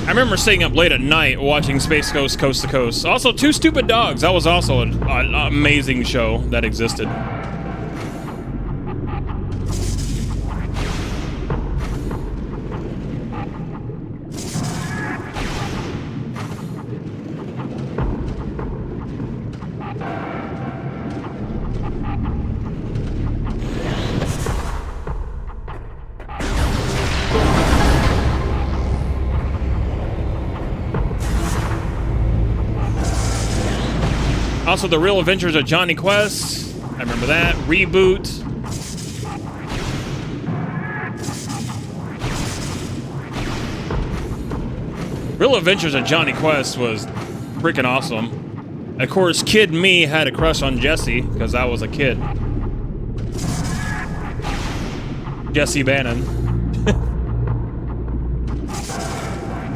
I remember staying up late at night watching Space Ghost Coast to Coast. Also, Two Stupid Dogs. That was also an amazing show that existed. Also, The Real Adventures of Johnny Quest. I remember that. Reboot. Real Adventures of Johnny Quest was freaking awesome. Of course, kid me had a crush on Jesse, because I was a kid. Jesse Bannon.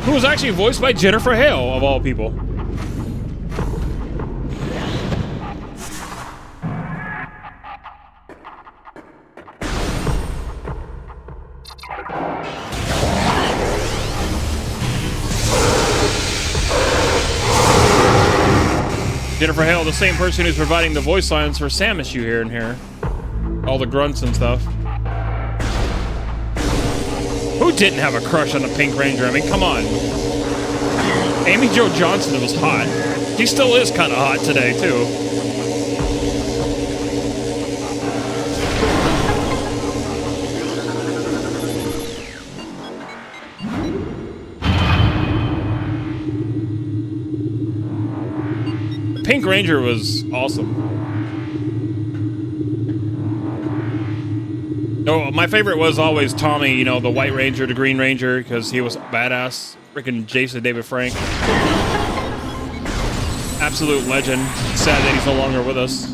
Who was actually voiced by Jennifer Hale, of all people. Jennifer Hale, the same person who's providing the voice lines for Samus you hear in here. All the grunts and stuff. Who didn't have a crush on the Pink Ranger? I mean, come on. Amy Jo Johnson was hot. She still is kind of hot today, too. Pink Ranger was awesome. Oh, my favorite was always Tommy, you know, the White Ranger, the Green Ranger, because he was badass. Freaking Jason David Frank. Absolute legend. Sad that he's no longer with us.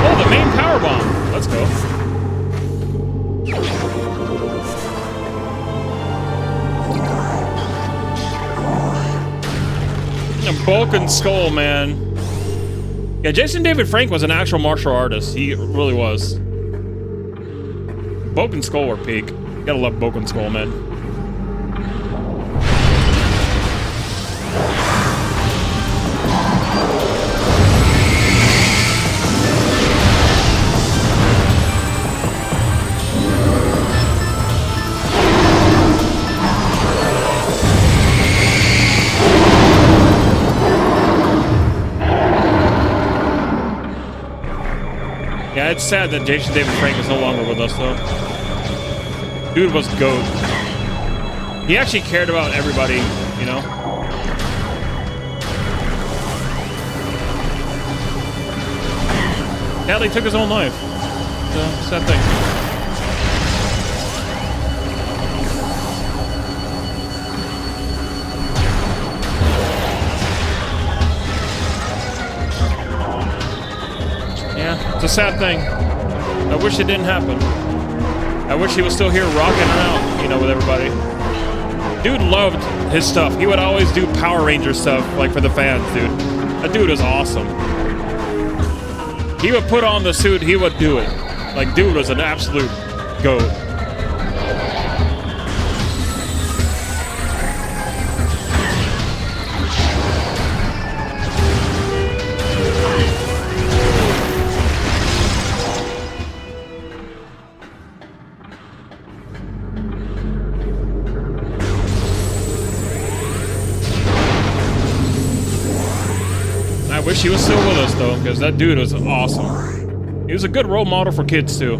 Oh, the main power bomb. Let's go. A Bulk Skull, man. Yeah, Jason David Frank was an actual martial artist. He really was. Bulk and Skull were peak. Gotta love Bulk and Skull, man. Yeah, it's sad that Jason David Frank is no longer with us, though. Dude was GOAT. He actually cared about everybody, you know? Sadly took his own life. It's a sad thing. It's a sad thing. I wish it didn't happen. I wish he was still here rocking around, you know, with everybody. Dude loved his stuff. He would always do Power Ranger stuff, like, for the fans, dude. That dude is awesome. He would put on the suit, he would do it. Like, dude was an absolute GOAT. I wish he was still with us, though, because that dude was awesome. He was a good role model for kids, too.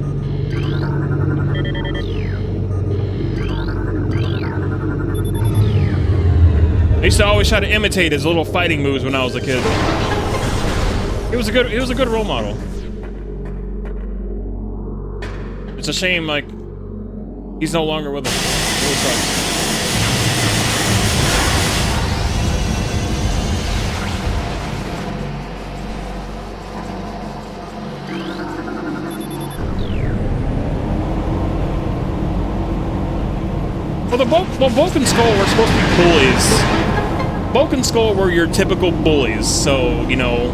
I used to always try to imitate his little fighting moves when I was a kid. He was a good role model. It's a shame, like, he's no longer with us. It really sucks. Well, Bulk and Skull were supposed to be bullies. Bulk and Skull were your typical bullies, so, you know,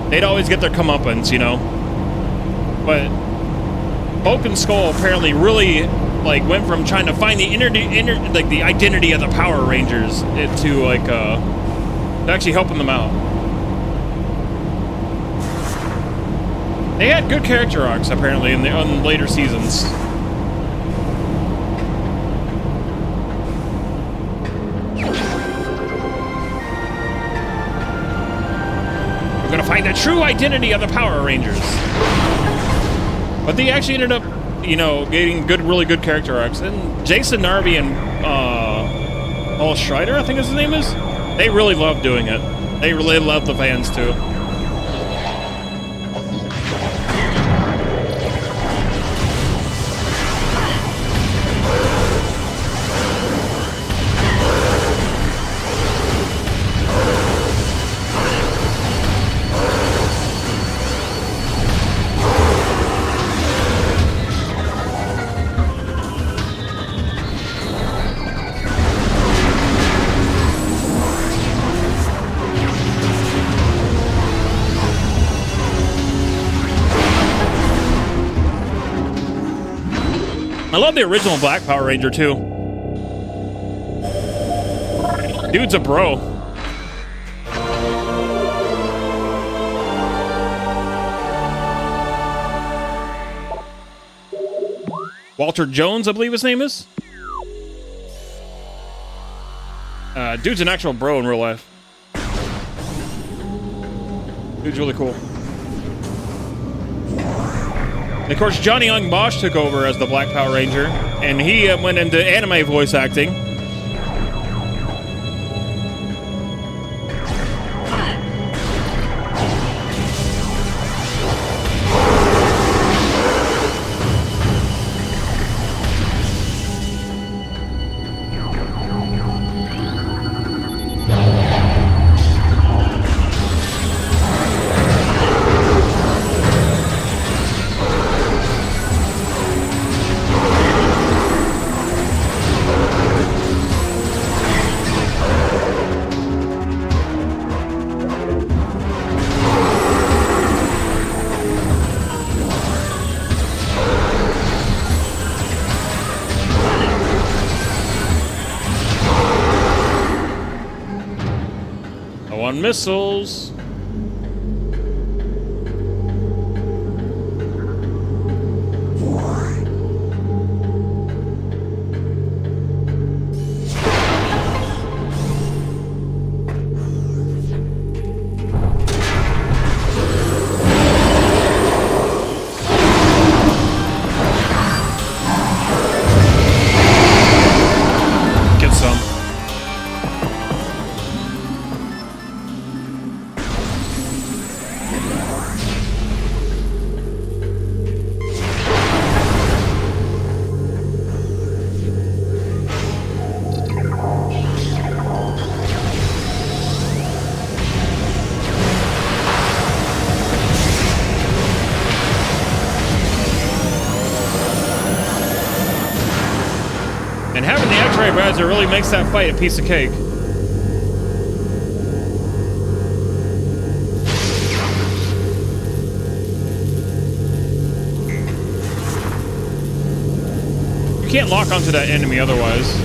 they'd always get their comeuppance, you know. But Bulk and Skull apparently really, like, went from trying to find the the identity of the Power Rangers to, like, actually helping them out. They had good character arcs, apparently, in the later seasons. We're gonna find the true identity of the Power Rangers. But they actually ended up, you know, getting really good character arcs. And Jason Narby and Paul Schreider, I think his name is, they really loved doing it. They really loved the fans too. I love the original Black Power Ranger, too. Dude's a bro. Walter Jones, I believe his name is. Dude's an actual bro in real life. Dude's really cool. And of course, Johnny Young Bosch took over as the Black Power Ranger, and he went into anime voice acting. On missiles. Get some. And having the X-ray visor really makes that fight a piece of cake. You can't lock onto that enemy otherwise.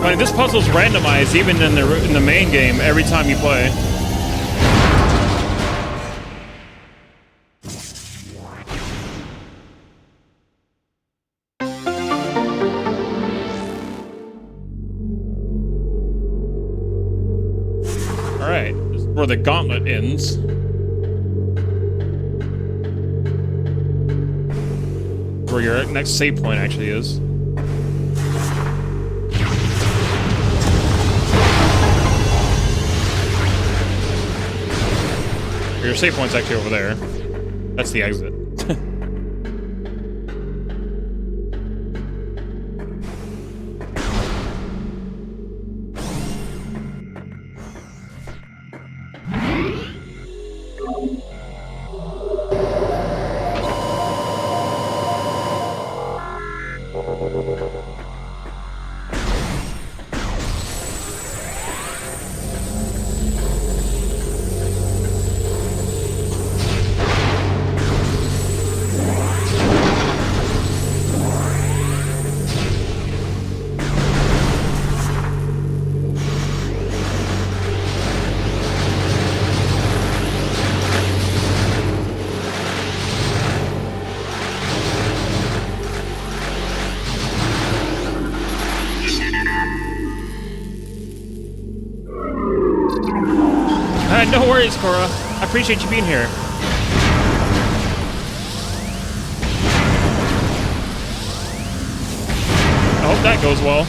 I mean, this puzzle's randomized even in the main game every time you play. All right, this is where the gauntlet ends. Where your next save point actually is. Your save point's actually over there. That's the exit. No worries, Cora. I appreciate you being here. I hope that goes well.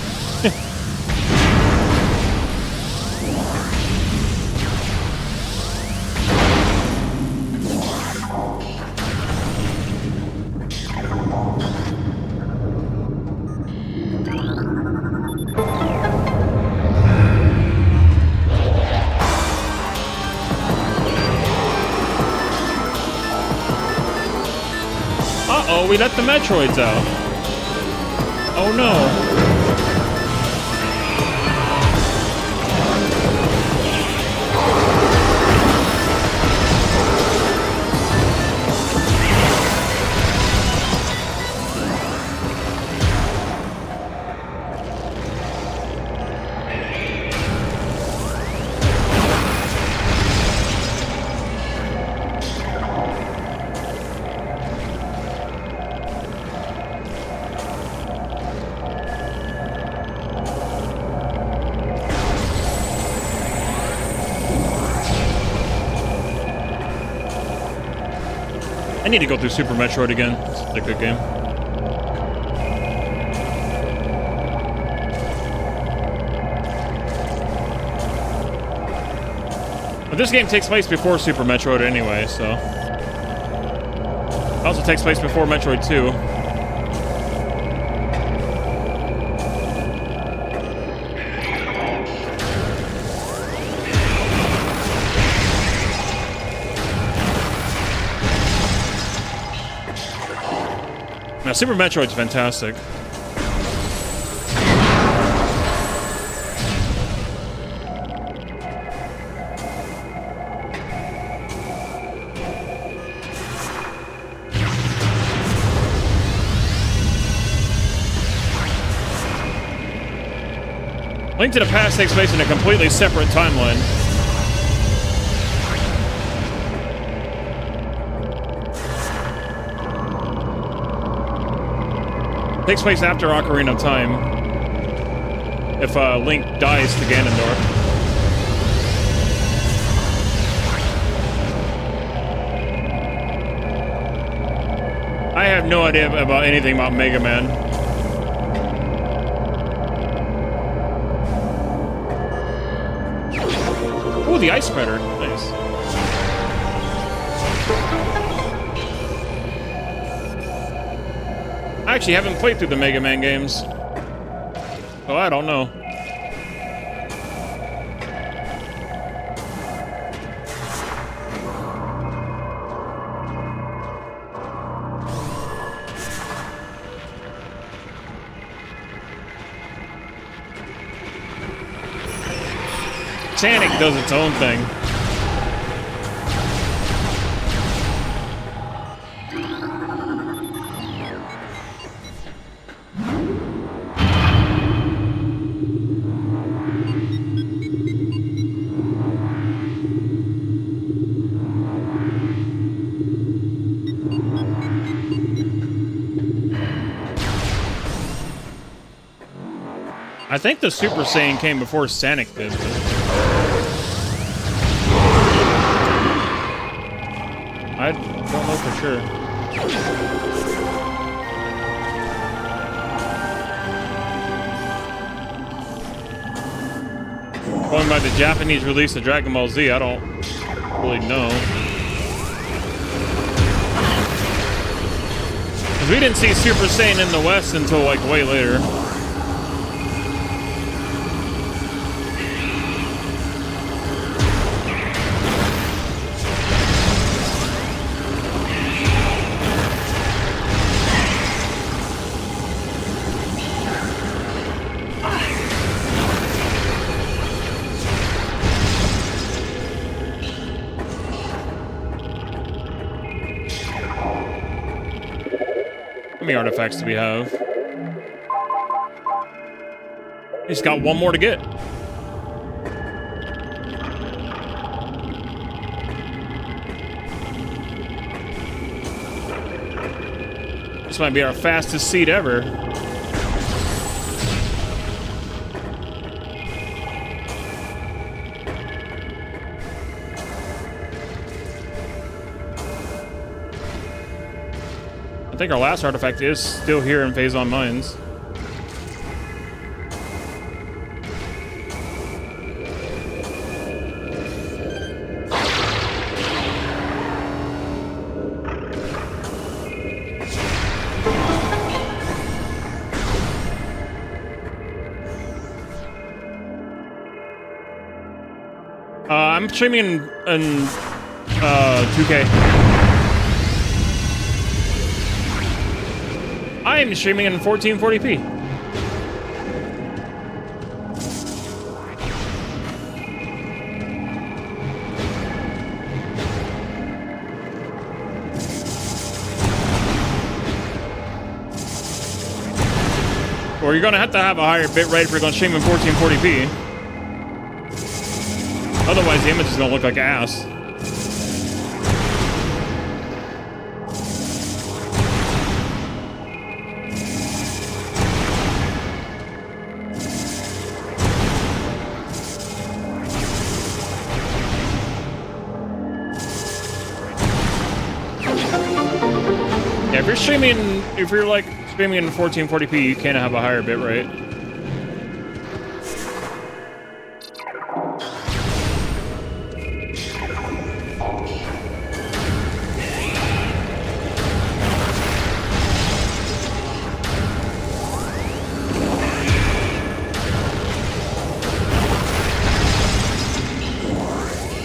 Uh-oh, we let the Metroids out. Oh no. I need to go through Super Metroid again. It's a good game. But this game takes place before Super Metroid anyway, so... It also takes place before Metroid 2. Now, Super Metroid's fantastic. Link to the Past takes place in a completely separate timeline. Takes place after Ocarina of Time. If Link dies to Ganondorf. I have no idea about anything about Mega Man. Oh, the Ice Spreader. Nice. I actually haven't played through the Mega Man games. So I don't know. Sonic does its own thing. I think the Super Saiyan came before Sonic did. I don't know for sure. Going by the Japanese release of Dragon Ball Z, I don't really know. Because we didn't see Super Saiyan in the West until like way later. How many artifacts do we have? He's got one more to get. This might be our fastest seat ever. I think our last artifact is still here in Phazon Mines. I'm streaming in 2K. I am streaming in 1440p. Or you're gonna have to have a higher bit rate if you're gonna stream in 1440p. Otherwise, the image is gonna look like ass. Yeah, if you're like streaming in 1440p, you can't have a higher bitrate.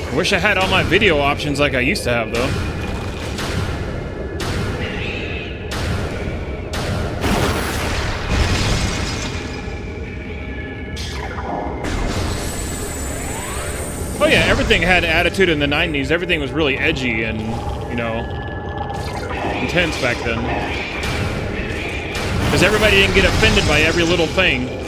I wish I had all my video options like I used to have, though. Oh yeah, everything had attitude in the 90s. Everything was really edgy and, you know, intense back then. Because everybody didn't get offended by every little thing.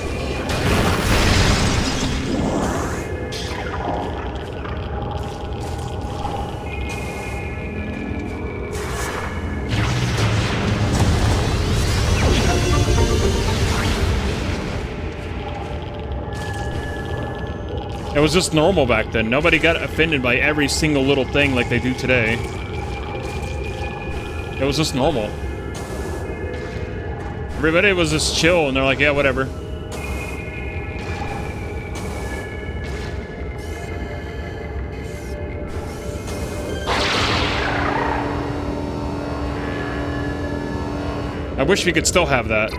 It was just normal back then. Nobody got offended by every single little thing like they do today. It was just normal. Everybody was just chill, and they're like, yeah, whatever. I wish we could still have that.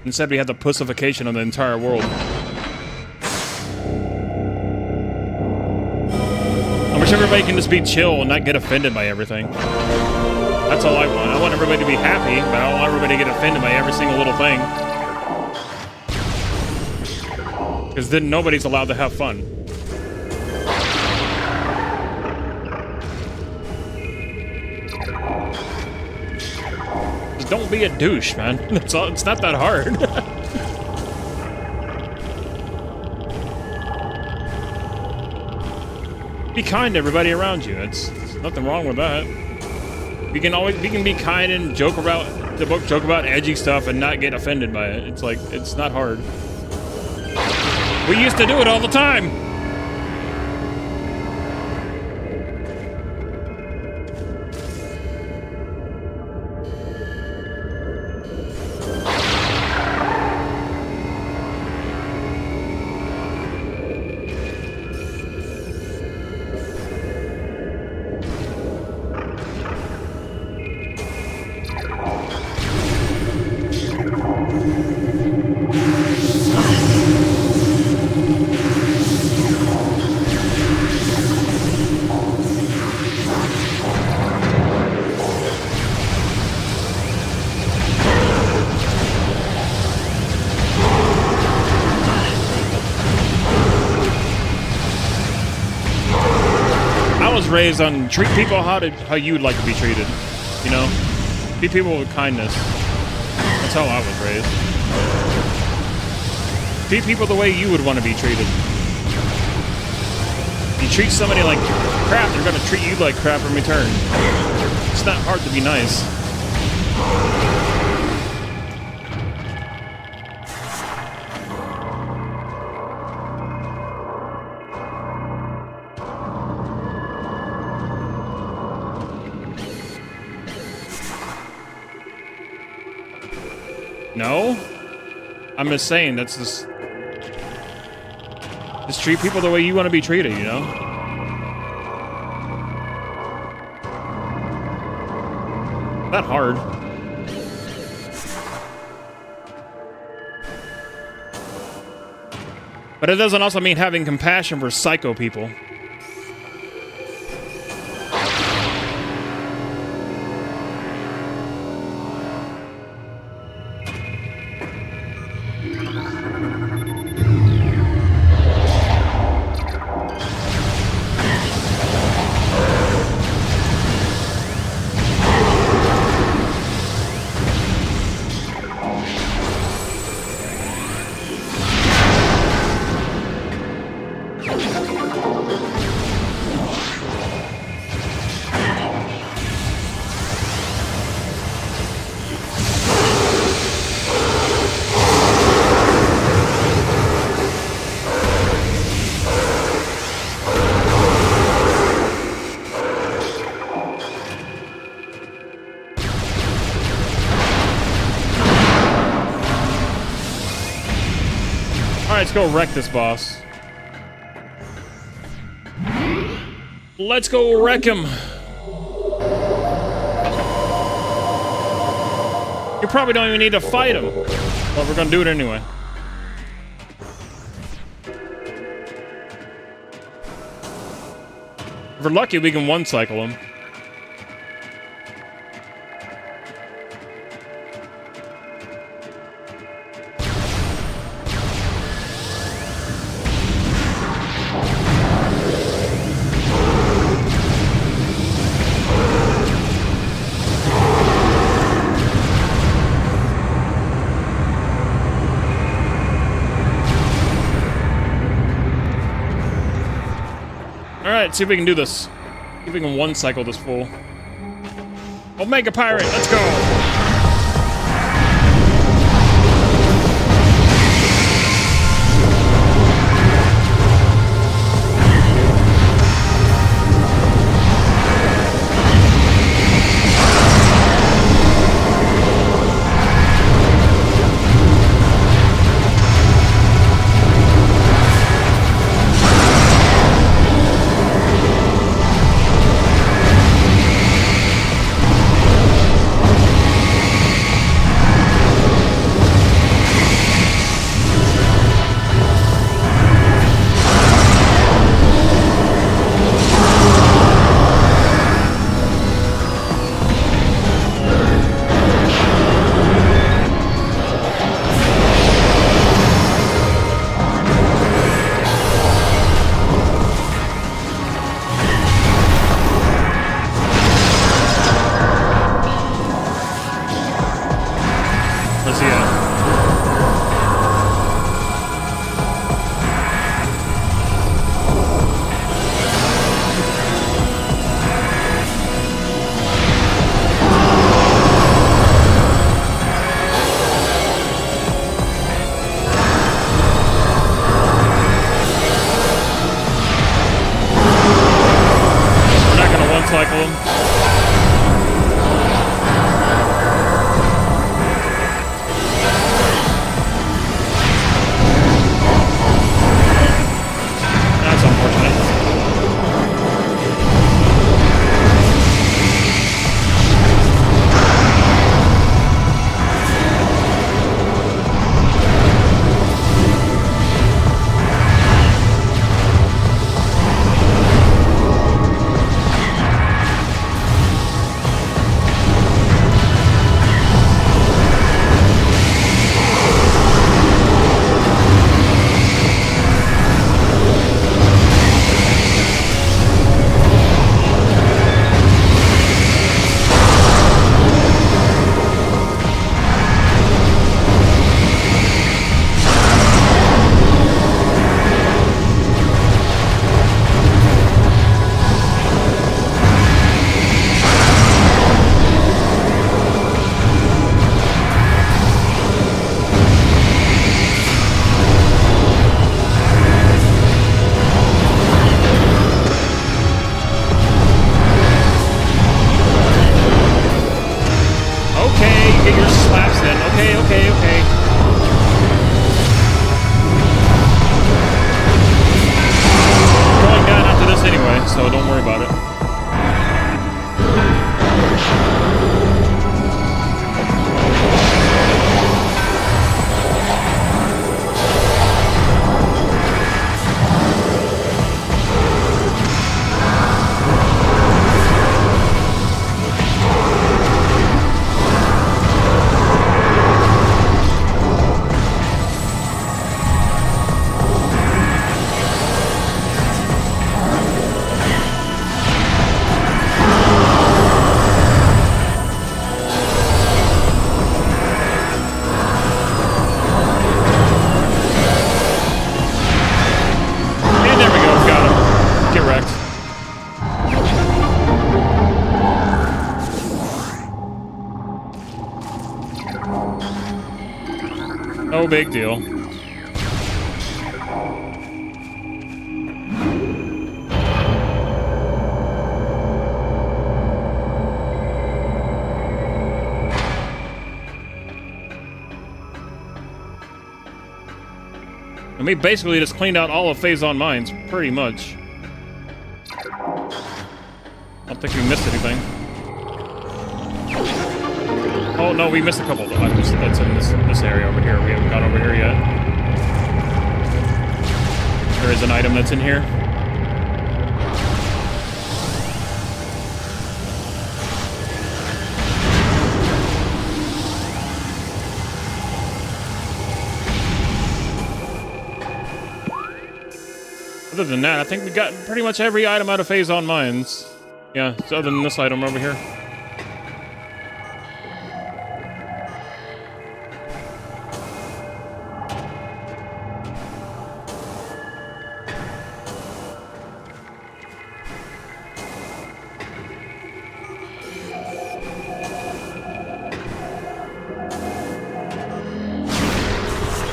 Instead, we had the pussification of the entire world. I wish everybody can just be chill and not get offended by everything. That's all I want. I want everybody to be happy, but I don't want everybody to get offended by every single little thing. Because then nobody's allowed to have fun. Don't be a douche, man. It's not that hard. Be kind to everybody around you. It's nothing wrong with that. We can be kind and joke about edgy stuff and not get offended by it. It's like, it's not hard. We used to do it all the time. Raised on treat people how you'd like to be treated, you know? Treat people with kindness. That's how I was raised. Treat people the way you would want to be treated. You treat somebody like crap, they're gonna treat you like crap in return. It's not hard to be nice. No? I'm just saying, that's just treat people the way you want to be treated, you know? Not hard. But it doesn't also mean having compassion for psycho people. Alright, let's go wreck this boss. Let's go wreck him. You probably don't even need to fight him. But we're gonna do it anyway. If we're lucky, we can one-cycle him. Alright, see if we can do this. See if we can one-cycle this fool. Omega Pirate, let's go! Cycle him. That's unfortunate. So don't worry about it. No big deal. we basically just cleaned out all of Phazon Mines, pretty much. I don't think we missed anything. Oh no, we missed a couple of items that's in this area over here. We haven't gone over here yet. There is an item that's in here. Other than that, I think we got pretty much every item out of Phazon Mines. Yeah, so other than this item over here.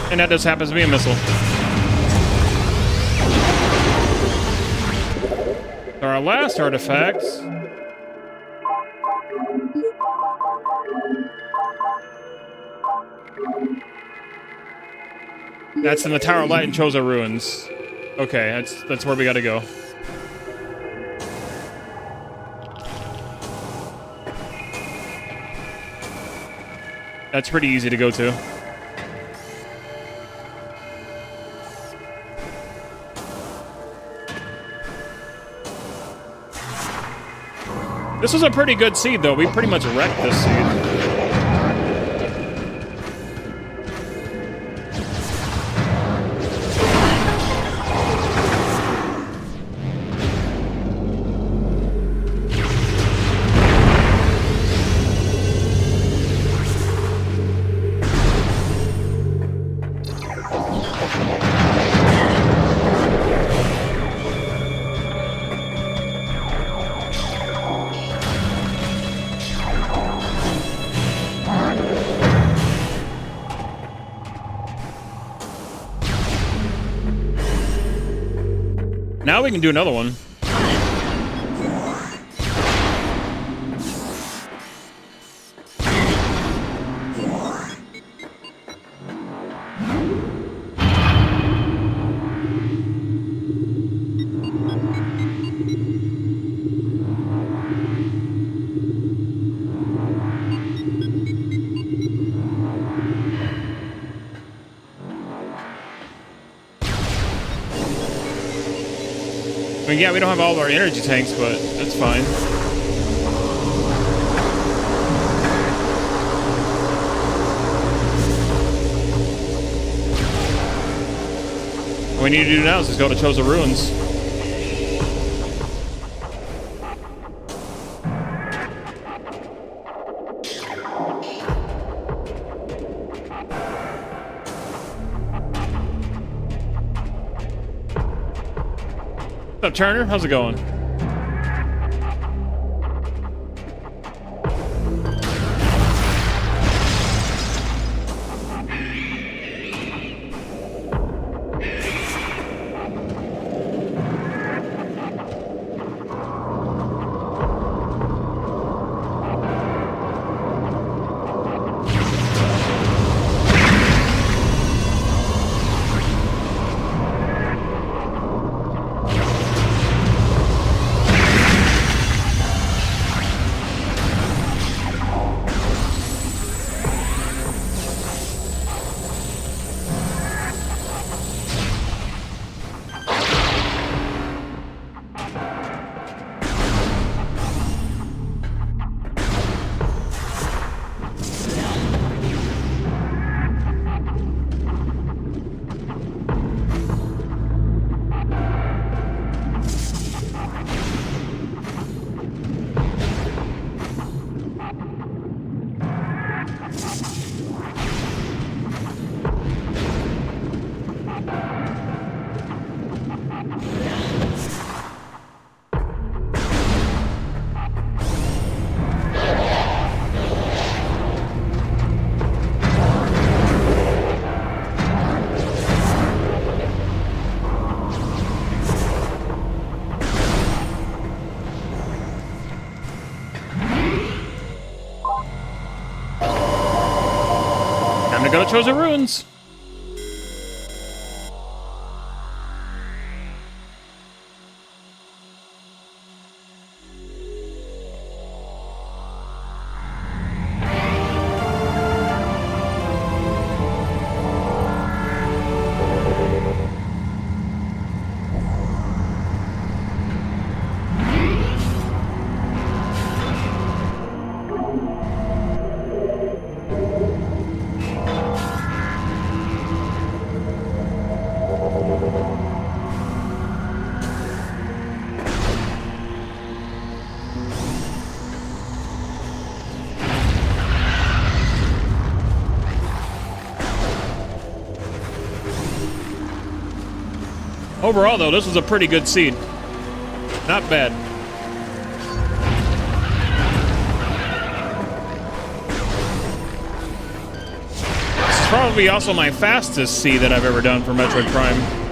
And that just happens to be a missile. So our last artifact. That's in the Tower of Light and Choza Ruins. Okay, that's where we gotta go. That's pretty easy to go to. This was a pretty good seed, though. We pretty much wrecked this seed. Now we can do another one. I mean, yeah, we don't have all of our energy tanks, but that's fine. What we need to do now is just go to Choza Ruins. What's up, Turner? How's it going? Time to go to Choza Ruins. Overall, though, this was a pretty good seed. Not bad. This is probably also my fastest seed that I've ever done for Metroid Prime.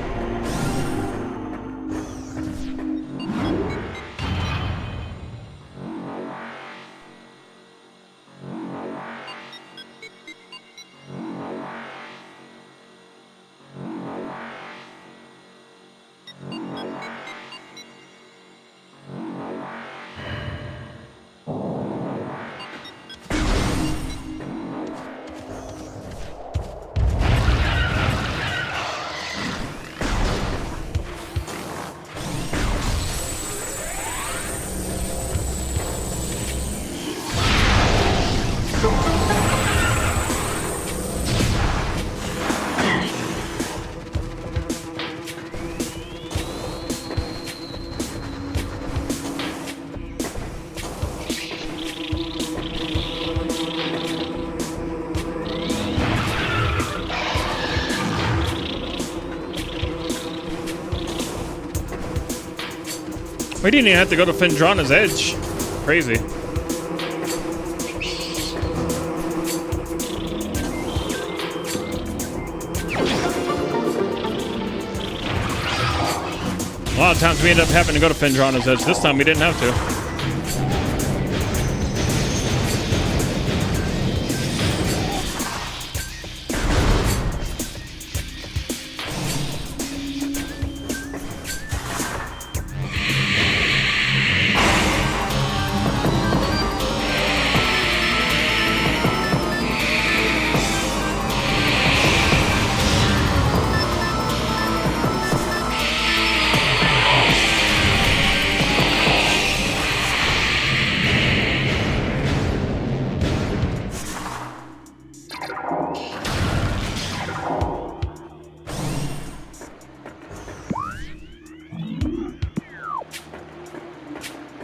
We didn't even have to go to Fendrana's Edge. Crazy. A lot of times we end up having to go to Fendrana's Edge. This time we didn't have to.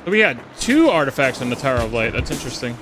We had 2 artifacts in the Tower of Light. That's interesting.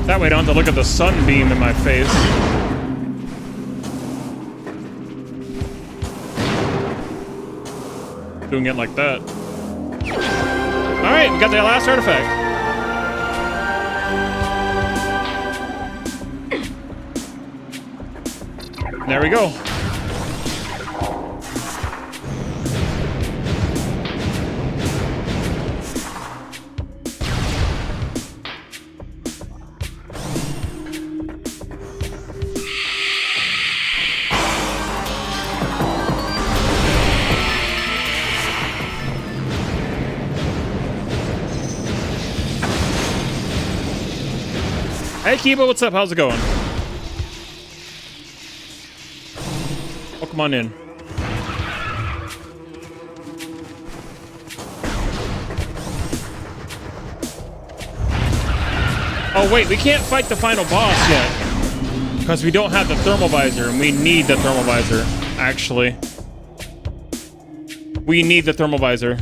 That way I don't have to look at the sunbeam in my face. Doing it like that. Alright, we got the last artifact. There we go. Hey Kiba, what's up? How's it going? Oh, come on in. Oh wait, we can't fight the final boss yet. Because we don't have the thermal visor, and we need the thermal visor, actually. We need the thermal visor.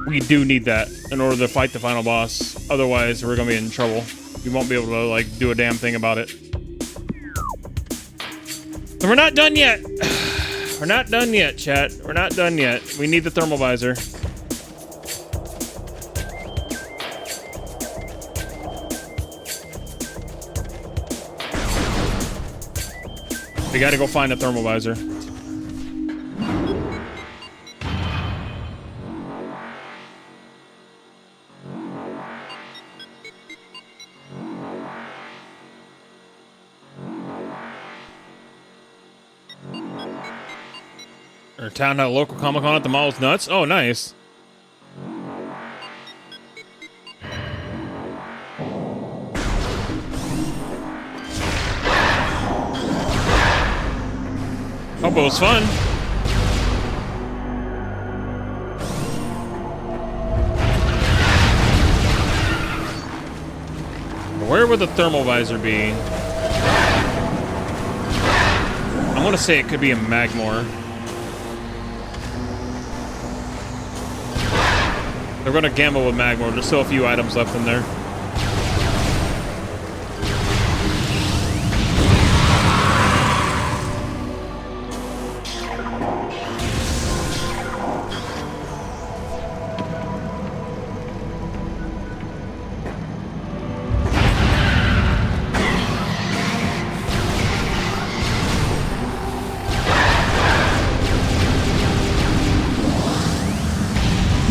We do need that in order to fight the final boss. Otherwise, we're gonna be in trouble. We won't be able to, like, do a damn thing about it. And we're not done yet. We're not done yet, chat. We're not done yet. We need the thermal visor. We gotta go find a thermal visor. Our town had a local Comic-Con at the mall's nuts. Oh, nice. Hope it was fun. Where would the thermal visor be? I want to say it could be in Magmore. They're going to gamble with Magmore. There's still a few items left in there.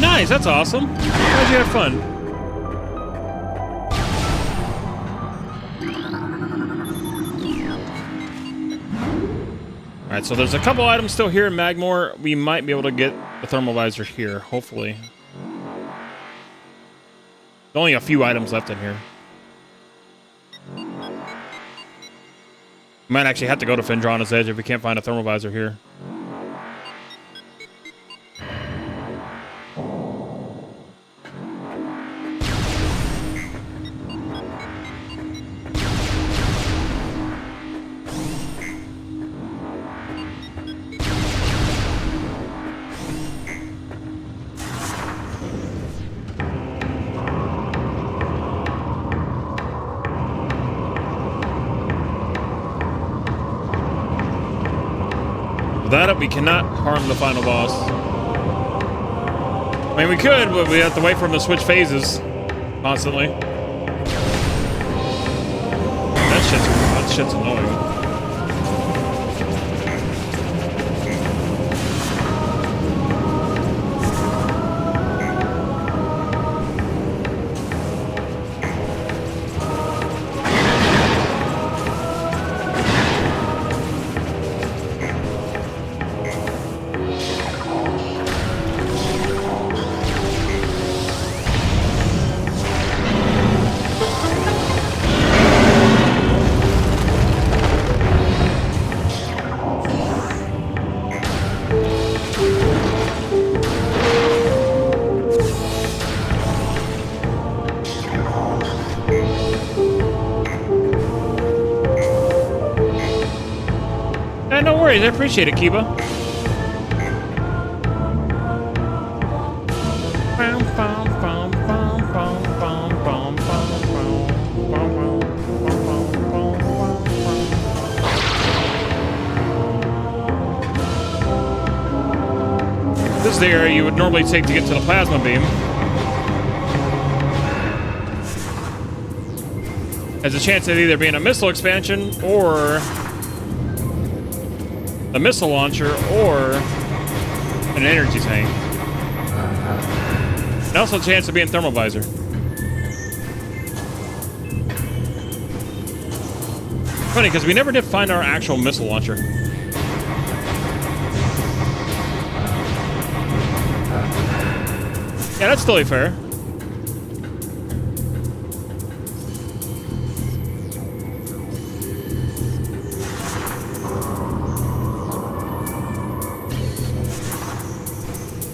Nice, that's awesome. How'd you have fun? Alright, so there's a couple items still here in Magmore. We might be able to get the thermal visor here, hopefully. There's only a few items left in here. We might actually have to go to Phendrana's Edge if we can't find a thermal visor here. That we cannot harm the final boss. I mean, we could, but we have to wait for him to switch phases constantly. That shit's annoying. No worries, I appreciate it, Kiba. This is the area you would normally take to get to the plasma beam. Has a chance of either being a missile expansion or a missile launcher or an energy tank. And also a chance of being thermal visor. Funny, because we never did find our actual missile launcher. Yeah, that's totally fair.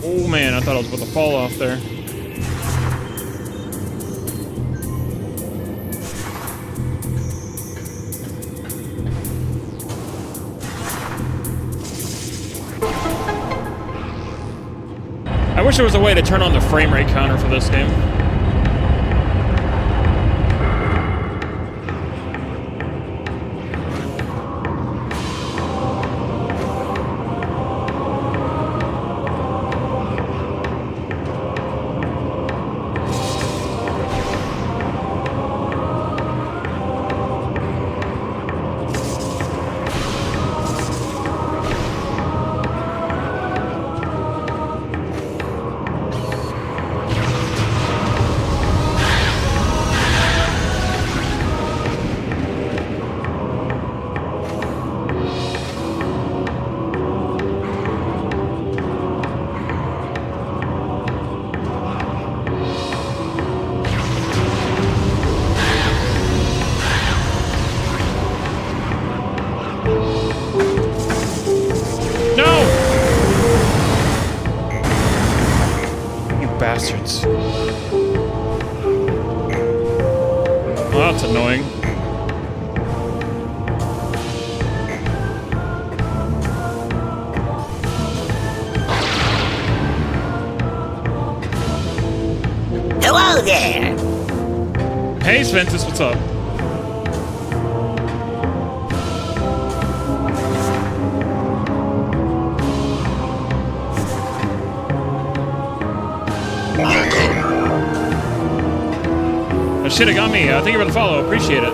Oh man, I thought I was about to fall off there. I wish there was a way to turn on the frame rate counter for this game. that's annoying. Hello there! Hey, Sventus, what's up? Oh, shit, it got me. Thank you for the follow. Appreciate it.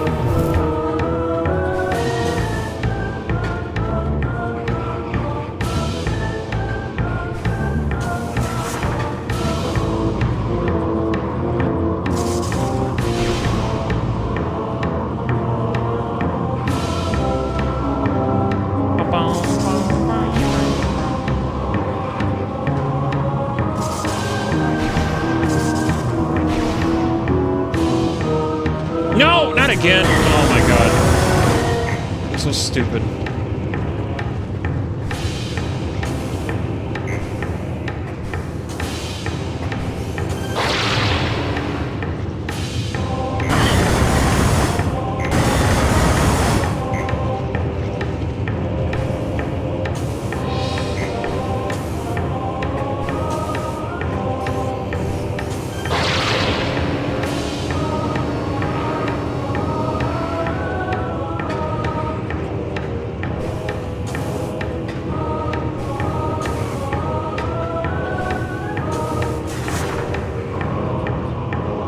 No, not again. Oh my god. I'm so stupid.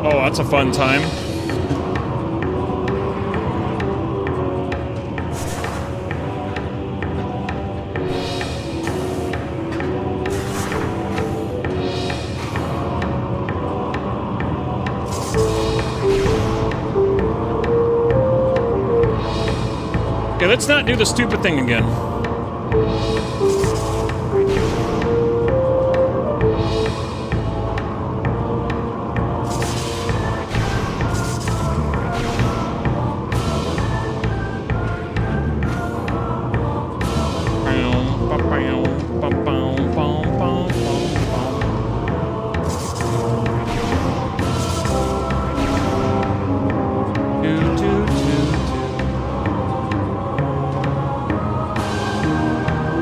Oh, that's a fun time. Okay, let's not do the stupid thing again.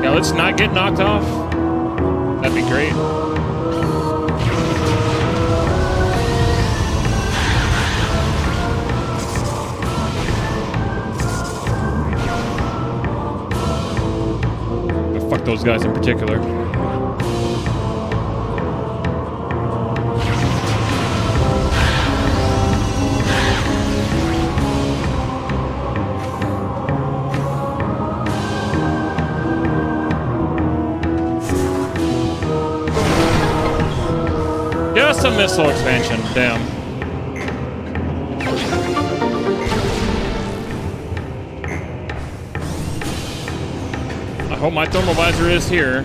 Yeah, let's not get knocked off. That'd be great. Fuck those guys in particular. Just a missile expansion, damn. I hope my thermal visor is here.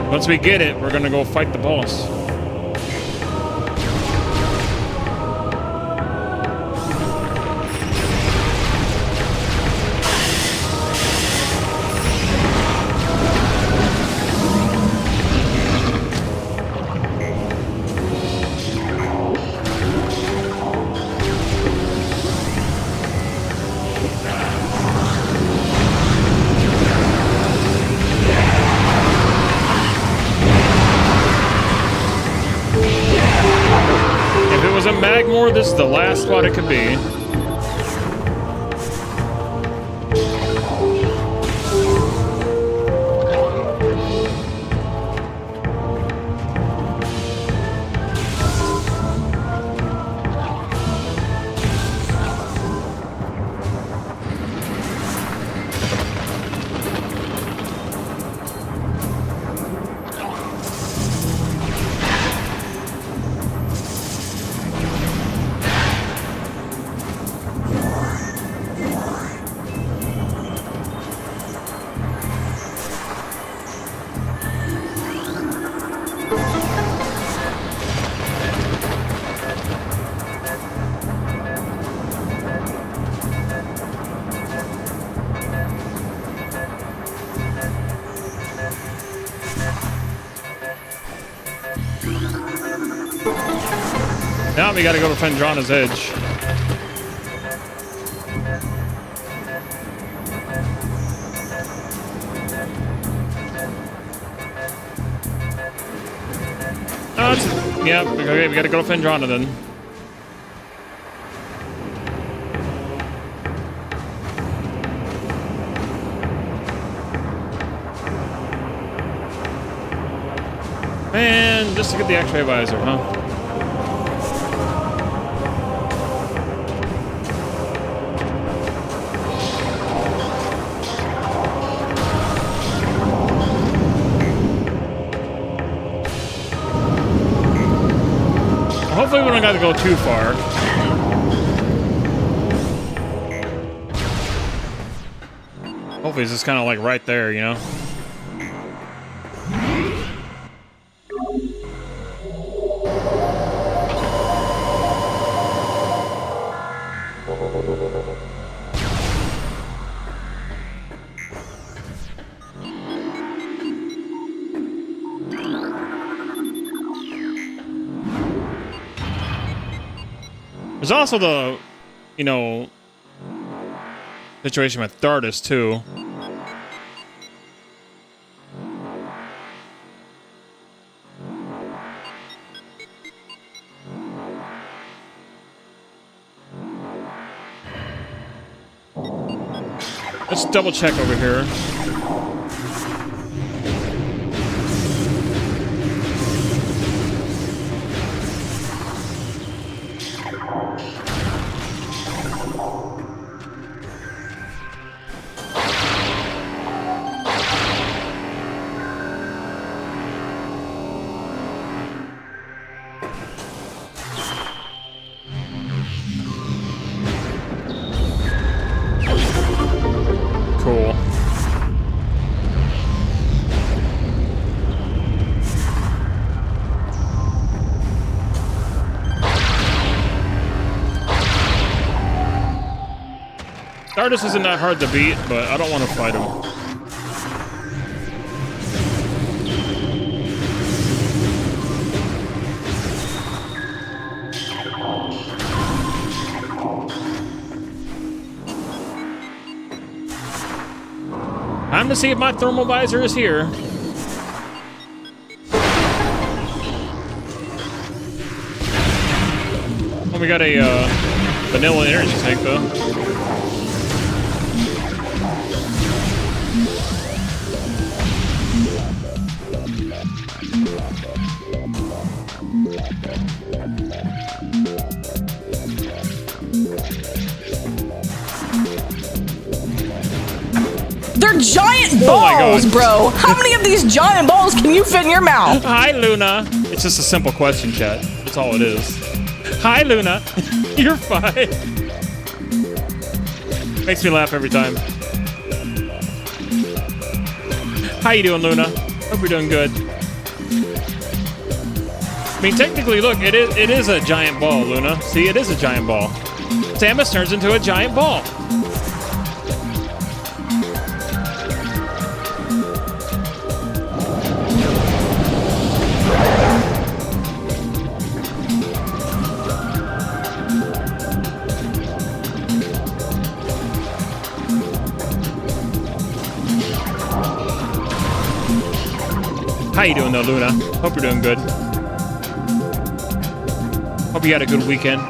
Once we get it, we're gonna go fight the boss. Magmore, this is the last spot it could be. time we gotta go to Fendrana's Edge. Oh, yeah, okay, we gotta go to Fendrana then. Man, just to get the X-ray visor, huh? Hopefully we don't got to go too far. Hopefully it's just kind of like right there, you know? There's also the, you know, situation with Thardus, too. Let's double check over here. Cool. Stardust isn't that hard to beat, but I don't want to fight him. Time to see if my thermal visor is here. Well, we got a vanilla energy tank though. They're giant Oh my balls, God. bro. How many of these giant balls can you fit in your mouth? Hi, Luna. It's just a simple question, chat. That's all it is. Hi, Luna. You're fine. Makes me laugh every time. How you doing, Luna? Hope you're doing good. I mean, technically, look, it is a giant ball, Luna. See, it is a giant ball. Samus turns into a giant ball. How you doing though, Luna? Hope you're doing good. Hope you had a good weekend.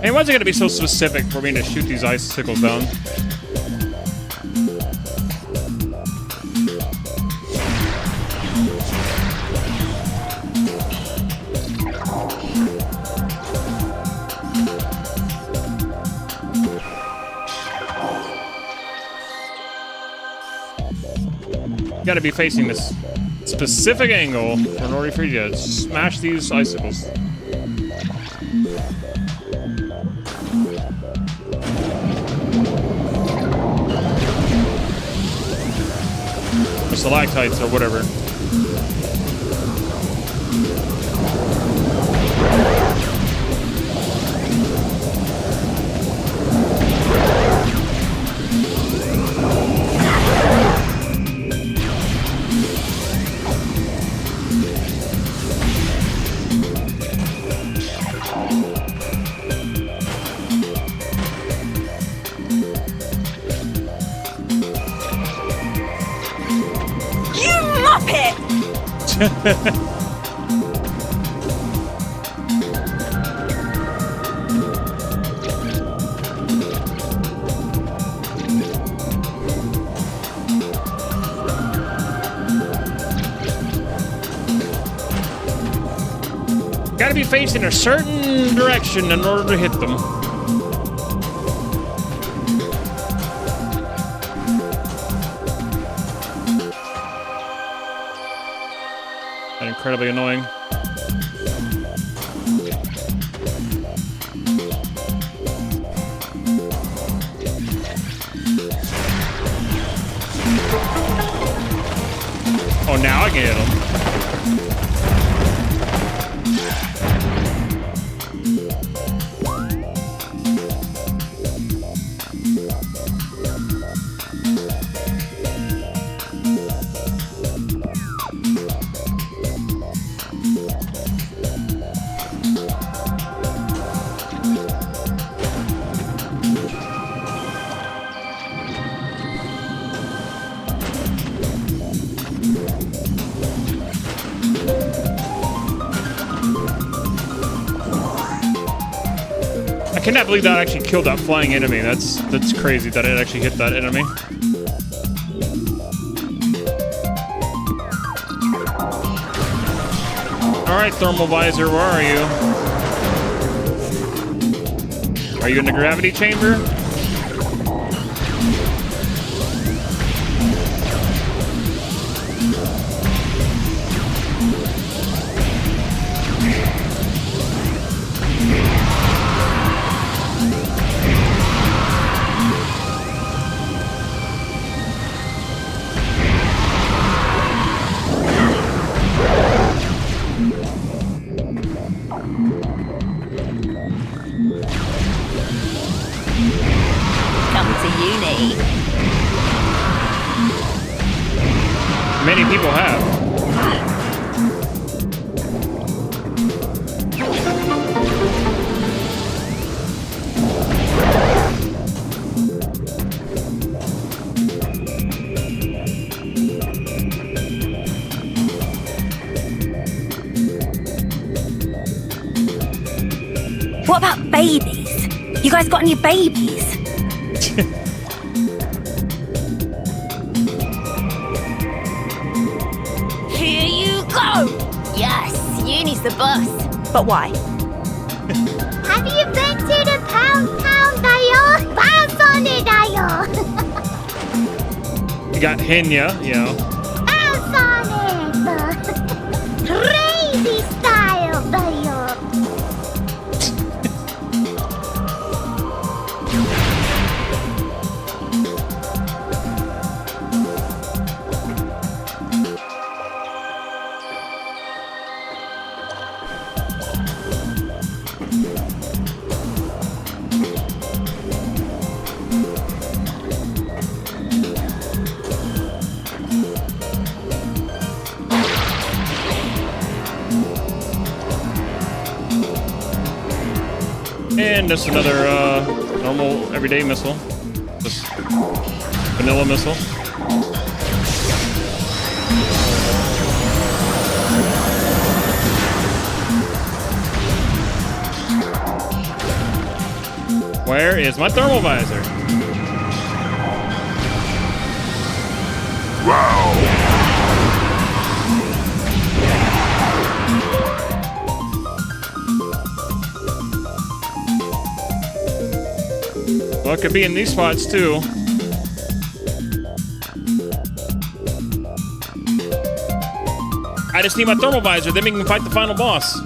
Hey, why is it gonna be so specific for me to shoot these icicles down? You gotta be facing this specific angle in order for you to smash these icicles. Or stalactites or whatever. Gotta be facing a certain direction in order to hit them. And incredibly annoying. Oh, now I can hit him. I cannot believe that actually killed that flying enemy. That's crazy that it actually hit that enemy. Alright, thermal visor, where are you? Are you in the gravity chamber? Many people have. What about babies? You guys got any babies? The boss. But why? Have you been to the pound dial? Bounce on the dial. You got Henya, you know. Bounce on it. Crazy style dial. And just another normal everyday missile. Just vanilla missile. Where is my thermal visor? Wow. Well, it could be in these spots too. I just need my thermal visor, then we can fight the final boss.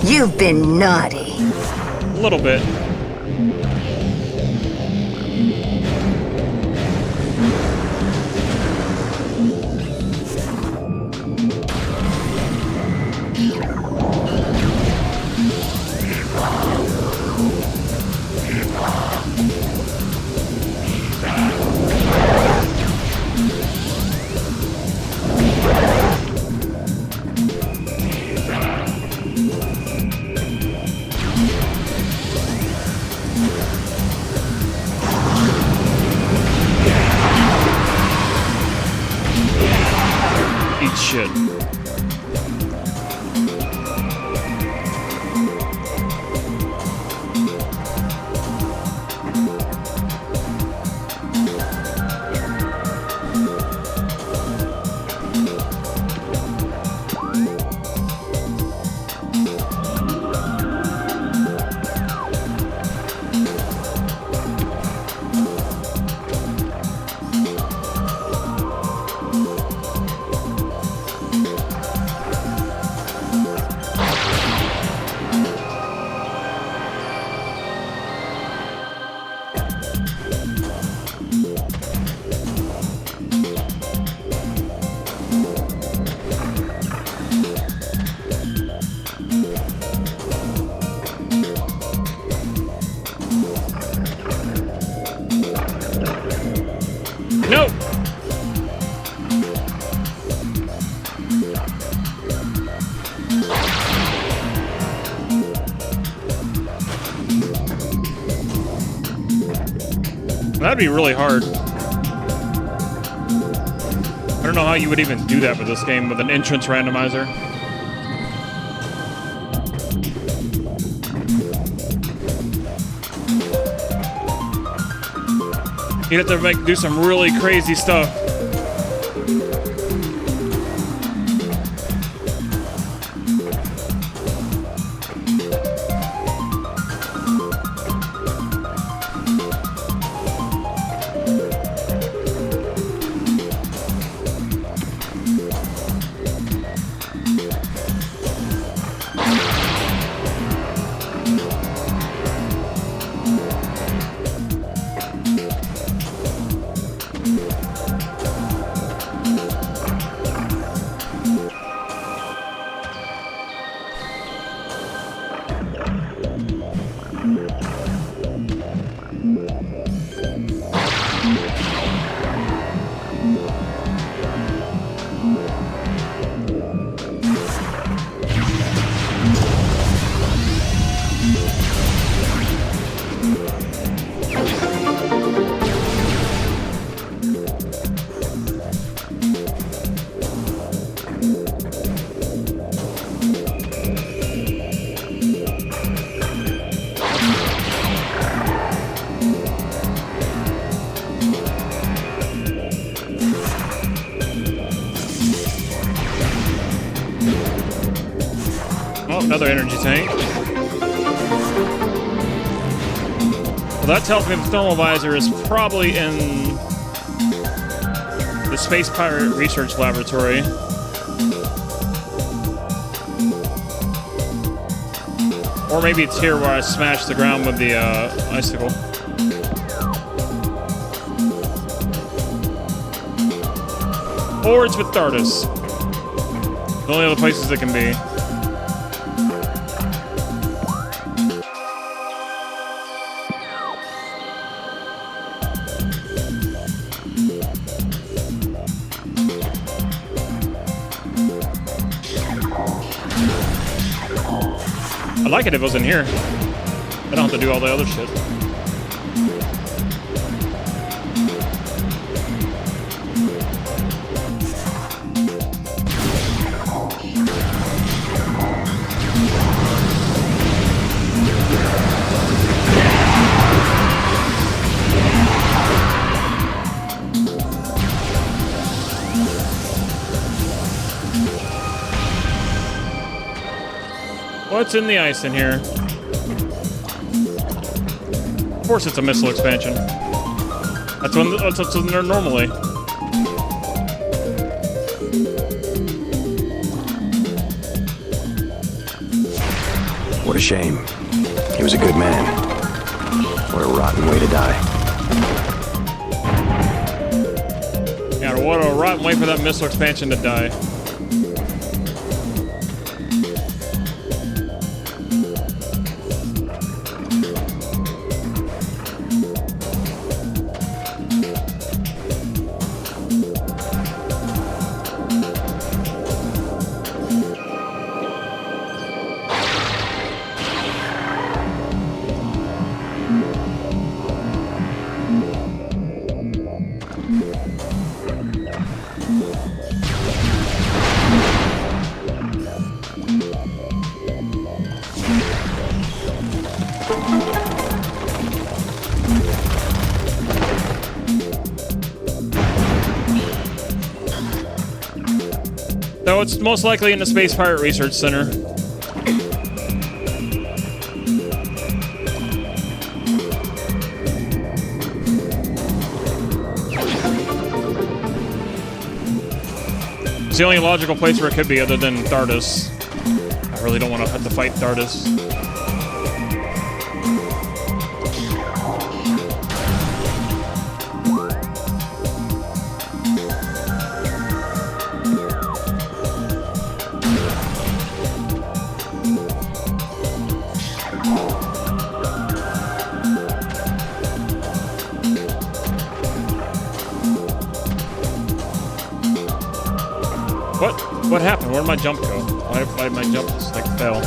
You've been naughty. A little bit. Eat shit. No! That'd be really hard. I don't know how you would even do that with this game with an entrance randomizer. You'd have to do some really crazy stuff. Oh, another energy tank. Well, that tells me the thermal visor is probably in the Space Pirate Research Laboratory. Or maybe it's here where I smashed the ground with the icicle. Or it's with Dardus. The only other places it can be. I'd like it if it was in here. I don't have to do all the other shit. What's in the ice in here? Of course it's a missile expansion. That's what's in there normally. What a shame. He was a good man. What a rotten way to die. Yeah, what a rotten way for that missile expansion to die. So it's most likely in the Space Pirate Research Center. It's the only logical place where it could be other than Thardus. I really don't want to have to fight Thardus. What happened? Where did my jump go? Why did my jump just like fell?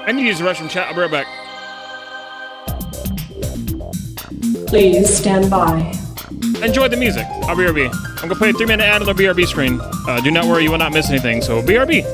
I need to use the restroom, chat. I'll be right back. Please stand by. Enjoy the music. I'll BRB. I'm gonna play a 3-minute ad on the BRB screen. Do not worry, you will not miss anything. So BRB.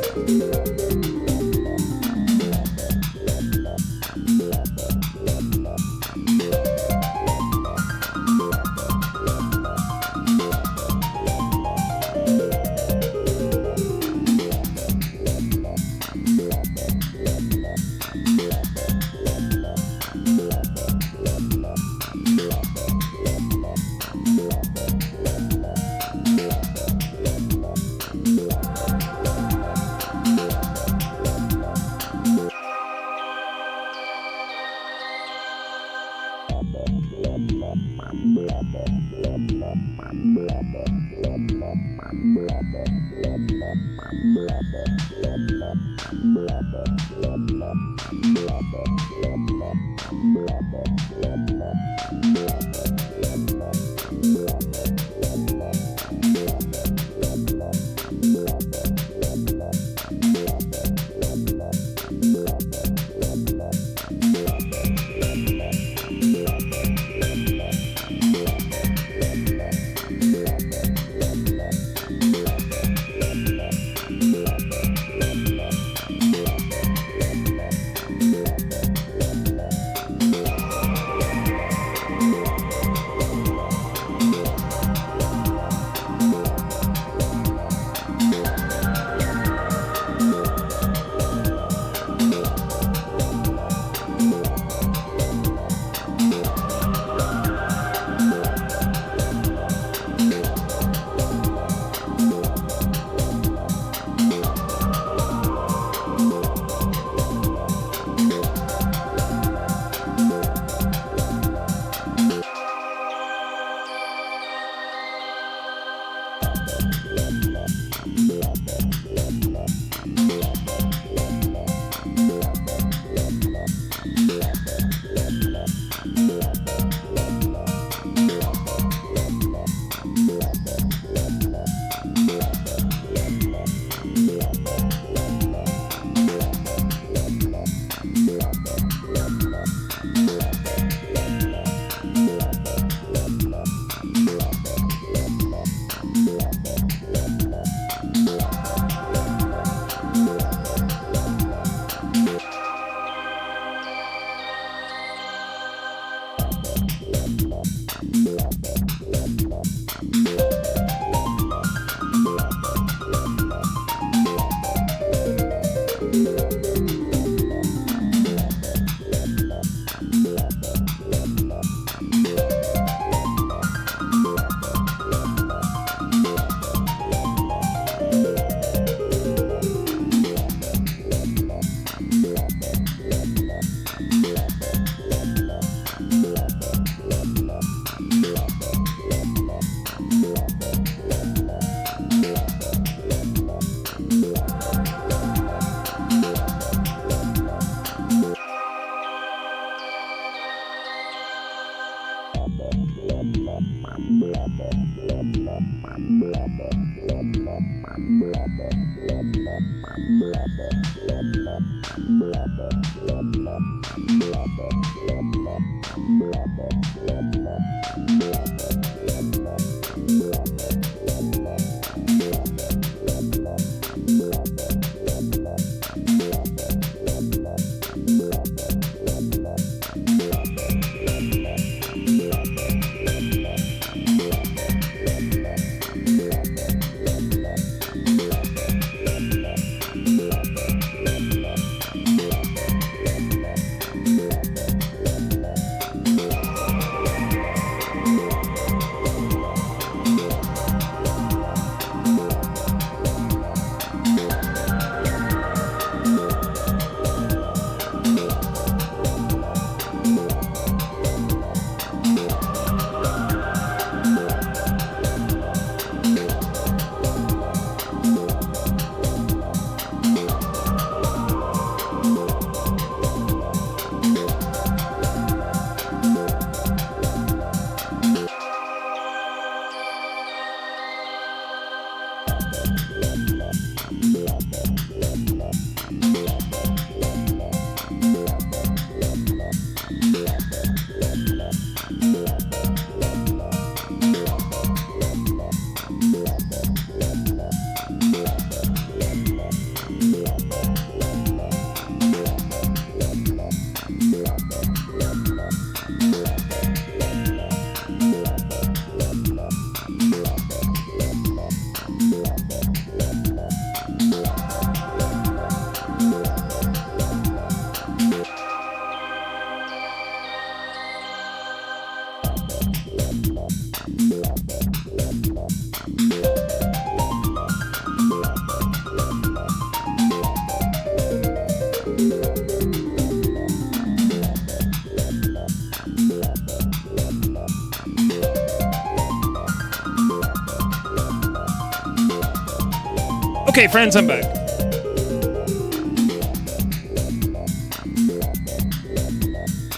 Okay, friends, I'm back.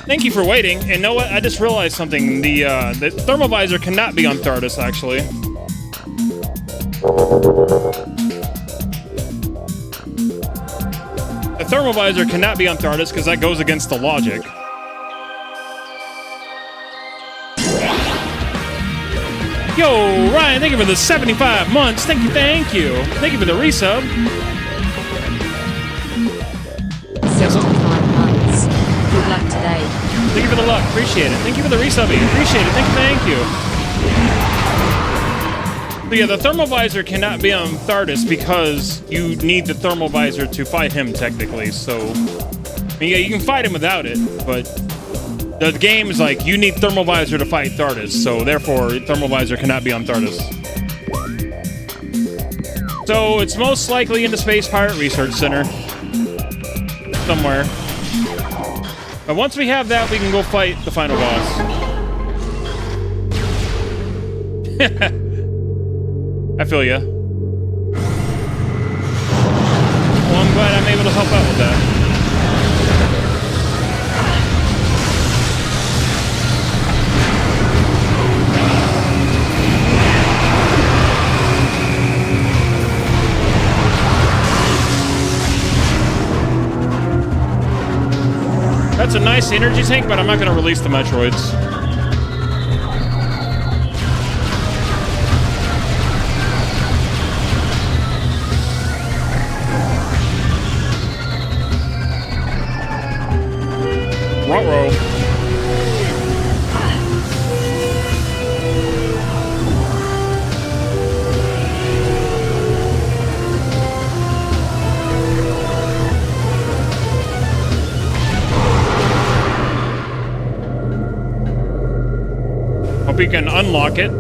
Thank you for waiting. And know what? I just realized something. The thermal visor cannot be on Thardus, actually. The thermal visor cannot be on Thardus because that goes against the logic. Yo, Ryan, thank you for the 75 months. Thank you, thank you. Thank you for the resub. 75 months. Good luck today. Thank you for the luck. Appreciate it. Thank you for the resubbing. Appreciate it. Thank you, thank you. So yeah, the thermal visor cannot be on Thardus because you need the thermal visor to fight him, technically. So, I mean, yeah, you can fight him without it, but the game is like, you need thermal visor to fight Thardus, so therefore, thermal visor cannot be on Thardus. So, it's most likely in the Space Pirate Research Center. Somewhere. But once we have that, we can go fight the final boss. I feel ya. Well, I'm glad I'm able to help out with that. That's a nice energy tank, but I'm not going to release the Metroids. Ruh-roh. Hope you can unlock it.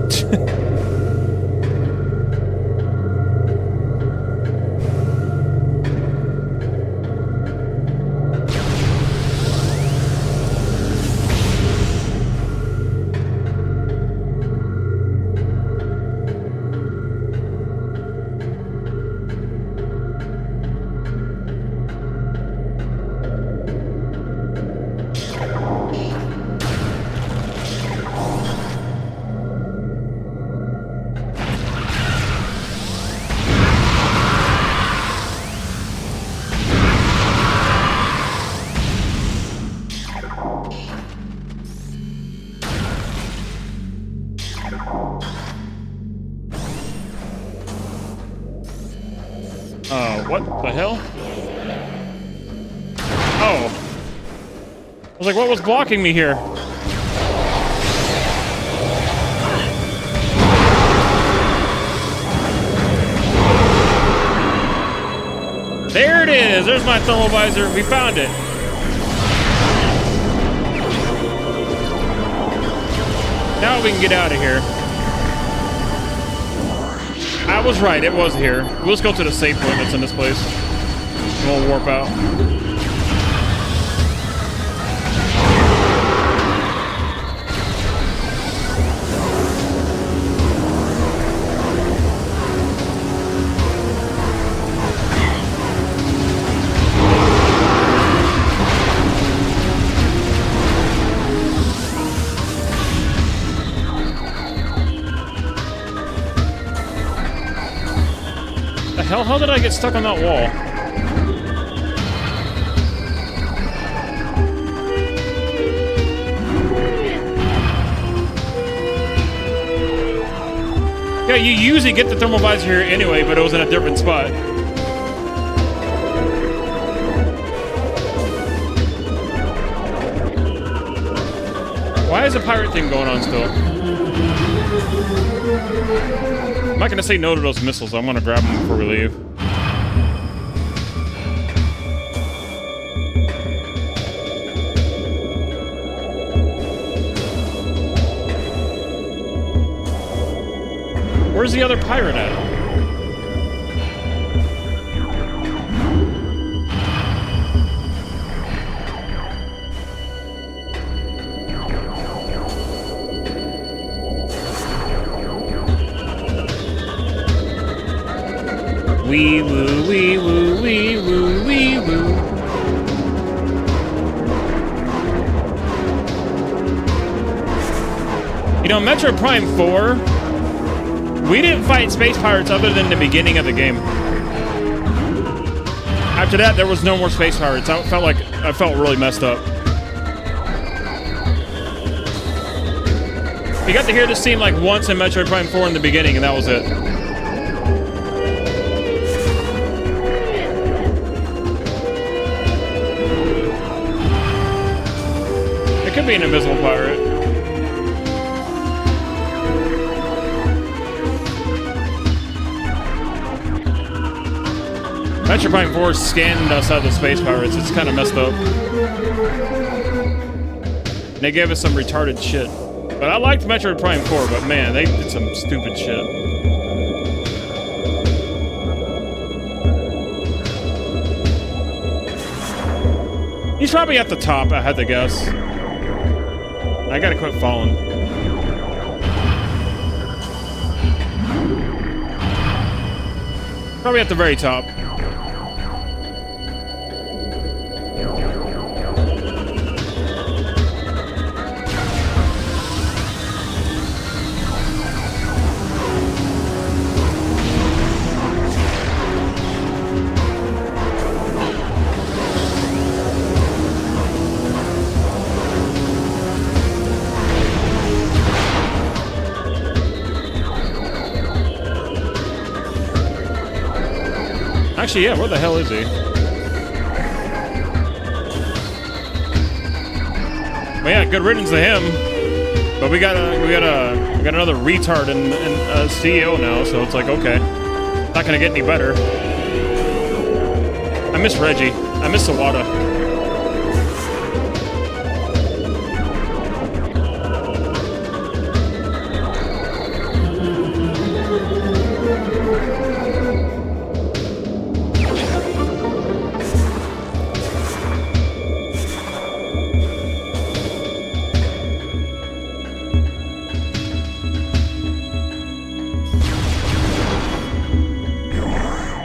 What the hell? Oh. I was like, what was blocking me here? There it is! There's my thermal visor. We found it. Now we can get out of here. I was right, it was here. We'll just go to the safe point that's in this place. And we'll warp out. How did I get stuck on that wall? Yeah, you usually get the thermal visor here anyway, but it was in a different spot. Why is the pirate thing going on still? I'm not gonna say no to those missiles. I'm gonna grab them before we leave. Where's the other pirate at? Wee woo, wee woo, wee woo, wee woo. You know, Metroid Prime 4, we didn't fight space pirates other than the beginning of the game. After that, there was no more space pirates. I felt really messed up. You got to hear this scene like once in Metroid Prime 4 in the beginning, and that was it. Could be an invisible pirate. Metroid Prime 4 scanned us out of the space pirates. It's kind of messed up. And they gave us some retarded shit. But I liked Metroid Prime 4, but man, they did some stupid shit. He's probably at the top, I had to guess. I gotta quit falling. Probably at the very top. Actually, yeah, where the hell is he? Well, yeah, good riddance to him. But we got another retard in CEO now, so it's like, okay, not gonna get any better. I miss Reggie. I miss Sawada.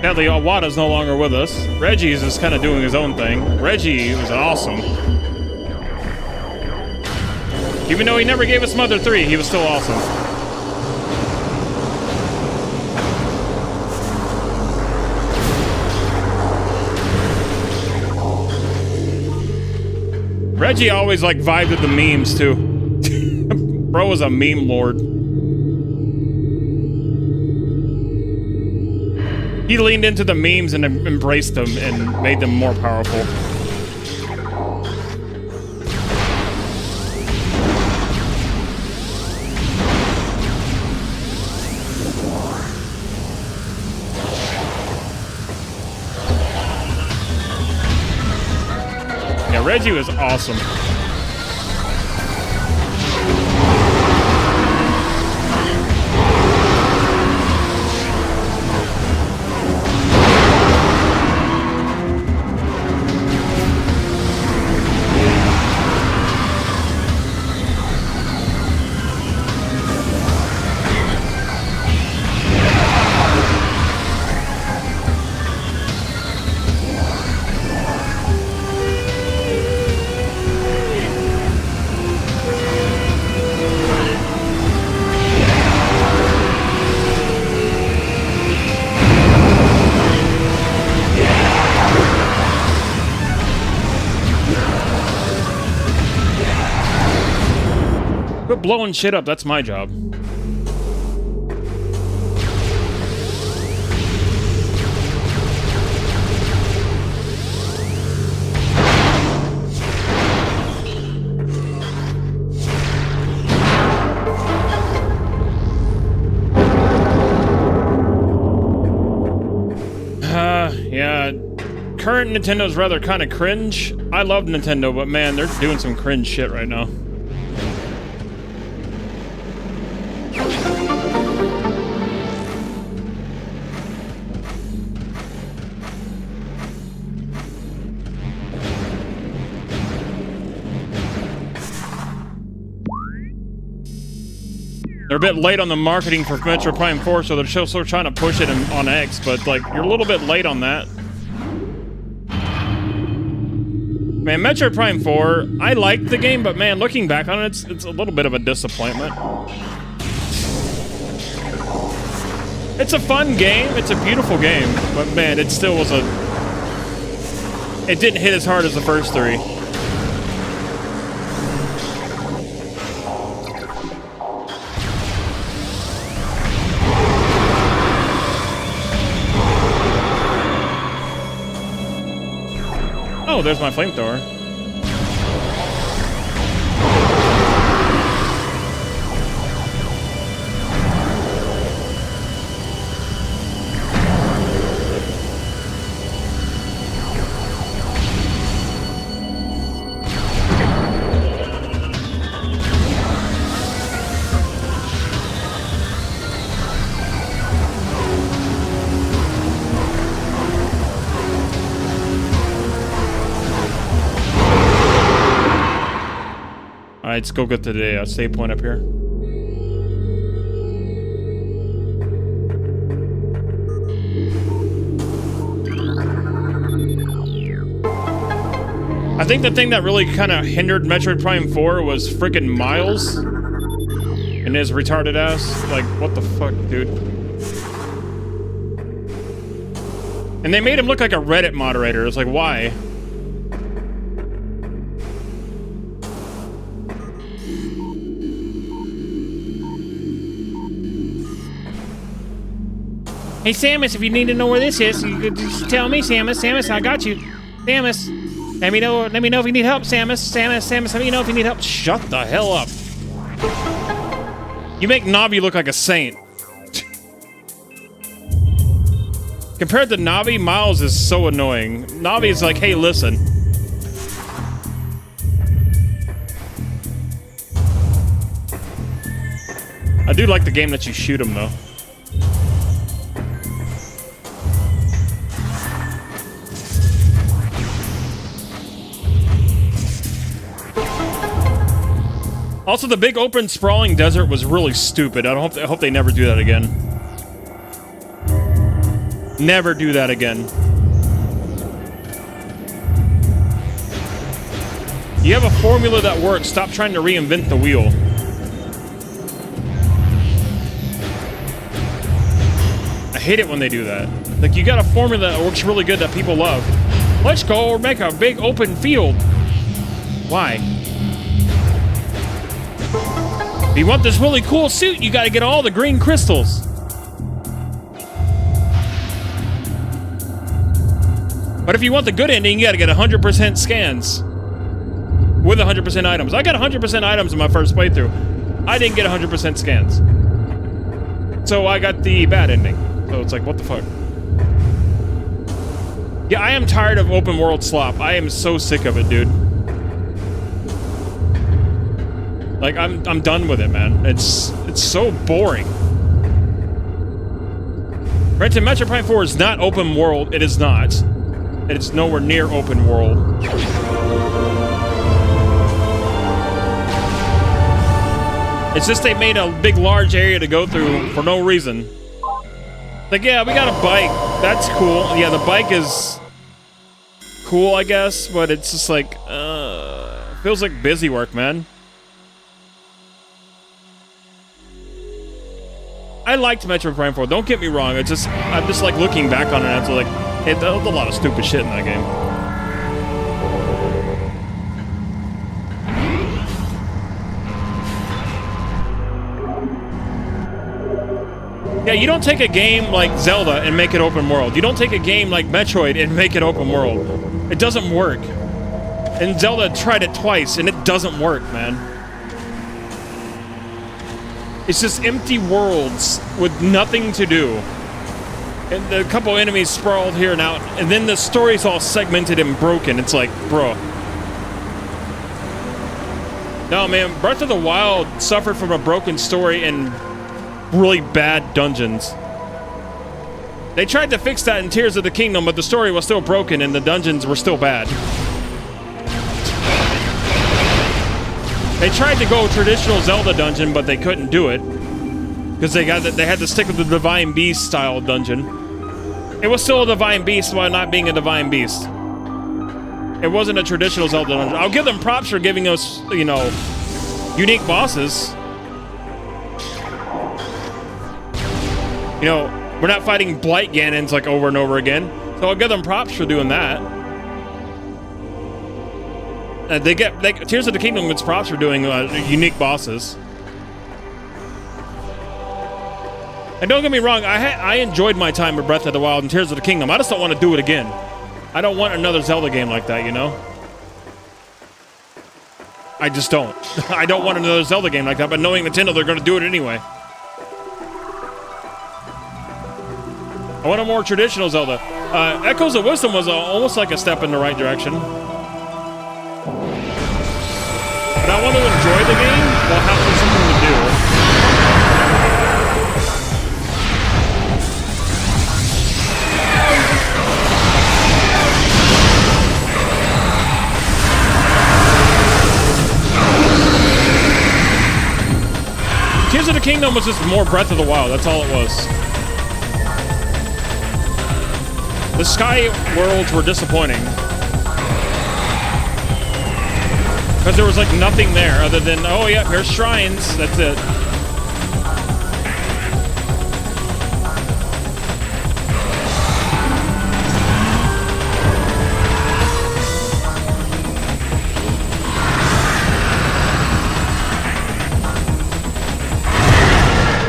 Sadly, Wada's no longer with us. Reggie's just kind of doing his own thing. Reggie was awesome. Even though he never gave us Mother 3, he was still awesome. Reggie always like vibed with the memes too. Bro was a meme lord. He leaned into the memes and embraced them and made them more powerful. Yeah, Reggie was awesome. Quit blowing shit up, that's my job. Yeah. Current Nintendo's rather kind of cringe. I love Nintendo, but man, they're doing some cringe shit right now. They're a bit late on the marketing for Metroid Prime 4, so they're still trying to push it on X, but like, you're a little bit late on that. Man, Metroid Prime 4, I liked the game, but man, looking back on it, it's a little bit of a disappointment. It's a fun game, it's a beautiful game, but man, it still was it didn't hit as hard as the first three. Oh, there's my flamethrower. Alright, let's go get to the save point up here. I think the thing that really kind of hindered Metroid Prime 4 was freaking Miles and his retarded ass. Like, what the fuck, dude? And they made him look like a Reddit moderator. It's like, why? Hey, Samus, if you need to know where this is, you could just tell me, Samus. Samus, I got you. Samus, let me know if you need help, Samus. Samus, let me know if you need help. Shut the hell up. You make Navi look like a saint. Compared to Navi, Miles is so annoying. Navi is like, hey, listen. I do like the game that you shoot him, though. Also, the big open sprawling desert was really stupid. I hope they never do that again. Never do that again. You have a formula that works. Stop trying to reinvent the wheel. I hate it when they do that. Like, you got a formula that works really good that people love. Let's go make a big open field. Why? If you want this really cool suit, you gotta get all the green crystals. But if you want the good ending, you gotta get 100% scans. With 100% items. I got 100% items in my first playthrough. I didn't get 100% scans. So I got the bad ending. So it's like, what the fuck? Yeah, I am tired of open world slop. I am so sick of it, dude. Like, I'm done with it, man. It's so boring. Granted, Metroid Prime 4 is not open world. It is not. It's nowhere near open world. It's just they made a big, large area to go through for no reason. Like, yeah, we got a bike. That's cool. Yeah, the bike is cool, I guess, but it's just like, feels like busy work, man. I liked Metroid Prime 4. Don't get me wrong. It's just, I'm just like looking back on it and it's like, there's a lot of stupid shit in that game. Yeah, you don't take a game like Zelda and make it open world. You don't take a game like Metroid and make it open world. It doesn't work. And Zelda tried it twice and it doesn't work, man. It's just empty worlds with nothing to do. And a couple enemies sprawled here and out, and then the story's all segmented and broken. It's like, bro. No, man, Breath of the Wild suffered from a broken story and really bad dungeons. They tried to fix that in Tears of the Kingdom, but the story was still broken and the dungeons were still bad. They tried to go traditional Zelda dungeon, but they couldn't do it because they had to stick with the Divine Beast style dungeon. It was still a Divine Beast while not being a Divine Beast. It wasn't a traditional Zelda dungeon. I'll give them props for giving us, you know, unique bosses. You know, we're not fighting Blight Ganons like over and over again, so I'll give them props for doing that. Tears of the Kingdom gets props for doing unique bosses. And don't get me wrong, I enjoyed my time with Breath of the Wild and Tears of the Kingdom. I just don't want to do it again. I don't want another Zelda game like that, you know? I just don't. I don't want another Zelda game like that, but knowing Nintendo, they're going to do it anyway. I want a more traditional Zelda. Echoes of Wisdom was almost like a step in the right direction. But I want to enjoy the game while having something to do. Tears of the Kingdom was just more Breath of the Wild. That's all it was. The Sky Worlds were disappointing. Because there was like nothing there other than, oh yeah, here's shrines. That's it.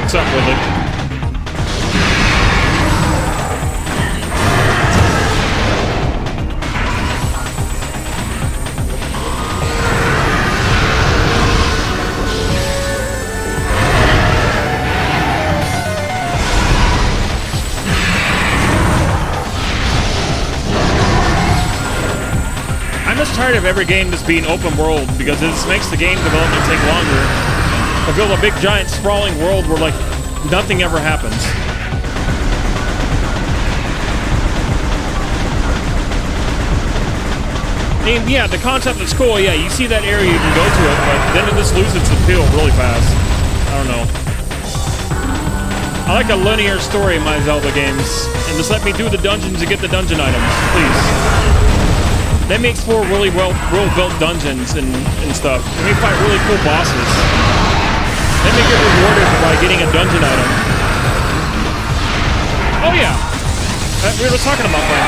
What's up with it? Tired of every game just being open world because it just makes the game development take longer. I build a big giant sprawling world where like nothing ever happens. And yeah, the concept is cool. Yeah, you see that area, you can go to it, but then it just loses its appeal really fast. I don't know. I like a linear story in my Zelda games, and just let me do the dungeons to get the dungeon items, please. Let me explore really well-built dungeons and stuff. Let me fight really cool bosses. Let me get rewarded by getting a dungeon item. Oh yeah, we were talking about Prime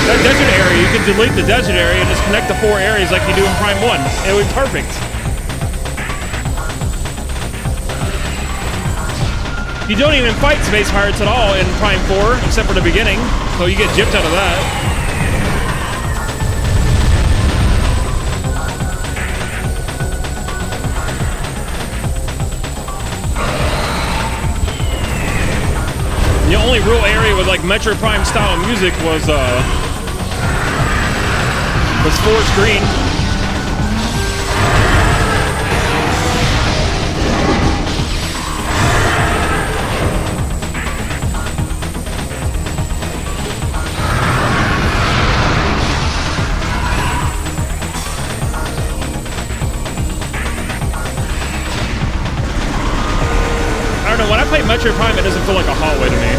4. That desert area, you can delete the desert area and just connect the 4 areas like you do in Prime 1. It would be perfect. You don't even fight space pirates at all in Prime 4, except for the beginning. So you get gypped out of that. The only real area with like Metroid Prime style music was Forest Green. I don't know, when I play Metroid Prime, it doesn't feel like a hallway to me.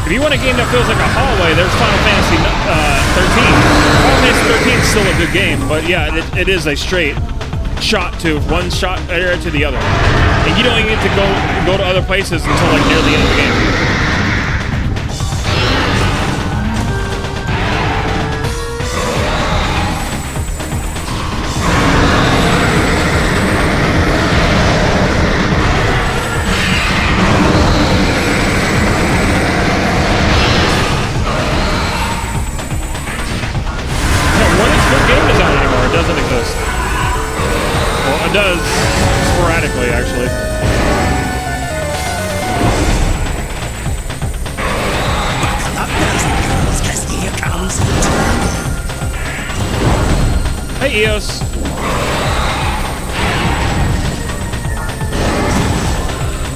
If you want a game that feels like a hallway, there's Final Fantasy 13. Final Fantasy 13 is still a good game, but yeah, it is a straight shot to one shot to the other. And you don't even get to go to other places until like near the end of the game. Doesn't exist. Well, it does sporadically, actually. Hey, Eos.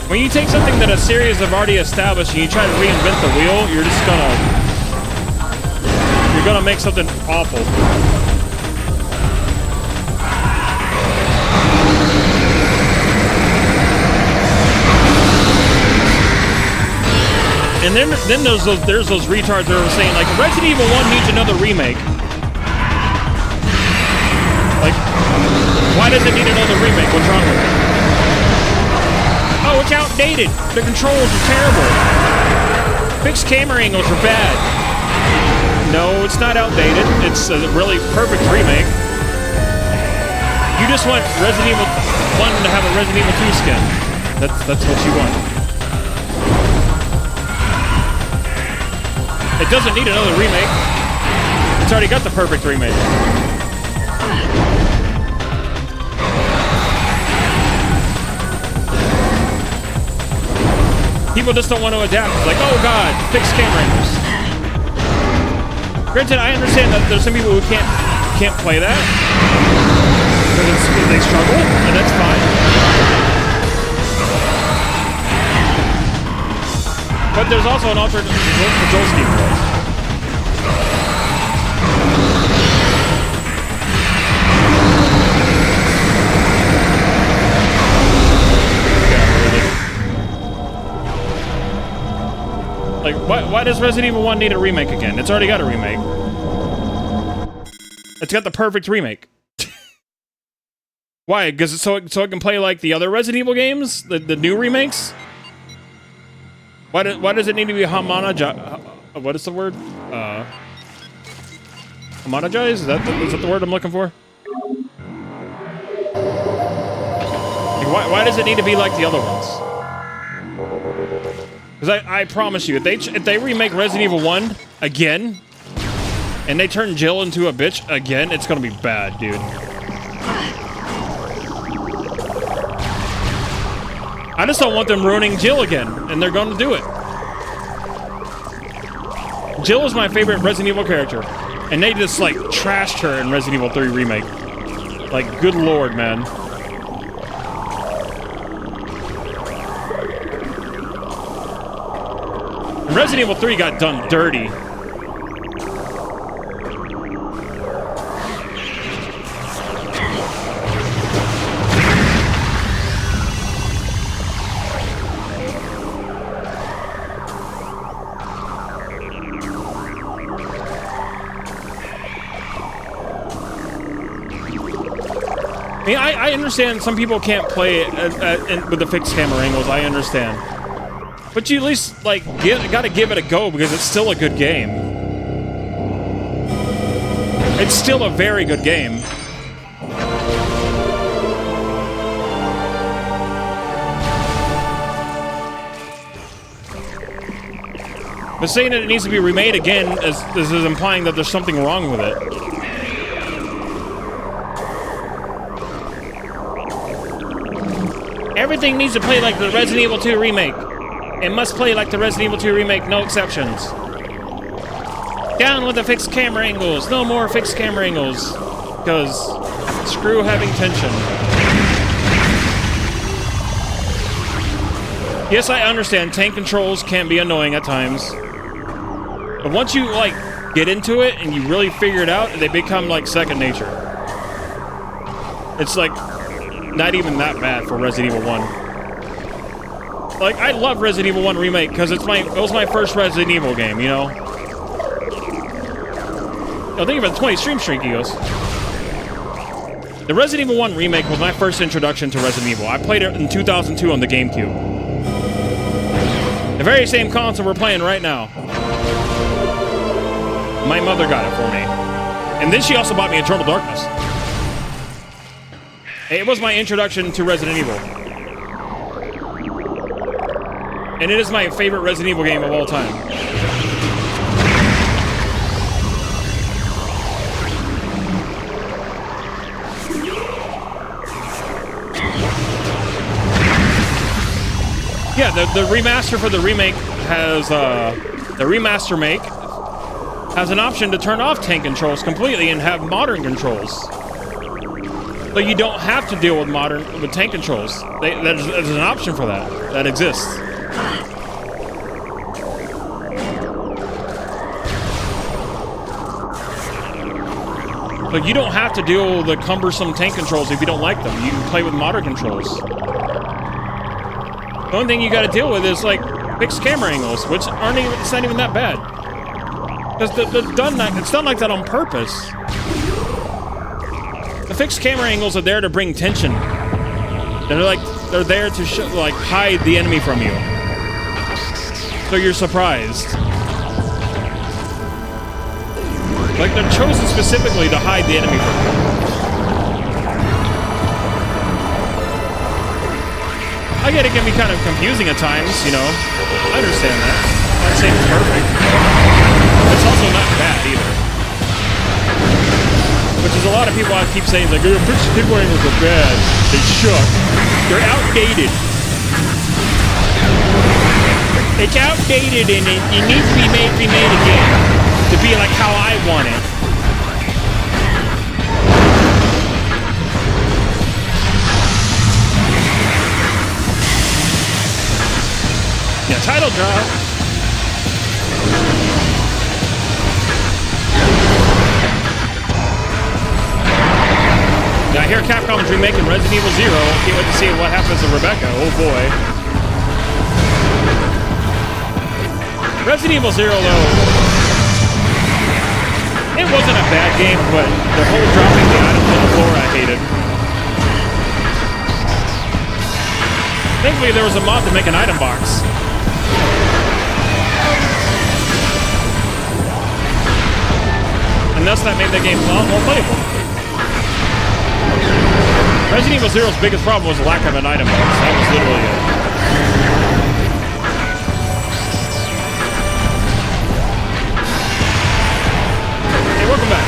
When you take something that a series have already established and you try to reinvent the wheel, you're gonna make something awful. And then there's those retards that are saying, like, Resident Evil 1 needs another remake. Like, why does it need another remake? What's wrong with it? Oh, it's outdated. The controls are terrible. Fixed camera angles are bad. No, it's not outdated. It's a really perfect remake. You just want Resident Evil 1 to have a Resident Evil 2 skin. That's what you want. It doesn't need another remake. It's already got the perfect remake. People just don't want to adapt. It's like, oh god, fix camera angles. Granted, I understand that there's some people who can't play that because they struggle, and that's fine. But there's also an alternate control scheme for us. Like, why does Resident Evil 1 need a remake again? It's already got a remake. It's got the perfect remake. Why? Because so it can play like the other Resident Evil games? The new remakes? Why does it need to be homogenized? What is the word? Homogenized? Is that the word I'm looking for? Like, why does it need to be like the other ones? Because I promise you, if they remake Resident Evil 1 again, and they turn Jill into a bitch again, it's gonna be bad, dude. I just don't want them ruining Jill again, and they're going to do it. Jill is my favorite Resident Evil character, and they just, like, trashed her in Resident Evil 3 Remake. Like, good lord, man. Resident Evil 3 got done dirty. I mean, I understand some people can't play it with the fixed camera angles. I understand. But you at least, like, gotta give it a go because it's still a good game. It's still a very good game. But saying that it needs to be remade again is implying that there's something wrong with it. Everything needs to play like the Resident Evil 2 remake. It must play like the Resident Evil 2 remake, no exceptions. Down with the fixed camera angles. No more fixed camera angles. Because screw having tension. Yes, I understand tank controls can be annoying at times. But once you, like, get into it and you really figure it out, they become, like, second nature. It's, like, not even that bad for Resident Evil 1. Like, I love Resident Evil 1 Remake because it was my first Resident Evil game, you know? Oh, think about the 20 stream streak, he goes. The Resident Evil 1 Remake was my first introduction to Resident Evil. I played it in 2002 on the GameCube. The very same console we're playing right now. My mother got it for me. And then she also bought me Eternal Darkness. It was my introduction to Resident Evil. And it is my favorite Resident Evil game of all time. Yeah, the remaster for the remake has, the remaster make has an option to turn off tank controls completely and have modern controls. So you don't have to deal with tank controls. There's an option for that. That exists. But you don't have to deal with the cumbersome tank controls if you don't like them. You can play with modern controls. The only thing you gotta deal with is, like, fixed camera angles, which it's not even that bad. Because it's done like that on purpose. The fixed camera angles are there to bring tension. They're there to hide the enemy from you. So you're surprised. Like, they're chosen specifically to hide the enemy from you. I get it can be kind of confusing at times, you know. I understand that. I'm not saying it's perfect. It's also not bad either. Which is a lot of people I keep saying, like, your fixed camera angles are bad. They suck. They're outdated. It's outdated and it needs to be remade again. To be like how I want it. Yeah, title drop. Now, I hear Capcom's remaking Resident Evil 0. Can't wait to see what happens to Rebecca. Oh boy. Resident Evil 0, though, it wasn't a bad game, but the whole dropping the items on the floor I hated. Thankfully, there was a mod to make an item box. And thus that made the game a lot more playable. Resident Evil 0's biggest problem was the lack of an item box. That was literally it. Hey, welcome back.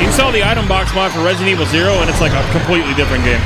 You install the item box mod for Resident Evil 0 and it's like a completely different game.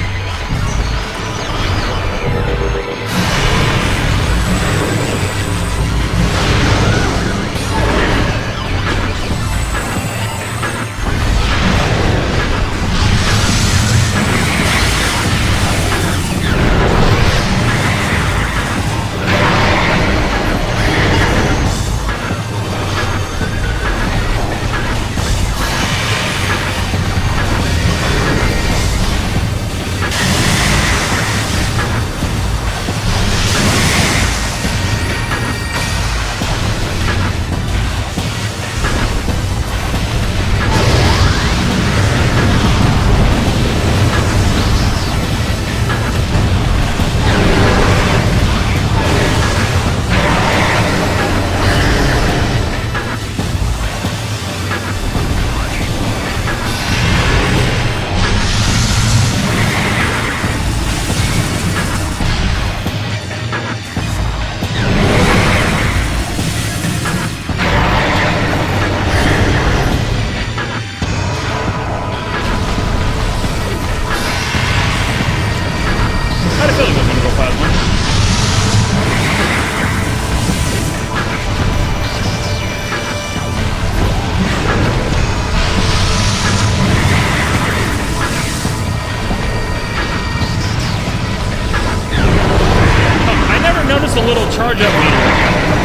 little charge up meter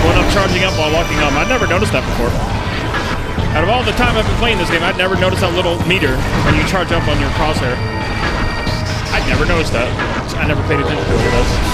when I'm charging up while walking home. I'd never noticed that before. Out of all the time I've been playing this game, I'd never noticed that little meter when you charge up on your crosshair. I'd never noticed that. I never paid attention to it, I guess.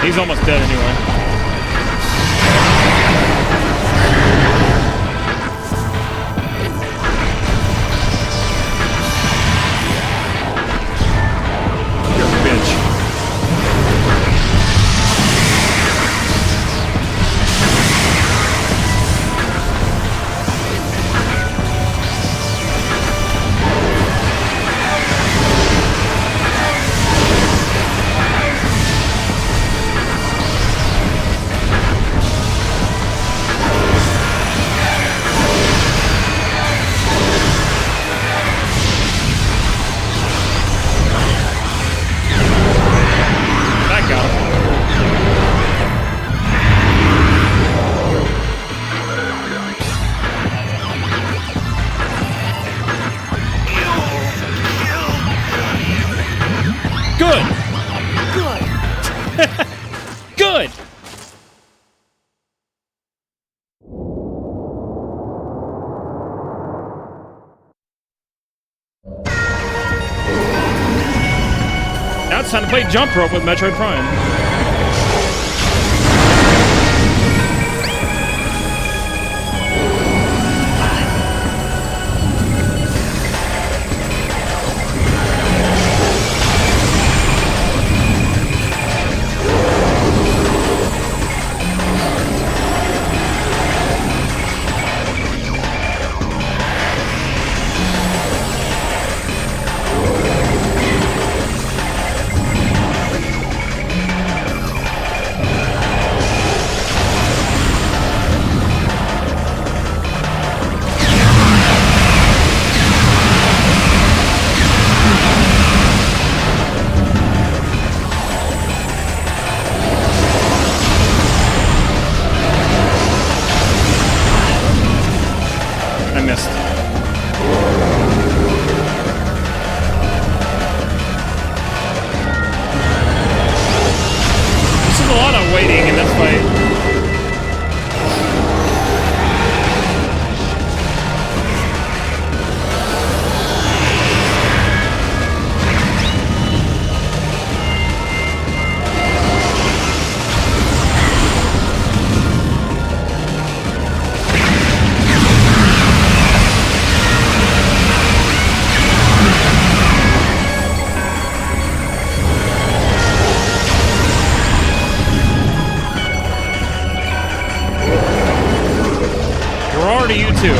He's almost dead anyway. You're a bitch. Good. Now it's time to play jump rope with Metroid Prime. I missed. This is a lot of waiting in this fight. To you too.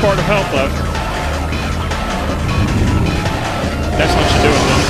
part of health left. That's what you're doing, then.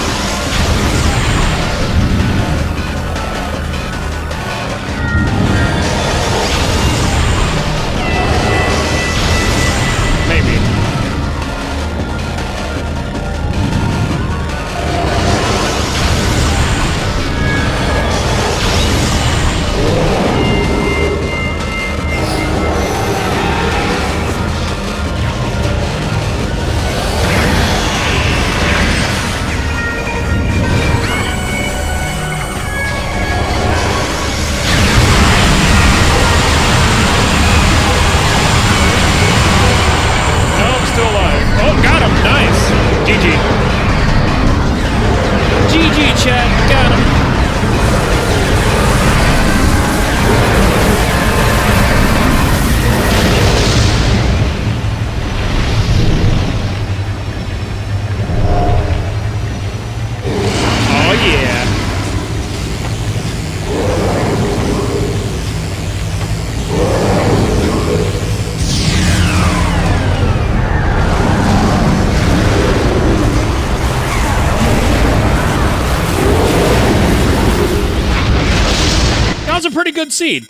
Good seed.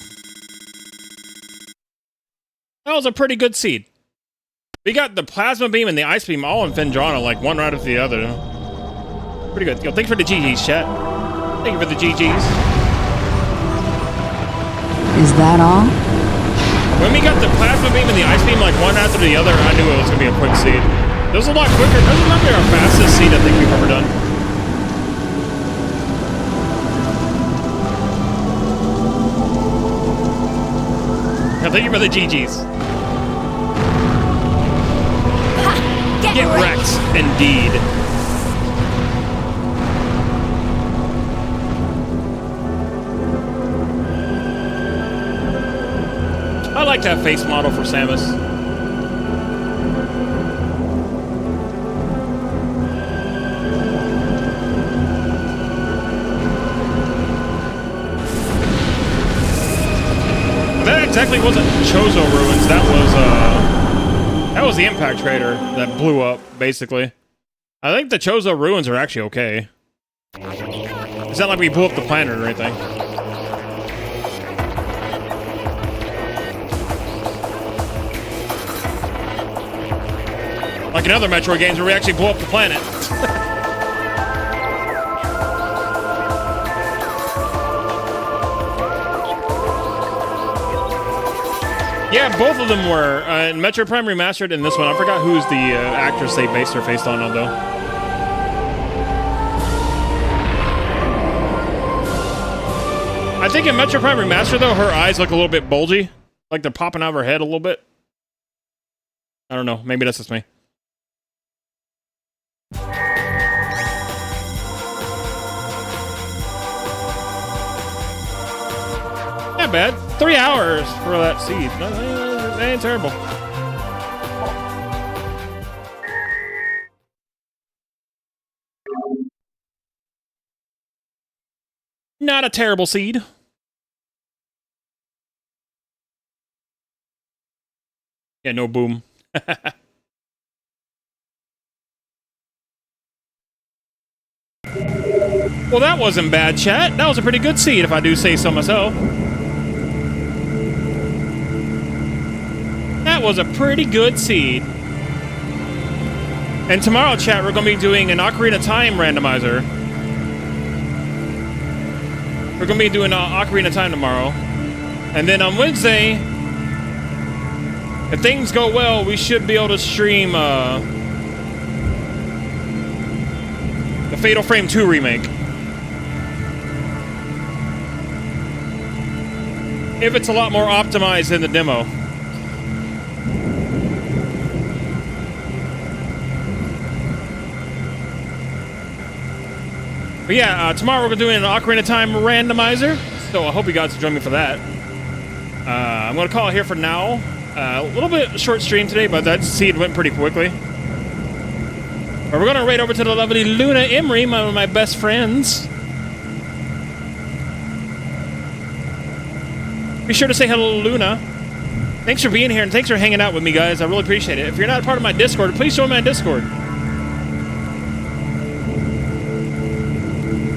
That was a pretty good seed. We got the plasma beam and the ice beam all in Fendrana, like one right after the other. Pretty good. Yo, thanks for the GGs, chat. Thank you for the GGs. Is that all? When we got the plasma beam and the ice beam like one after the other, I knew it was gonna be a quick seed. It was a lot quicker. That was probably our fastest seed I think we've ever done. Thank you for the GGs. Get wrecked, indeed. I like that face model for Samus. That exactly wasn't Chozo Ruins. That was the impact crater that blew up, basically. I think the Chozo Ruins are actually okay. It's not like we blew up the planet or anything. Like in other Metroid games where we actually blow up the planet. Yeah, both of them were. In Metroid Prime Remastered and this one, I forgot who's the actress they based her face on, though. I think in Metroid Prime Remastered, though, her eyes look a little bit bulgy. Like they're popping out of her head a little bit. I don't know. Maybe that's just me. Not bad. 3 hours for that seed. That ain't terrible. Not a terrible seed. Yeah, no boom. Well, that wasn't bad, chat. That was a pretty good seed, if I do say so myself. That was a pretty good seed. And tomorrow, chat, we're going to be doing an Ocarina of Time randomizer. We're going to be doing Ocarina of Time tomorrow. And then on Wednesday, if things go well, we should be able to stream the Fatal Frame 2 remake. If it's a lot more optimized than the demo. But yeah, tomorrow we're doing an Ocarina of Time randomizer, so I hope you guys will join me for that. I'm going to call it here for now. A little bit short stream today, but that seed went pretty quickly. But we're going to raid over to the lovely Luna Emery, one of my best friends. Be sure to say hello to Luna. Thanks for being here and thanks for hanging out with me, guys. I really appreciate it. If you're not a part of my Discord, please join my Discord.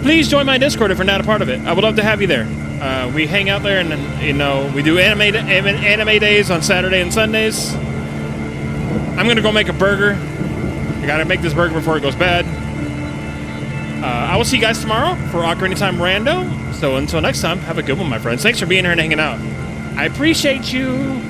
Please join my Discord if you're not a part of it. I would love to have you there. We hang out there, and you know, we do anime days on Saturday and Sundays. I'm gonna go make a burger. I gotta make this burger before it goes bad. I will see you guys tomorrow for Ocarina of Time Rando. So until next time, have a good one, my friends. Thanks for being here and hanging out. I appreciate you.